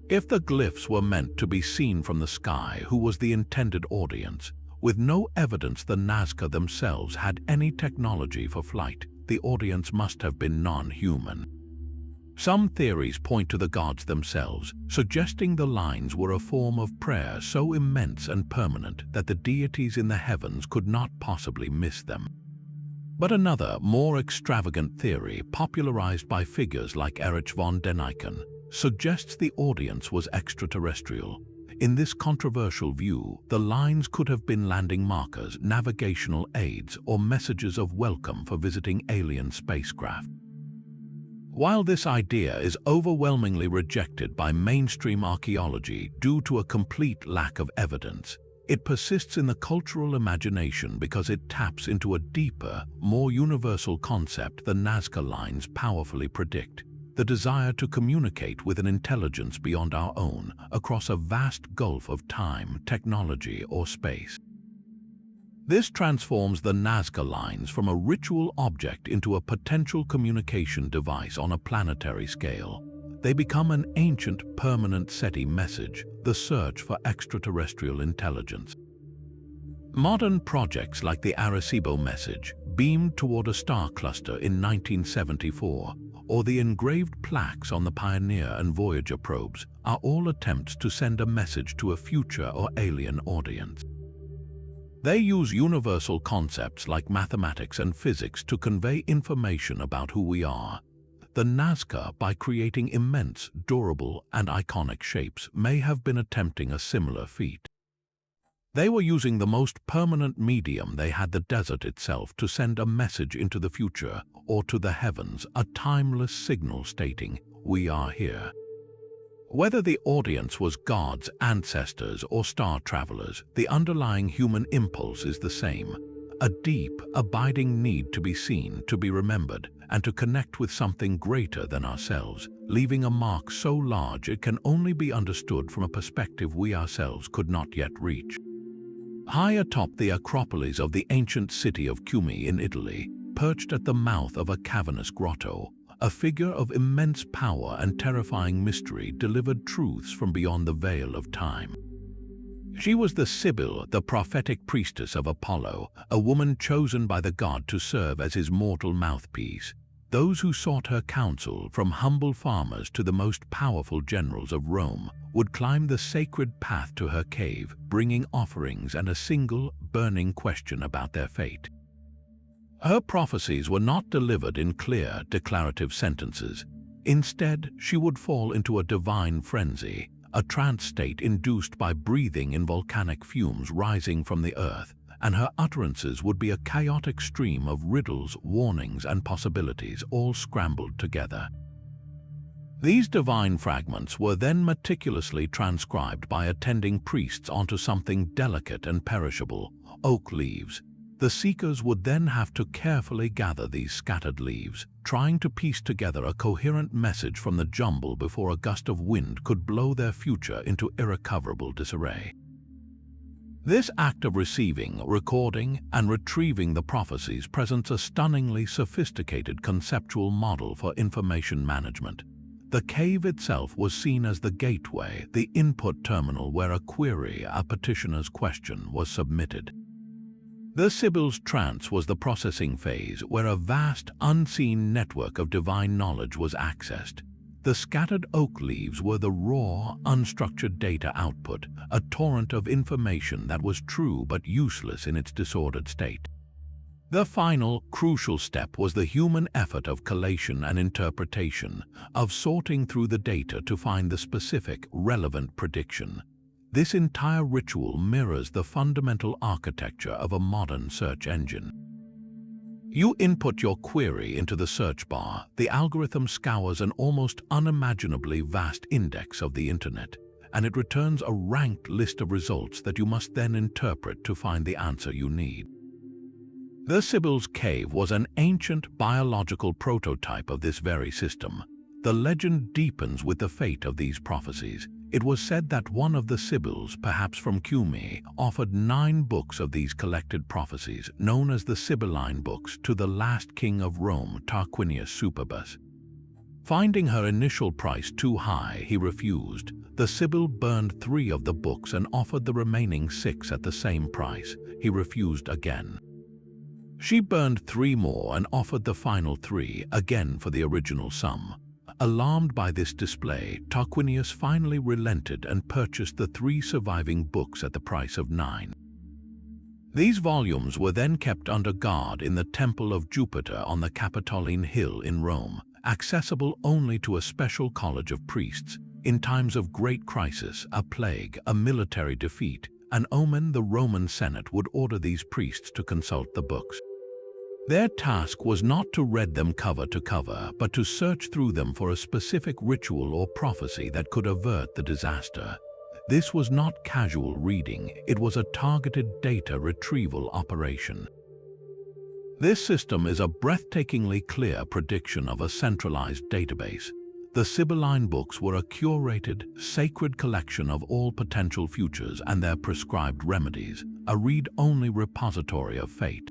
If the glyphs were meant to be seen from the sky, who was the intended audience? With no evidence the Nazca themselves had any technology for flight, the audience must have been non-human. Some theories point to the gods themselves, suggesting the lines were a form of prayer so immense and permanent that the deities in the heavens could not possibly miss them. But another, more extravagant theory, popularized by figures like Erich von Däniken, suggests the audience was extraterrestrial. In this controversial view, the lines could have been landing markers, navigational aids, or messages of welcome for visiting alien spacecraft. While this idea is overwhelmingly rejected by mainstream archaeology due to a complete lack of evidence, it persists in the cultural imagination because it taps into a deeper, more universal concept the Nazca lines powerfully predict: the desire to communicate with an intelligence beyond our own across a vast gulf of time, technology, or space. This transforms the Nazca lines from a ritual object into a potential communication device on a planetary scale. They become an ancient, permanent SETI message, the search for extraterrestrial intelligence. Modern projects like the Arecibo message, beamed toward a star cluster in 1974, or the engraved plaques on the Pioneer and Voyager probes, are all attempts to send a message to a future or alien audience. They use universal concepts like mathematics and physics to convey information about who we are. The Nazca, by creating immense, durable, and iconic shapes, may have been attempting a similar feat. They were using the most permanent medium they had, the desert itself, to send a message into the future or to the heavens, a timeless signal stating, "We are here." Whether the audience was gods, ancestors, or star travelers, the underlying human impulse is the same: a deep, abiding need to be seen, to be remembered, and to connect with something greater than ourselves, leaving a mark so large it can only be understood from a perspective we ourselves could not yet reach. High atop the Acropolis of the ancient city of Cumae in Italy, perched at the mouth of a cavernous grotto, a figure of immense power and terrifying mystery delivered truths from beyond the veil of time. She was the Sibyl, the prophetic priestess of Apollo, a woman chosen by the god to serve as his mortal mouthpiece. Those who sought her counsel, from humble farmers to the most powerful generals of Rome, would climb the sacred path to her cave, bringing offerings and a single, burning question about their fate. Her prophecies were not delivered in clear, declarative sentences. Instead, she would fall into a divine frenzy, a trance state induced by breathing in volcanic fumes rising from the earth, and her utterances would be a chaotic stream of riddles, warnings, and possibilities, all scrambled together. These divine fragments were then meticulously transcribed by attending priests onto something delicate and perishable, oak leaves. The seekers would then have to carefully gather these scattered leaves, trying to piece together a coherent message from the jumble before a gust of wind could blow their future into irrecoverable disarray. This act of receiving, recording, and retrieving the prophecies presents a stunningly sophisticated conceptual model for information management. The cave itself was seen as the gateway, the input terminal where a query, a petitioner's question, was submitted. The Sibyl's trance was the processing phase where a vast, unseen network of divine knowledge was accessed. The scattered oak leaves were the raw, unstructured data output, a torrent of information that was true but useless in its disordered state. The final, crucial step was the human effort of collation and interpretation, of sorting through the data to find the specific, relevant prediction. This entire ritual mirrors the fundamental architecture of a modern search engine. You input your query into the search bar, the algorithm scours an almost unimaginably vast index of the internet, and it returns a ranked list of results that you must then interpret to find the answer you need. The Sibyl's Cave was an ancient biological prototype of this very system. The legend deepens with the fate of these prophecies. It was said that one of the Sibyls, perhaps from Cumae, offered 9 books of these collected prophecies, known as the Sibylline books, to the last king of Rome, Tarquinius Superbus. Finding her initial price too high, he refused. The Sibyl burned 3 of the books and offered the remaining 6 at the same price. He refused again. She burned 3 more and offered the final 3, again for the original sum. Alarmed by this display, Tarquinius finally relented and purchased the 3 surviving books at the price of 9. These volumes were then kept under guard in the Temple of Jupiter on the Capitoline Hill in Rome, accessible only to a special college of priests. In times of great crisis, a plague, a military defeat, an omen, the Roman Senate would order these priests to consult the books. Their task was not to read them cover to cover, but to search through them for a specific ritual or prophecy that could avert the disaster. This was not casual reading, it was a targeted data retrieval operation. This system is a breathtakingly clear prediction of a centralized database. The Sibylline books were a curated, sacred collection of all potential futures and their prescribed remedies, a read-only repository of fate.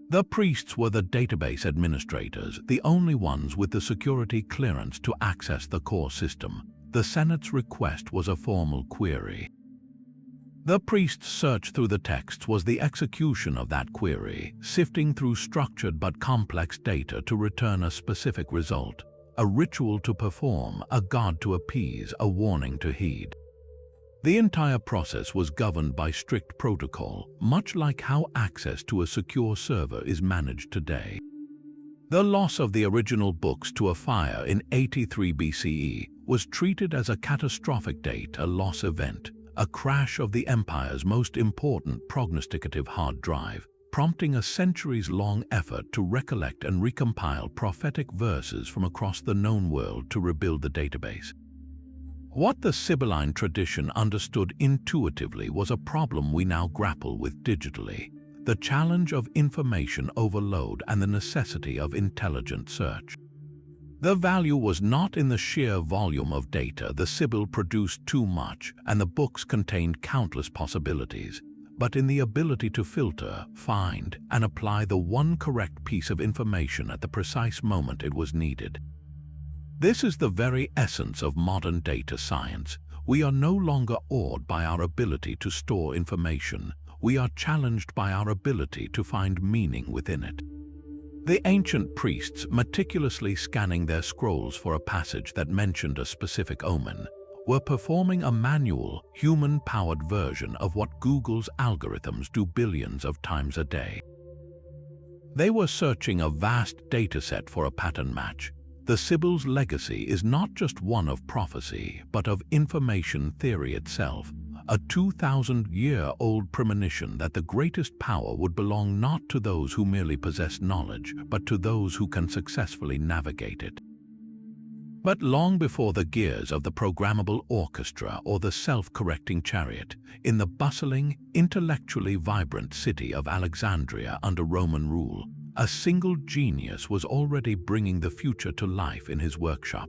The priests were the database administrators, the only ones with the security clearance to access the core system. The Senate's request was a formal query. The priest's search through the texts was the execution of that query, sifting through structured but complex data to return a specific result, a ritual to perform, a god to appease, a warning to heed. The entire process was governed by strict protocol, much like how access to a secure server is managed today. The loss of the original books to a fire in 83 BCE was treated as a catastrophic date, a loss event, a crash of the empire's most important prognosticative hard drive, prompting a centuries-long effort to recollect and recompile prophetic verses from across the known world to rebuild the database. What the Sibylline tradition understood intuitively was a problem we now grapple with digitally: the challenge of information overload and the necessity of intelligent search. The value was not in the sheer volume of data. The Sibyl produced too much, and the books contained countless possibilities, but in the ability to filter, find, and apply the one correct piece of information at the precise moment it was needed. This is the very essence of modern data science. We are no longer awed by our ability to store information. We are challenged by our ability to find meaning within it. The ancient priests, meticulously scanning their scrolls for a passage that mentioned a specific omen, were performing a manual, human-powered version of what Google's algorithms do billions of times a day. They were searching a vast dataset for a pattern match. The Sibyl's legacy is not just one of prophecy, but of information theory itself, a 2,000-year-old premonition that the greatest power would belong not to those who merely possess knowledge, but to those who can successfully navigate it. But long before the gears of the programmable orchestra or the self-correcting chariot, in the bustling, intellectually vibrant city of Alexandria under Roman rule, a single genius was already bringing the future to life in his workshop.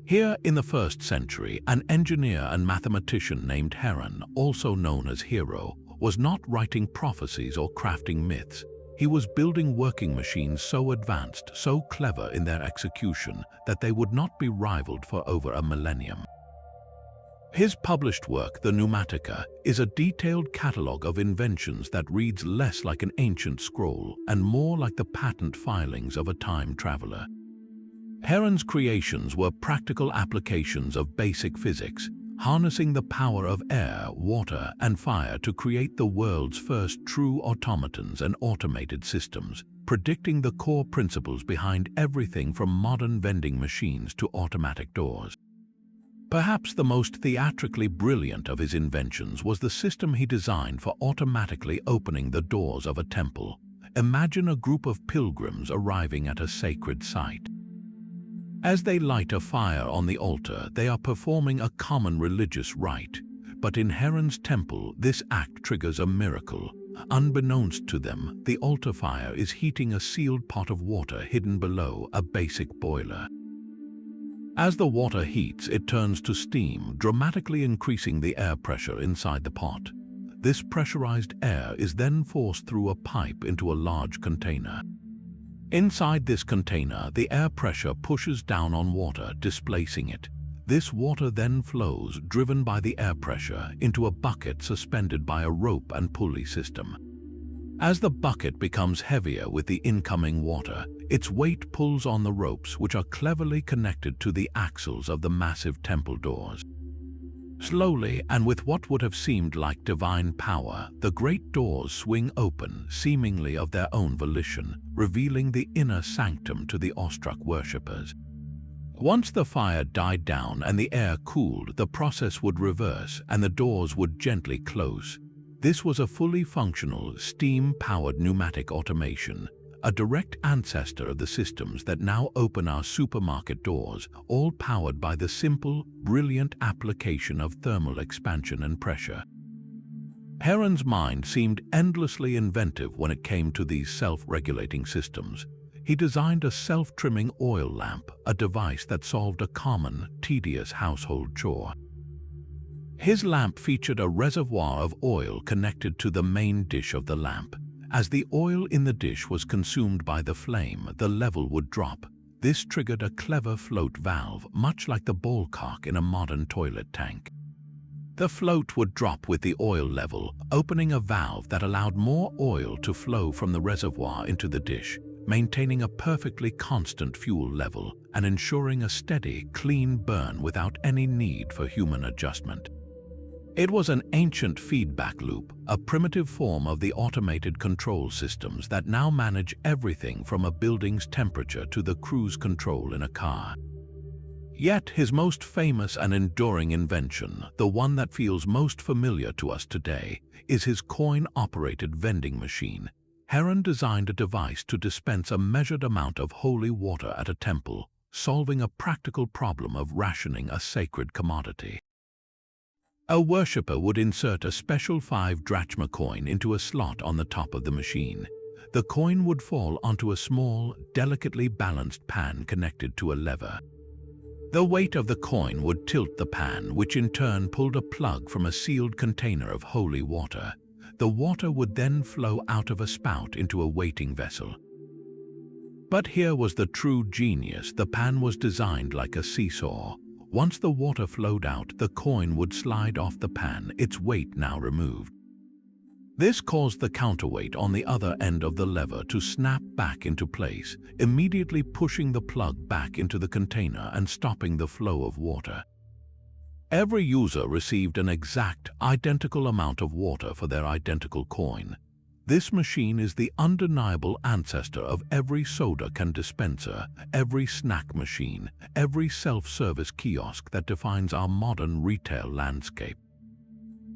Here in the 1st century, an engineer and mathematician named Heron, also known as Hero, was not writing prophecies or crafting myths. He was building working machines so advanced, so clever in their execution, that they would not be rivaled for over a millennium. His published work, the Pneumatica, is a detailed catalogue of inventions that reads less like an ancient scroll and more like the patent filings of a time traveler. Heron's creations were practical applications of basic physics, harnessing the power of air, water, and fire to create the world's first true automatons and automated systems, predicting the core principles behind everything from modern vending machines to automatic doors. Perhaps the most theatrically brilliant of his inventions was the system he designed for automatically opening the doors of a temple. Imagine a group of pilgrims arriving at a sacred site. As they light a fire on the altar, they are performing a common religious rite, but in Heron's temple, this act triggers a miracle. Unbeknownst to them, the altar fire is heating a sealed pot of water hidden below a basic boiler. As the water heats, it turns to steam, dramatically increasing the air pressure inside the pot. This pressurized air is then forced through a pipe into a large container. Inside this container, the air pressure pushes down on water, displacing it. This water then flows, driven by the air pressure, into a bucket suspended by a rope and pulley system. As the bucket becomes heavier with the incoming water, its weight pulls on the ropes, which are cleverly connected to the axles of the massive temple doors. Slowly, and with what would have seemed like divine power, the great doors swing open, seemingly of their own volition, revealing the inner sanctum to the awestruck worshippers. Once the fire died down and the air cooled, the process would reverse and the doors would gently close. This was a fully functional, steam-powered pneumatic automation, a direct ancestor of the systems that now open our supermarket doors, all powered by the simple, brilliant application of thermal expansion and pressure. Heron's mind seemed endlessly inventive when it came to these self-regulating systems. He designed a self-trimming oil lamp, a device that solved a common, tedious household chore. His lamp featured a reservoir of oil connected to the main dish of the lamp. As the oil in the dish was consumed by the flame, the level would drop. This triggered a clever float valve, much like the ballcock in a modern toilet tank. The float would drop with the oil level, opening a valve that allowed more oil to flow from the reservoir into the dish, maintaining a perfectly constant fuel level and ensuring a steady, clean burn without any need for human adjustment. It was an ancient feedback loop, a primitive form of the automated control systems that now manage everything from a building's temperature to the cruise control in a car. Yet his most famous and enduring invention, the one that feels most familiar to us today, is his coin-operated vending machine. Heron designed a device to dispense a measured amount of holy water at a temple, solving a practical problem of rationing a sacred commodity. A worshipper would insert a special 5 drachma coin into a slot on the top of the machine. The coin would fall onto a small, delicately balanced pan connected to a lever. The weight of the coin would tilt the pan, which in turn pulled a plug from a sealed container of holy water. The water would then flow out of a spout into a waiting vessel. But here was the true genius. The pan was designed like a seesaw. Once the water flowed out, the coin would slide off the pan, its weight now removed. This caused the counterweight on the other end of the lever to snap back into place, immediately pushing the plug back into the container and stopping the flow of water. Every user received an exact, identical amount of water for their identical coin. This machine is the undeniable ancestor of every soda can dispenser, every snack machine, every self-service kiosk that defines our modern retail landscape.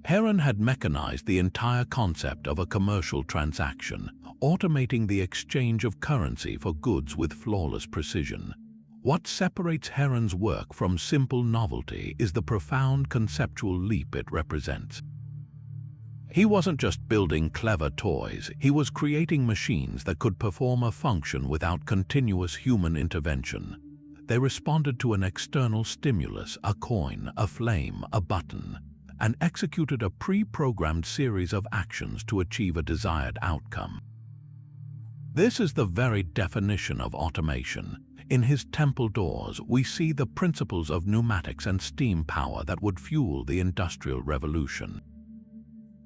Heron had mechanized the entire concept of a commercial transaction, automating the exchange of currency for goods with flawless precision. What separates Heron's work from simple novelty is the profound conceptual leap it represents. He wasn't just building clever toys, he was creating machines that could perform a function without continuous human intervention. They responded to an external stimulus, a coin, a flame, a button, and executed a pre-programmed series of actions to achieve a desired outcome. This is the very definition of automation. In his temple doors, we see the principles of pneumatics and steam power that would fuel the Industrial Revolution.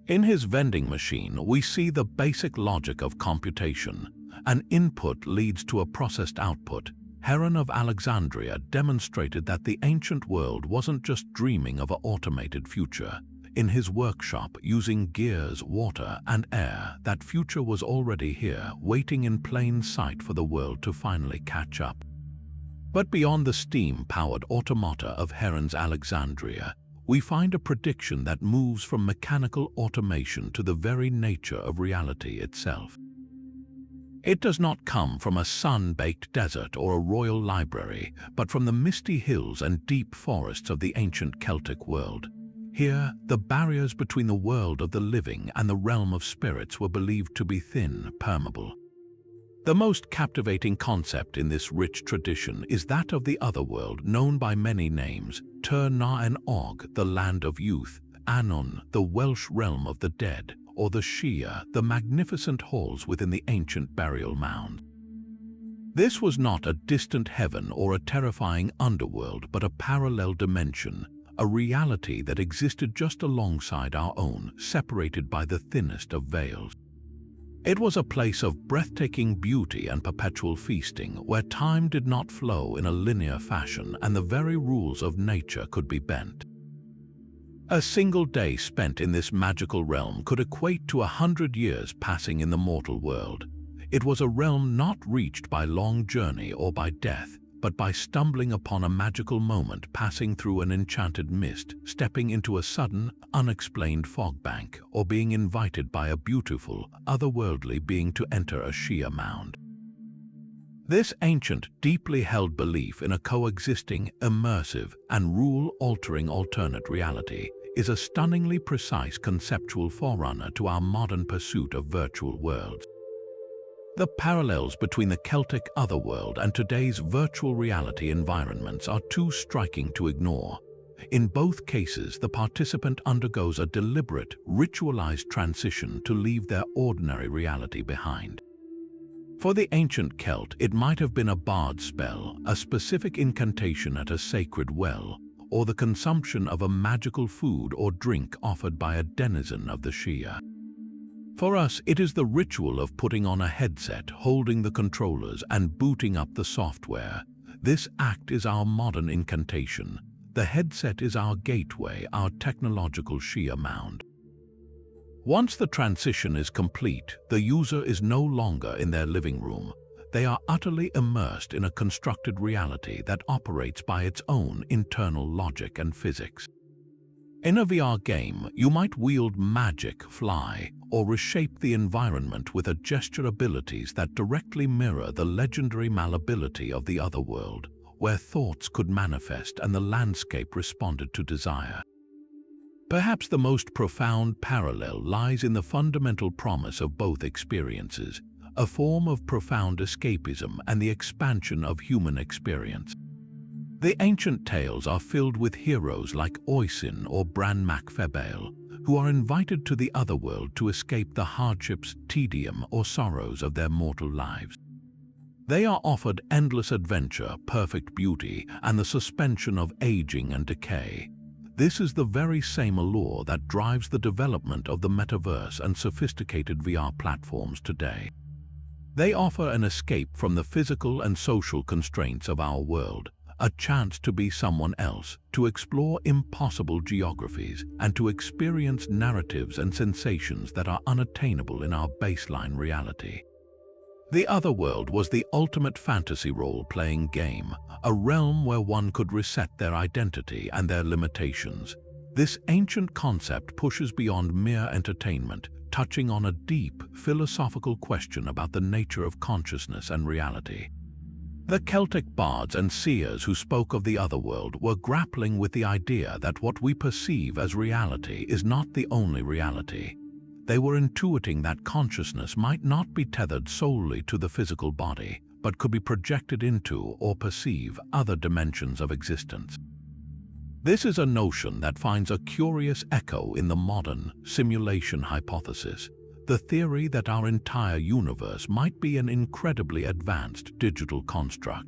In his vending machine, we see the basic logic of computation. An input leads to a processed output. Heron of Alexandria demonstrated that the ancient world wasn't just dreaming of an automated future. In his workshop, using gears, water, and air, that future was already here, waiting in plain sight for the world to finally catch up. But beyond the steam-powered automata of Heron's Alexandria, we find a prediction that moves from mechanical automation to the very nature of reality itself. It does not come from a sun-baked desert or a royal library, but from the misty hills and deep forests of the ancient Celtic world. Here, the barriers between the world of the living and the realm of spirits were believed to be thin, permeable. The most captivating concept in this rich tradition is that of the otherworld, known by many names: Tyr na and Og, the land of youth; Anon, the Welsh realm of the dead; or the Shia, the magnificent halls within the ancient burial mound. This was not a distant heaven or a terrifying underworld, but a parallel dimension, a reality that existed just alongside our own, separated by the thinnest of veils. It was a place of breathtaking beauty and perpetual feasting, where time did not flow in a linear fashion and the very rules of nature could be bent. A single day spent in this magical realm could equate to 100 years passing in the mortal world. It was a realm not reached by long journey or by death, but by stumbling upon a magical moment, passing through an enchanted mist, stepping into a sudden, unexplained fog bank, or being invited by a beautiful, otherworldly being to enter a Shia mound. This ancient, deeply held belief in a coexisting, immersive, and rule-altering alternate reality is a stunningly precise conceptual forerunner to our modern pursuit of virtual worlds. The parallels between the Celtic Otherworld and today's virtual reality environments are too striking to ignore. In both cases, the participant undergoes a deliberate, ritualized transition to leave their ordinary reality behind. For the ancient Celt, it might have been a bard spell, a specific incantation at a sacred well, or the consumption of a magical food or drink offered by a denizen of the Shia. For us, it is the ritual of putting on a headset, holding the controllers, and booting up the software. This act is our modern incantation. The headset is our gateway, our technological Shia mound. Once the transition is complete, the user is no longer in their living room. They are utterly immersed in a constructed reality that operates by its own internal logic and physics. In a VR game, you might wield magic, fly, or reshape the environment with a gesture abilities that directly mirror the legendary malleability of the otherworld, where thoughts could manifest and the landscape responded to desire. Perhaps the most profound parallel lies in the fundamental promise of both experiences, a form of profound escapism and the expansion of human experience. The ancient tales are filled with heroes like Oisin or Bran Mac Febail, who are invited to the otherworld to escape the hardships, tedium, or sorrows of their mortal lives. They are offered endless adventure, perfect beauty, and the suspension of aging and decay. This is the very same allure that drives the development of the metaverse and sophisticated VR platforms today. They offer an escape from the physical and social constraints of our world, a chance to be someone else, to explore impossible geographies, and to experience narratives and sensations that are unattainable in our baseline reality. The Otherworld was the ultimate fantasy role-playing game, a realm where one could reset their identity and their limitations. This ancient concept pushes beyond mere entertainment, touching on a deep, philosophical question about the nature of consciousness and reality. The Celtic bards and seers who spoke of the otherworld were grappling with the idea that what we perceive as reality is not the only reality. They were intuiting that consciousness might not be tethered solely to the physical body, but could be projected into or perceive other dimensions of existence. This is a notion that finds a curious echo in the modern simulation hypothesis. the theory that our entire universe might be an incredibly advanced digital construct.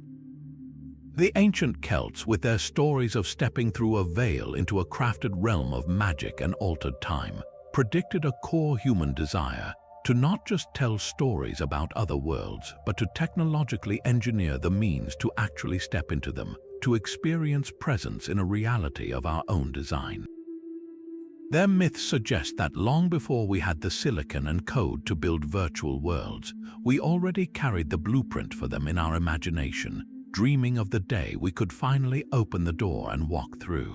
The ancient Celts, with their stories of stepping through a veil into a crafted realm of magic and altered time, predicted a core human desire to not just tell stories about other worlds, but to technologically engineer the means to actually step into them, to experience presence in a reality of our own design. Their myths suggest that long before we had the silicon and code to build virtual worlds, we already carried the blueprint for them in our imagination, dreaming of the day we could finally open the door and walk through.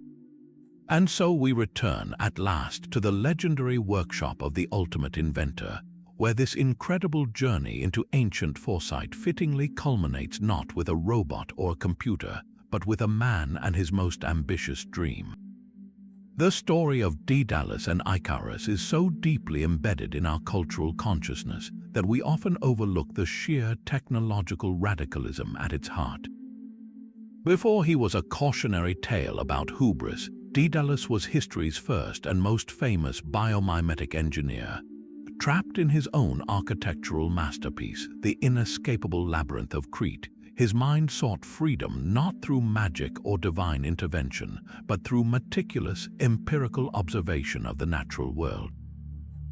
And so we return at last to the legendary workshop of the ultimate inventor, where this incredible journey into ancient foresight fittingly culminates not with a robot or a computer, but with a man and his most ambitious dream. The story of Daedalus and Icarus is so deeply embedded in our cultural consciousness that we often overlook the sheer technological radicalism at its heart. Before he was a cautionary tale about hubris, Daedalus was history's first and most famous biomimetic engineer. Trapped in his own architectural masterpiece, the inescapable labyrinth of Crete, his mind sought freedom not through magic or divine intervention, but through meticulous, empirical observation of the natural world.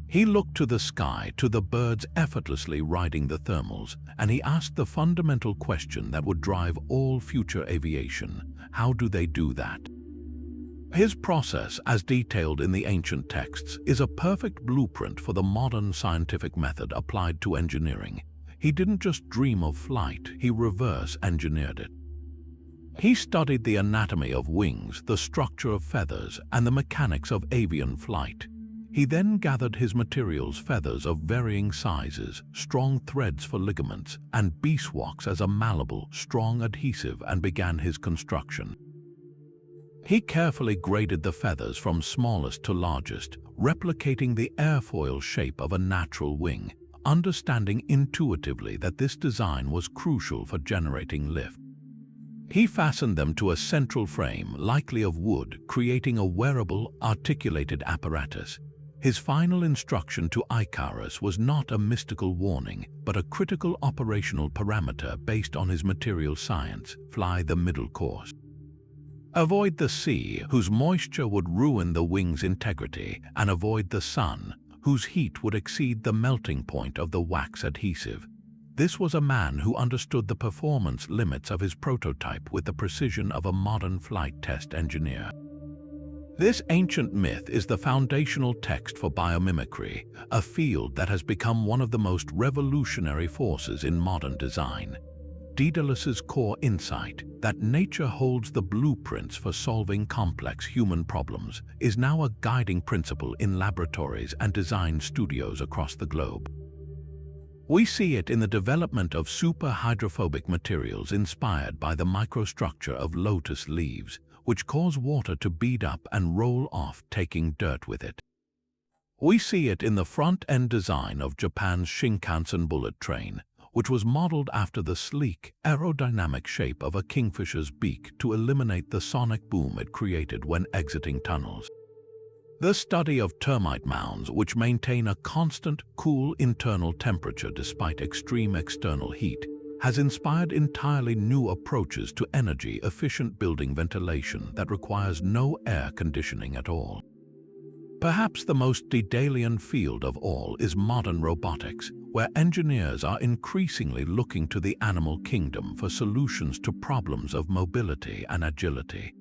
He looked to the sky, to the birds effortlessly riding the thermals, and he asked the fundamental question that would drive all future aviation: how do they do that? His process, as detailed in the ancient texts, is a perfect blueprint for the modern scientific method applied to engineering. He didn't just dream of flight, he reverse engineered it. He studied the anatomy of wings, the structure of feathers, and the mechanics of avian flight. He then gathered his materials, feathers of varying sizes, strong threads for ligaments, and beeswax as a malleable, strong adhesive, and began his construction. He carefully graded the feathers from smallest to largest, replicating the airfoil shape of a natural wing, understanding intuitively that this design was crucial for generating lift. He fastened them to a central frame, likely of wood, creating a wearable, articulated apparatus. His final instruction to Icarus was not a mystical warning, but a critical operational parameter based on his material science: fly the middle course. Avoid the sea, whose moisture would ruin the wing's integrity, and avoid the sun, whose heat would exceed the melting point of the wax adhesive. This was a man who understood the performance limits of his prototype with the precision of a modern flight test engineer. This ancient myth is the foundational text for biomimicry, a field that has become one of the most revolutionary forces in modern design. Daedalus's core insight, that nature holds the blueprints for solving complex human problems, is now a guiding principle in laboratories and design studios across the globe. We see it in the development of super-hydrophobic materials inspired by the microstructure of lotus leaves, which cause water to bead up and roll off, taking dirt with it. We see it in the front-end design of Japan's Shinkansen bullet train, which was modeled after the sleek, aerodynamic shape of a kingfisher's beak to eliminate the sonic boom it created when exiting tunnels. The study of termite mounds, which maintain a constant, cool internal temperature despite extreme external heat, has inspired entirely new approaches to energy-efficient building ventilation that requires no air conditioning at all. Perhaps the most Daedalian field of all is modern robotics, where engineers are increasingly looking to the animal kingdom for solutions to problems of mobility and agility.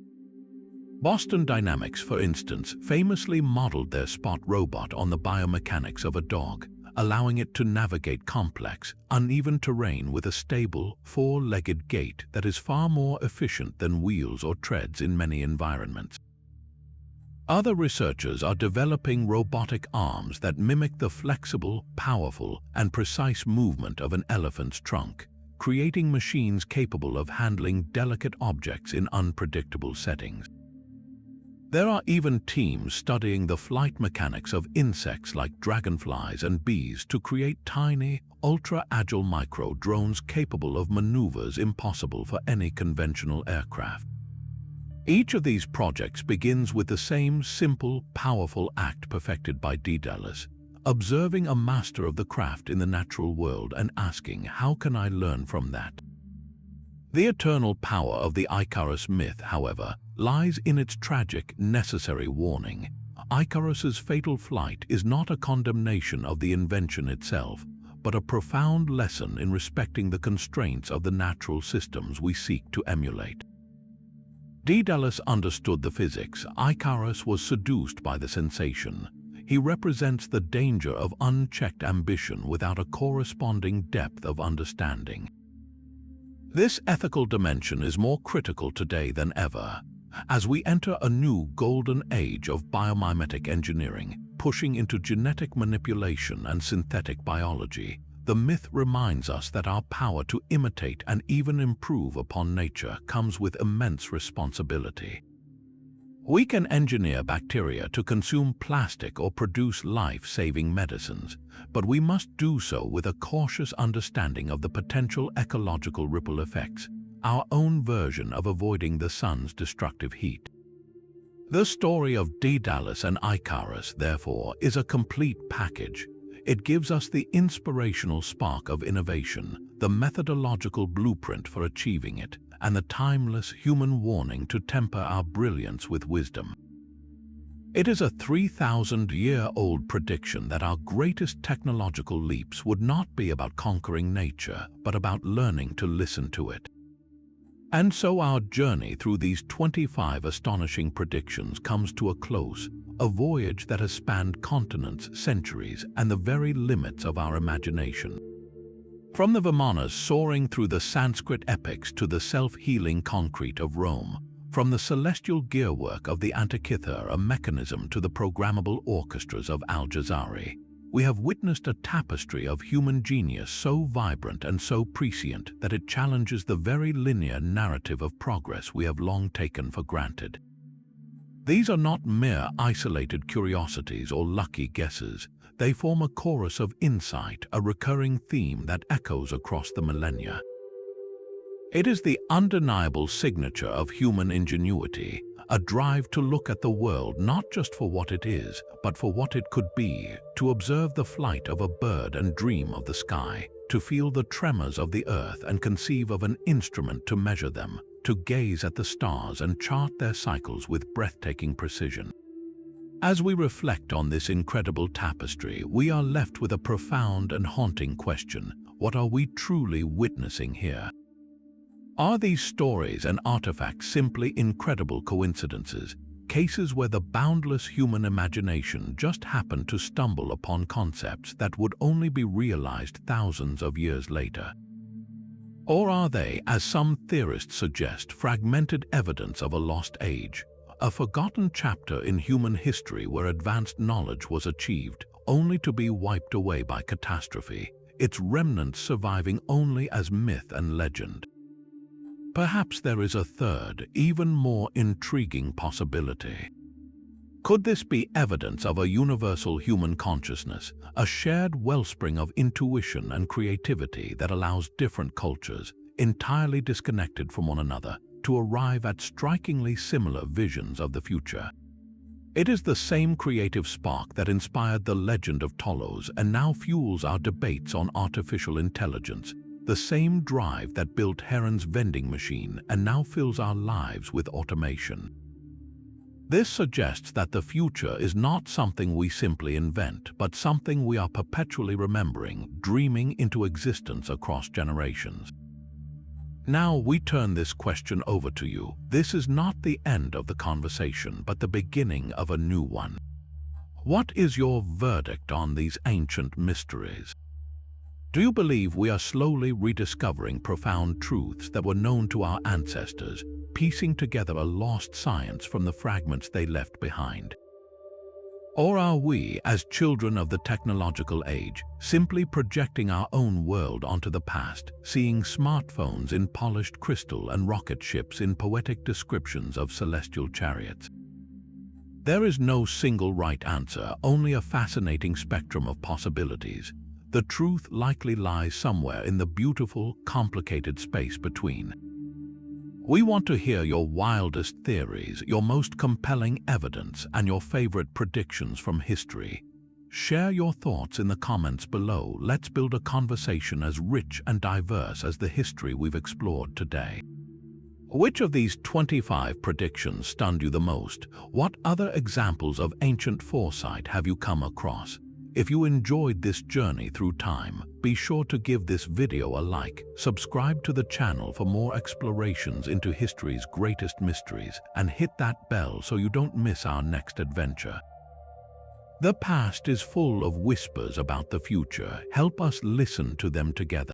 Boston Dynamics, for instance, famously modeled their Spot robot on the biomechanics of a dog, allowing it to navigate complex, uneven terrain with a stable, four-legged gait that is far more efficient than wheels or treads in many environments. Other researchers are developing robotic arms that mimic the flexible, powerful, and precise movement of an elephant's trunk, creating machines capable of handling delicate objects in unpredictable settings. There are even teams studying the flight mechanics of insects like dragonflies and bees to create tiny, ultra-agile micro-drones capable of maneuvers impossible for any conventional aircraft. Each of these projects begins with the same simple, powerful act perfected by Daedalus: observing a master of the craft in the natural world and asking, how can I learn from that? The eternal power of the Icarus myth, however, lies in its tragic, necessary warning. Icarus's fatal flight is not a condemnation of the invention itself, but a profound lesson in respecting the constraints of the natural systems we seek to emulate. Daedalus understood the physics. Icarus was seduced by the sensation. He represents the danger of unchecked ambition without a corresponding depth of understanding. This ethical dimension is more critical today than ever, as we enter a new golden age of biomimetic engineering, pushing into genetic manipulation and synthetic biology. The myth reminds us that our power to imitate and even improve upon nature comes with immense responsibility. We can engineer bacteria to consume plastic or produce life-saving medicines, but we must do so with a cautious understanding of the potential ecological ripple effects, our own version of avoiding the sun's destructive heat. The story of Daedalus and Icarus, therefore, is a complete package. It gives us the inspirational spark of innovation, the methodological blueprint for achieving it, and the timeless human warning to temper our brilliance with wisdom. It is a 3,000-year-old prediction that our greatest technological leaps would not be about conquering nature, but about learning to listen to it. And so our journey through these 25 astonishing predictions comes to a close, a voyage that has spanned continents, centuries, and the very limits of our imagination. From the Vimanas soaring through the Sanskrit epics to the self-healing concrete of Rome, from the celestial gearwork of the Antikythera Mechanism to the programmable orchestras of Jazari, we have witnessed a tapestry of human genius so vibrant and so prescient that it challenges the very linear narrative of progress we have long taken for granted. These are not mere isolated curiosities or lucky guesses. They form a chorus of insight, a recurring theme that echoes across the millennia. It is the undeniable signature of human ingenuity, a drive to look at the world not just for what it is, but for what it could be, to observe the flight of a bird and dream of the sky, to feel the tremors of the earth and conceive of an instrument to measure them, to gaze at the stars and chart their cycles with breathtaking precision. As we reflect on this incredible tapestry, we are left with a profound and haunting question: what are we truly witnessing here? Are these stories and artifacts simply incredible coincidences, cases where the boundless human imagination just happened to stumble upon concepts that would only be realized thousands of years later? Or are they, as some theorists suggest, fragmented evidence of a lost age, a forgotten chapter in human history where advanced knowledge was achieved only to be wiped away by catastrophe, its remnants surviving only as myth and legend? Perhaps there is a third, even more intriguing possibility. Could this be evidence of a universal human consciousness, a shared wellspring of intuition and creativity that allows different cultures, entirely disconnected from one another, to arrive at strikingly similar visions of the future? It is the same creative spark that inspired the legend of Talos and now fuels our debates on artificial intelligence, the same drive that built Heron's vending machine and now fills our lives with automation. This suggests that the future is not something we simply invent, but something we are perpetually remembering, dreaming into existence across generations. Now we turn this question over to you. This is not the end of the conversation, but the beginning of a new one. What is your verdict on these ancient mysteries? Do you believe we are slowly rediscovering profound truths that were known to our ancestors, piecing together a lost science from the fragments they left behind? Or are we, as children of the technological age, simply projecting our own world onto the past, seeing smartphones in polished crystal and rocket ships in poetic descriptions of celestial chariots? There is no single right answer, only a fascinating spectrum of possibilities. The truth likely lies somewhere in the beautiful, complicated space between. We want to hear your wildest theories, your most compelling evidence, and your favorite predictions from history. Share your thoughts in the comments below. Let's build a conversation as rich and diverse as the history we've explored today. Which of these 25 predictions stunned you the most? What other examples of ancient foresight have you come across? If you enjoyed this journey through time, be sure to give this video a like, subscribe to the channel for more explorations into history's greatest mysteries, and hit that bell so you don't miss our next adventure. The past is full of whispers about the future. Help us listen to them together.